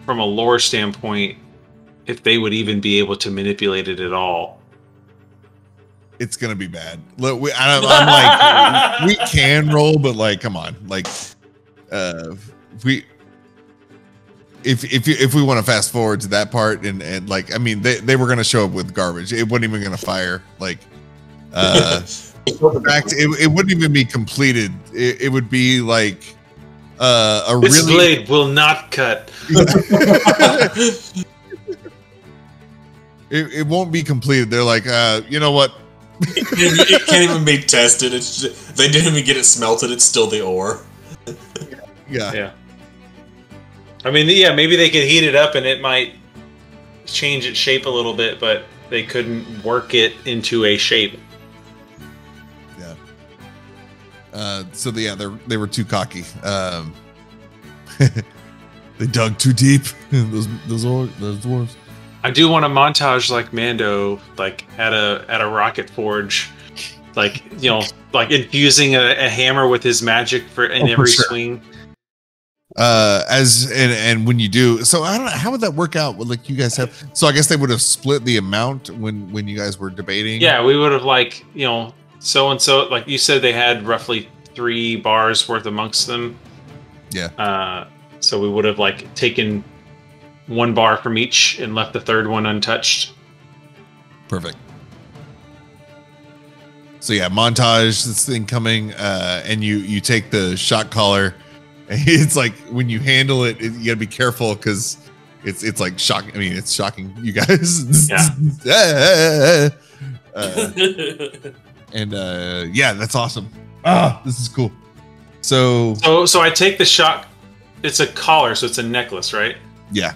from a lore standpoint, if they would even be able to manipulate it at all. It's gonna be bad. Look, I'm like, we can roll, but like, come on, like, if we want to fast forward to that part, and like, I mean, they were gonna show up with garbage. It wasn't even gonna fire. Like, in fact, it wouldn't even be completed. It would be like This blade will not cut. It won't be completed. They're like, you know what? It can't even be tested. It's just, they didn't even get it smelted. It's still the ore. Yeah. I mean, yeah, maybe they could heat it up and it might change its shape a little bit, but they couldn't work it into a shape. Yeah. So they were too cocky. They dug too deep. those dwarves. I do want a montage like Mando, like at a rocket forge, like, you know, like infusing a hammer with his magic in every swing. And when you do, so I don't know, how would that work out? Like, you guys have, so I guess they would have split the amount when you guys were debating. Yeah, we would have, like, you know, so and so, like you said, they had roughly 3 bars worth amongst them. Yeah. So we would have like taken 1 bar from each and left the third one untouched. Perfect. So yeah, montage this thing coming, and you take the shock collar. And it's like when you handle it, you gotta be careful because it's like shocking. I mean, it's shocking you guys. Yeah. Yeah, that's awesome. This is cool. So I take the shock. It's a collar, so it's a necklace, right? Yeah.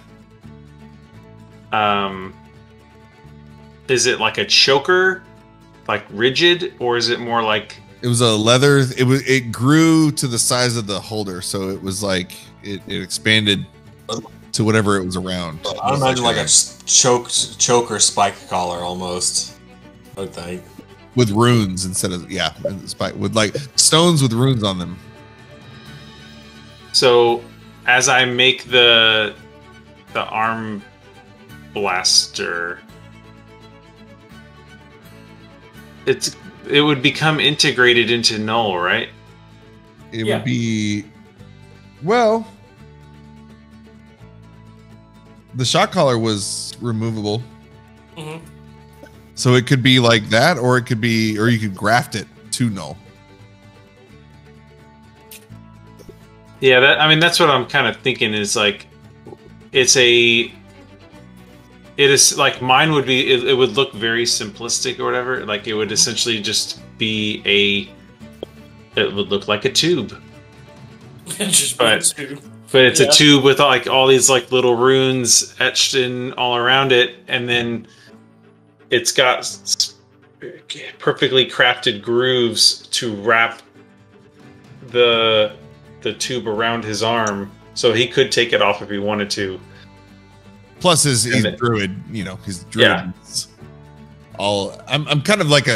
Is it like a choker, like rigid, or is it more like? It was a leather. It grew to the size of the holder, so it was like it expanded to whatever it was around. I imagine like a choker spike collar almost. I would think with runes instead of spike with like stones with runes on them. So as I make the arm blaster, it would become integrated into Null, right? It would be, well, the shock collar was removable. Mm-hmm. So it could be like that, or it could be, or you could graft it to Null. Yeah, that's what I'm kind of thinking is like, it is like mine would be, it would look very simplistic or whatever. Like it would essentially just be it would look like a tube. But it's a tube with like all these like little runes etched in all around it. And then it's got perfectly crafted grooves to wrap the tube around his arm. So he could take it off if he wanted to. Plus, he's druid, his druid. Yeah. I'm kind of like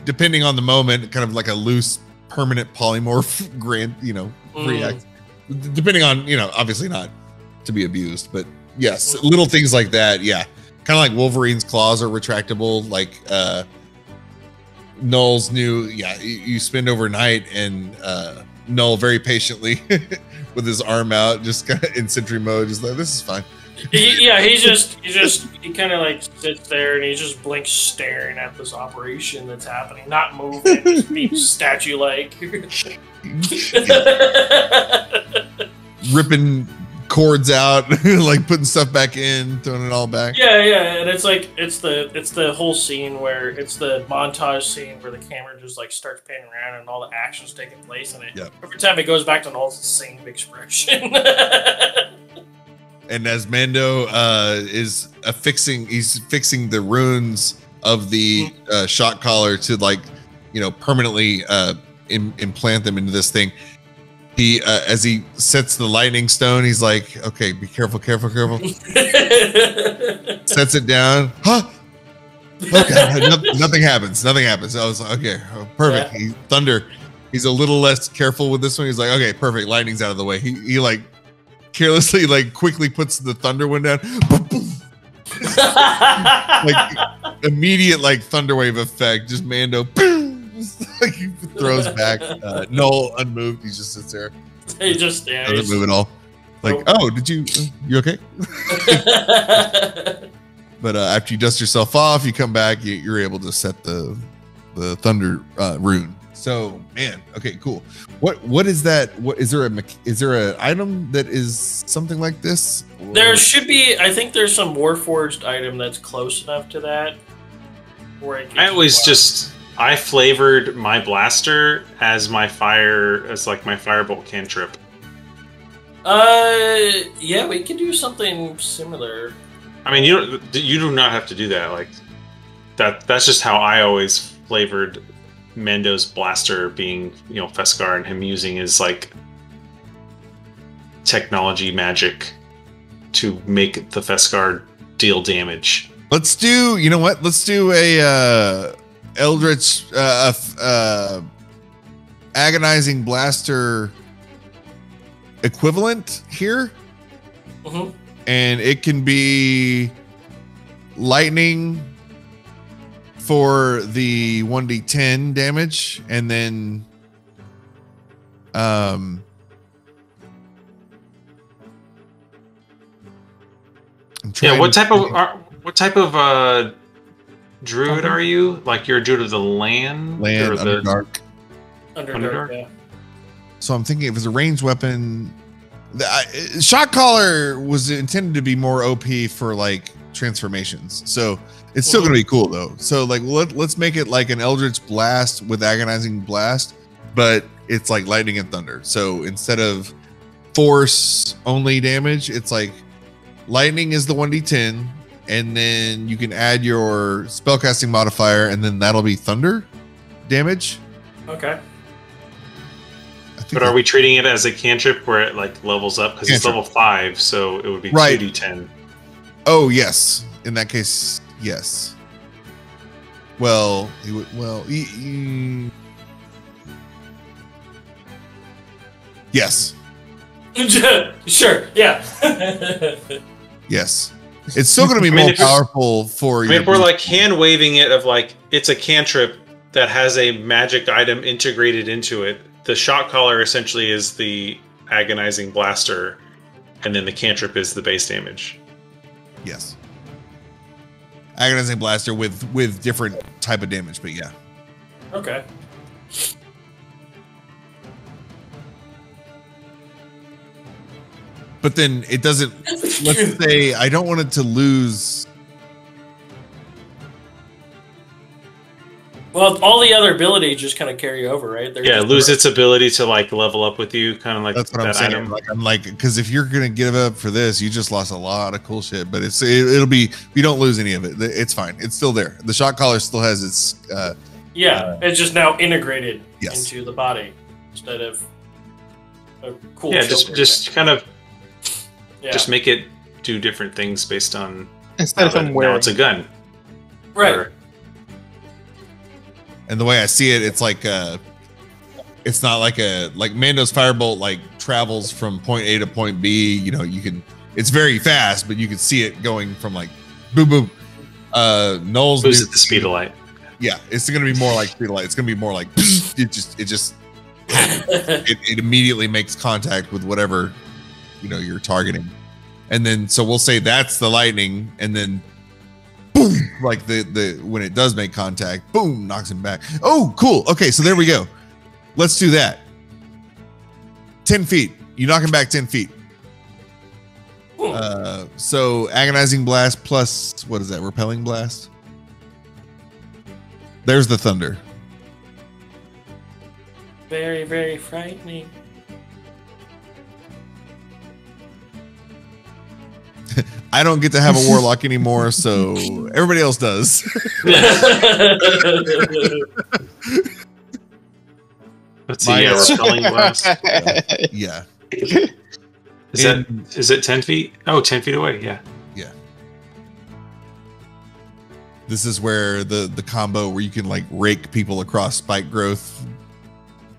depending on the moment, kind of like a loose, permanent polymorph react. Depending on, obviously not to be abused, but yes, little things like that. Yeah. Kind of like Wolverine's claws are retractable, like Null's new. Yeah. You spend overnight and Null very patiently with his arm out, just kind of in sentry mode, just like, this is fine. He kind of like sits there and he just blinks, staring at this operation that's happening, not moving, just being statue-like, ripping cords out, like putting stuff back in, throwing it all back. Yeah, and it's like it's the whole scene where it's the montage scene where the camera just like starts panning around and all the action's taking place, and every time it goes back to Null's the same expression. And as Mando is he's fixing the runes of the shock collar to permanently implant them into this thing. He as he sets the lightning stone, he's like, okay, be careful. Sets it down. Huh? Okay, nothing happens. I was like, okay, perfect. Yeah. Thunder. He's a little less careful with this one. He's like, okay, perfect. Lightning's out of the way. He like carelessly, like quickly puts the thunder one down. Like immediate like thunderwave effect. Just Mando. Like he throws back. Null unmoved. He just sits there. He just doesn't move at all. Like, did you okay? But after you dust yourself off, you come back. You're able to set the thunder rune. So, man, okay, cool. What is that? What is there an item that is something like this? Or? There should be. I think there's some Warforged item that's close enough to that. I flavored my blaster as my firebolt cantrip. Yeah, we could do something similar. I mean, you do not have to do that. Like that's just how I always flavored Mando's blaster, being Feskar, and him using his like technology magic to make the Feskar deal damage. Let's do. You know what? Let's do a Eldritch agonizing blaster equivalent here. Mm-hmm. And it can be lightning for the 1d10 damage, and then what type of druid are you? Like you're a druid of the land? Land, Underdark. Underdark, yeah. So I'm thinking if it's a ranged weapon, shot caller was intended to be more OP for like transformations. So it's still going to be cool though. So like let's make it like an Eldritch Blast with agonizing blast, but it's like lightning and thunder. So instead of force only damage, it's like lightning is the 1d10, and then you can add your spellcasting modifier, and then that'll be thunder damage. Okay. But are we treating it as a cantrip where it like levels up because it's level 5, so it would be 2d10? Oh yes, in that case, yes. Well, he would. Well, yes. Sure. Yeah. Yes. It's still going to be more powerful for you. If we're like hand waving it of like it's a cantrip that has a magic item integrated into it. The shot caller essentially is the agonizing blaster, and then the cantrip is the base damage. Yes. Agonizing blaster with different type of damage, but yeah. Okay. But then it doesn't. Let's say I don't want it to lose. Well, all the other abilities just kind of carry over, right? Lose its ability to like level up with you, kind of like that's what I'm saying. Like I'm like, because if you're gonna give up for this, you just lost a lot of cool shit. But it'll be, you don't lose any of it. It's fine. It's still there. The shot collar still has its. It's just now integrated into the body instead of a cool. Yeah, just kind of. Yeah. Just make it do different things based on instead of him wearing. Now it's a gun, right? And the way I see it, it's like it's not like Mando's firebolt like travels from point A to point B. You know, you can. It's very fast, but you can see it going from like boom boom. Null's moves at the speed of light. Yeah, it's going to be more like speed of light. It's going to be more like it immediately makes contact with whatever you're targeting. And then so we'll say that's the lightning, and then boom, like the when it does make contact, boom, knocks him back. Oh, cool. Okay, so there we go. Let's do that. 10 feet. You knock him back 10 feet. So agonizing blast plus what is that? Repelling blast. There's the thunder. Very, very frightening. I don't get to have a warlock anymore, so everybody else does. Let's see. Repelling blast. Yeah. Is it 10 feet? Oh, 10 feet away. Yeah. Yeah. This is where the combo where you can like rake people across spike growth.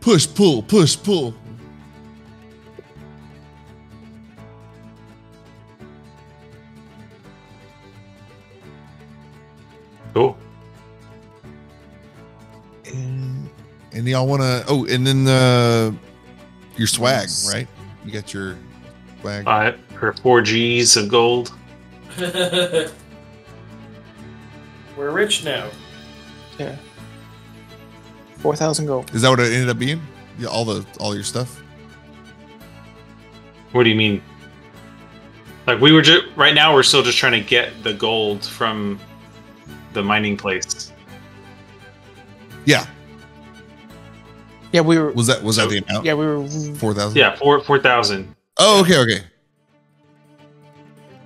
Push, pull, push, pull. Cool. And y'all want to? Oh, and then your swag, right? You got your swag. Or 4 Gs of gold. We're rich now. Yeah. 4,000 gold. Is that what it ended up being? Yeah, all your stuff. What do you mean? Like we were just right now, we're still just trying to get the gold from the mining place. Yeah. Yeah, we were. Was that the amount? Yeah, we were 4,000. Yeah, 4,000. Oh, okay.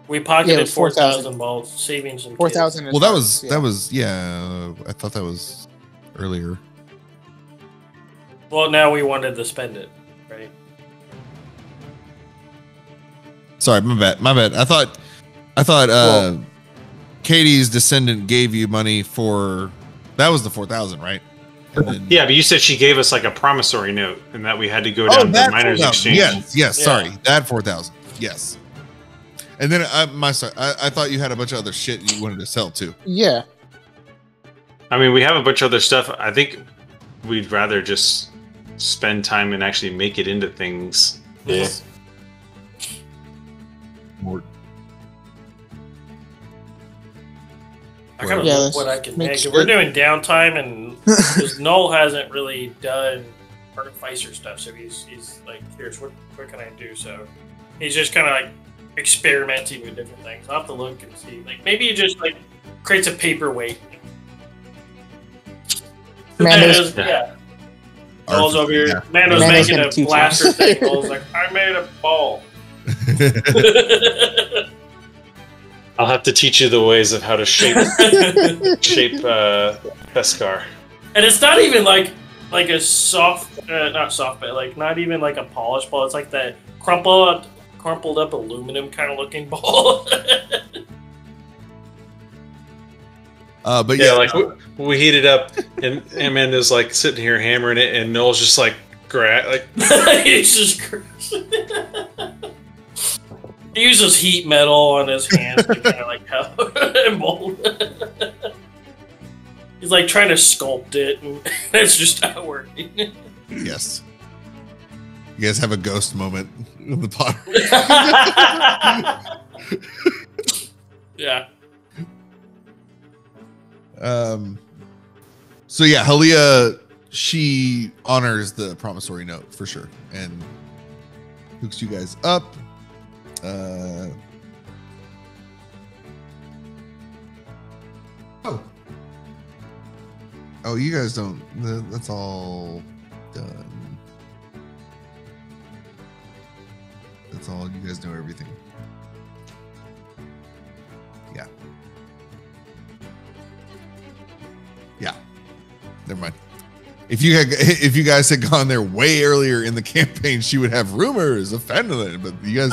We pocketed 4,000 while savings and 4,000. Well, that was yeah. I thought that was earlier. Well, now we wanted to spend it, right? Sorry, my bad. I thought Katie's descendant gave you money for that was the 4,000, right? And then, yeah, but you said she gave us like a promissory note, and that we had to go down to the miners' exchange. Yes. Yeah. Sorry, that 4,000. Yes. And then I thought you had a bunch of other shit you wanted to sell too. Yeah. I mean, we have a bunch of other stuff. I think we'd rather just spend time and actually make it into things. Yeah. I gotta Yeah, look what I can make make. sure- We're doing downtime, and because Null hasn't really done artificer stuff, so he's like, here's what can I do? So he's just kind of like experimenting with different things. I'll have to look and see. Like maybe he just like creates a paperweight. Mando's- yeah. Null's over here. Yeah. Mando's Mando's making gonna a teach blaster him. thing. Null's like, I made a ball. I'll have to teach you the ways of how to shape Beskar. And it's not even like a soft, not soft, but like not even like a polished ball. It's like that crumpled up aluminum kind of looking ball. But Yeah, yeah, like we heat it up, and Amanda's like sitting here hammering it, and Noel's just like Jesus Christ. He uses heat metal on his hands to kind of like help mold. He's like trying to sculpt it, and it's just not working. yes. You guys have a ghost moment in the pot. Yeah. So yeah, Halia, she honors the promissory note for sure and hooks you guys up. Oh, you guys don't. That's all done. That's all. You guys know everything. Yeah. Yeah. Never mind. If you guys had gone there way earlier in the campaign, she would have rumors of Fenelon, but you guys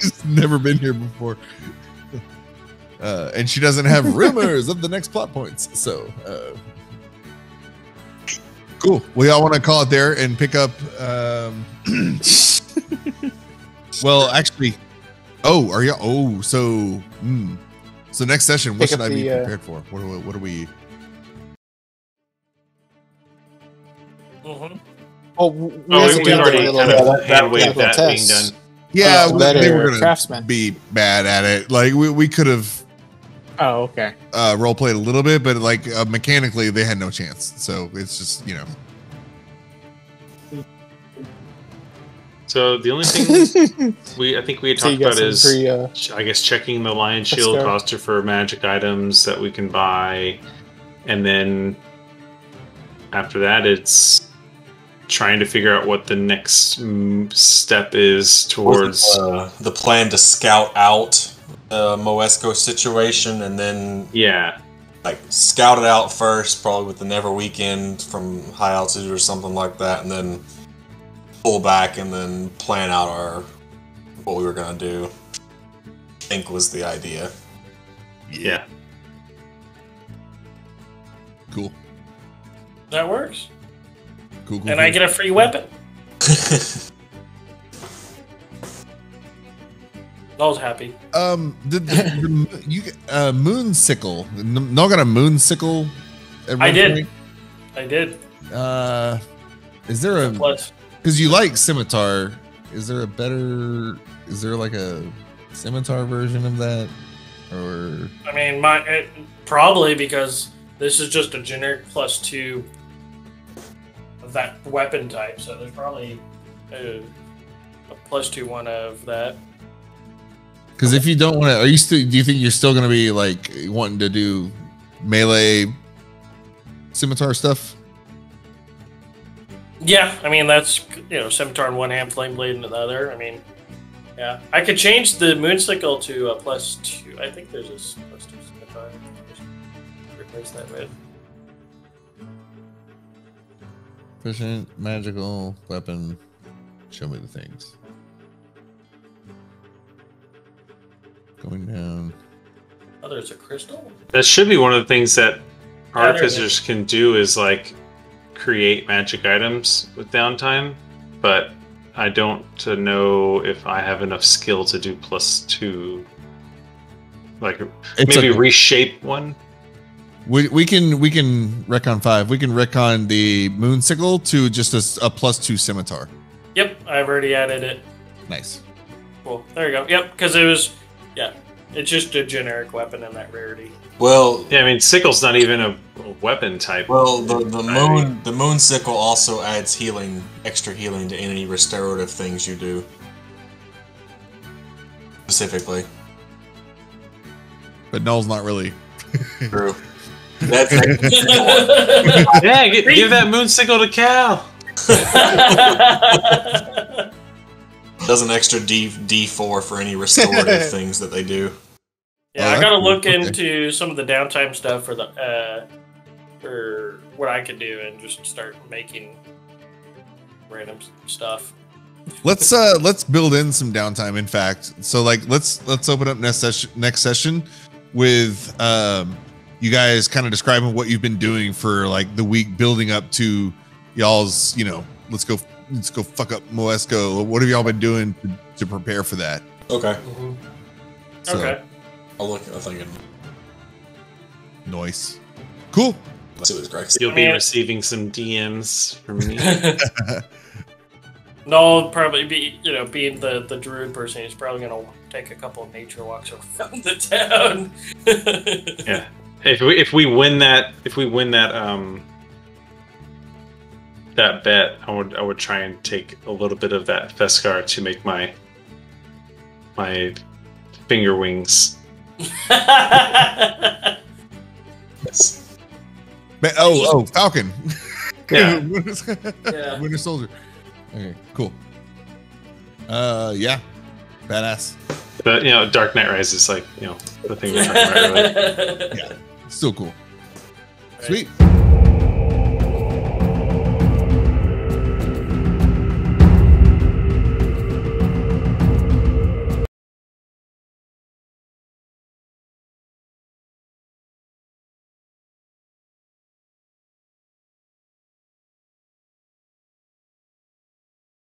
she's never been here before. And she doesn't have rumors of the next plot points. So cool. We all want to call it there and pick up well, actually, are you? So next session, what Pick should up I be the, prepared for? What are we? Mm-hmm. Oh, we've do already the kind little- of hand-waved that being tests. done. Yeah, better they were gonna craftsman. be bad at it. Like we could have Oh, okay. role played a little bit, but like mechanically, they had no chance. So it's just So the only thing I think we had So you talked got about some is free, I guess checking the Lion Shield Beskar. coster for magic items that we can buy, and then after that, it's trying to figure out what the next step is towards. The plan to scout out the Moesco situation, and then Yeah, like scout it out first, probably with the Neverweakened from high altitude or something like that, and then pull back and then plan out what we were gonna do. I think was the idea. yeah. cool. That works. Cool. And I get a free weapon. I was happy. Moon sickle. Not got a moon sickle. I did. Is there a? Plus, Because you like scimitar. Is there like a scimitar version of that? Or I mean, probably because this is just a generic +2 of that weapon type, so there's probably a +2 one of that. because if you don't want to, do you think you're still going to be like wanting to do melee scimitar stuff? Yeah, I mean that's scimitar in one hand, flame blade in the other. I mean, yeah, I could change the moonsickle to a +2. I think there's a +2 scimitar. Replace that with. Efficient magical weapon. Show me the things. Going down. Oh, there's a crystal. That should be one of the things that Yeah, there it is. artificers can do is like create magic items with downtime, but I don't know if I have enough skill to do +2. Like It's maybe okay. reshape one. We can retcon 5. We can retcon the moonsickle to just a +2 scimitar. Yep, I've already added it. Nice. Cool. There you go. Yep, because it was, It's just a generic weapon in that rarity. Well, yeah, I mean, sickle's not even a weapon type. Well, the moon sickle also adds healing, extra healing to any restorative things you do. Specifically. But Null's not really. True. That's yeah, give that moon sickle to Cal. Does an extra D4 for any restorative things that they do. Yeah, I gotta look into some of the downtime stuff for the for what I could do and just start making random stuff. Let's build in some downtime. In fact, so like let's open up next session with you guys kind of describing what you've been doing for like the week building up to y'all's, let's go fuck up Moesco. What have y'all been doing to prepare for that? Okay. Mm-hmm. So, okay. I'll think it. Nice. Cool. Let's see what Greg's. You'll be receiving some DMs from me. No, probably be being the druid person, he's probably gonna take a couple of nature walks around the town. Yeah. If we win that that bet, I would try and take a little bit of that Feskar to make my finger wings. Yes. Falcon. Yeah. Yeah. Winter Soldier. Okay, cool. Yeah, badass. But Dark Knight Rises is like the thing we're talking about. Really. Yeah, still cool. Right. Sweet.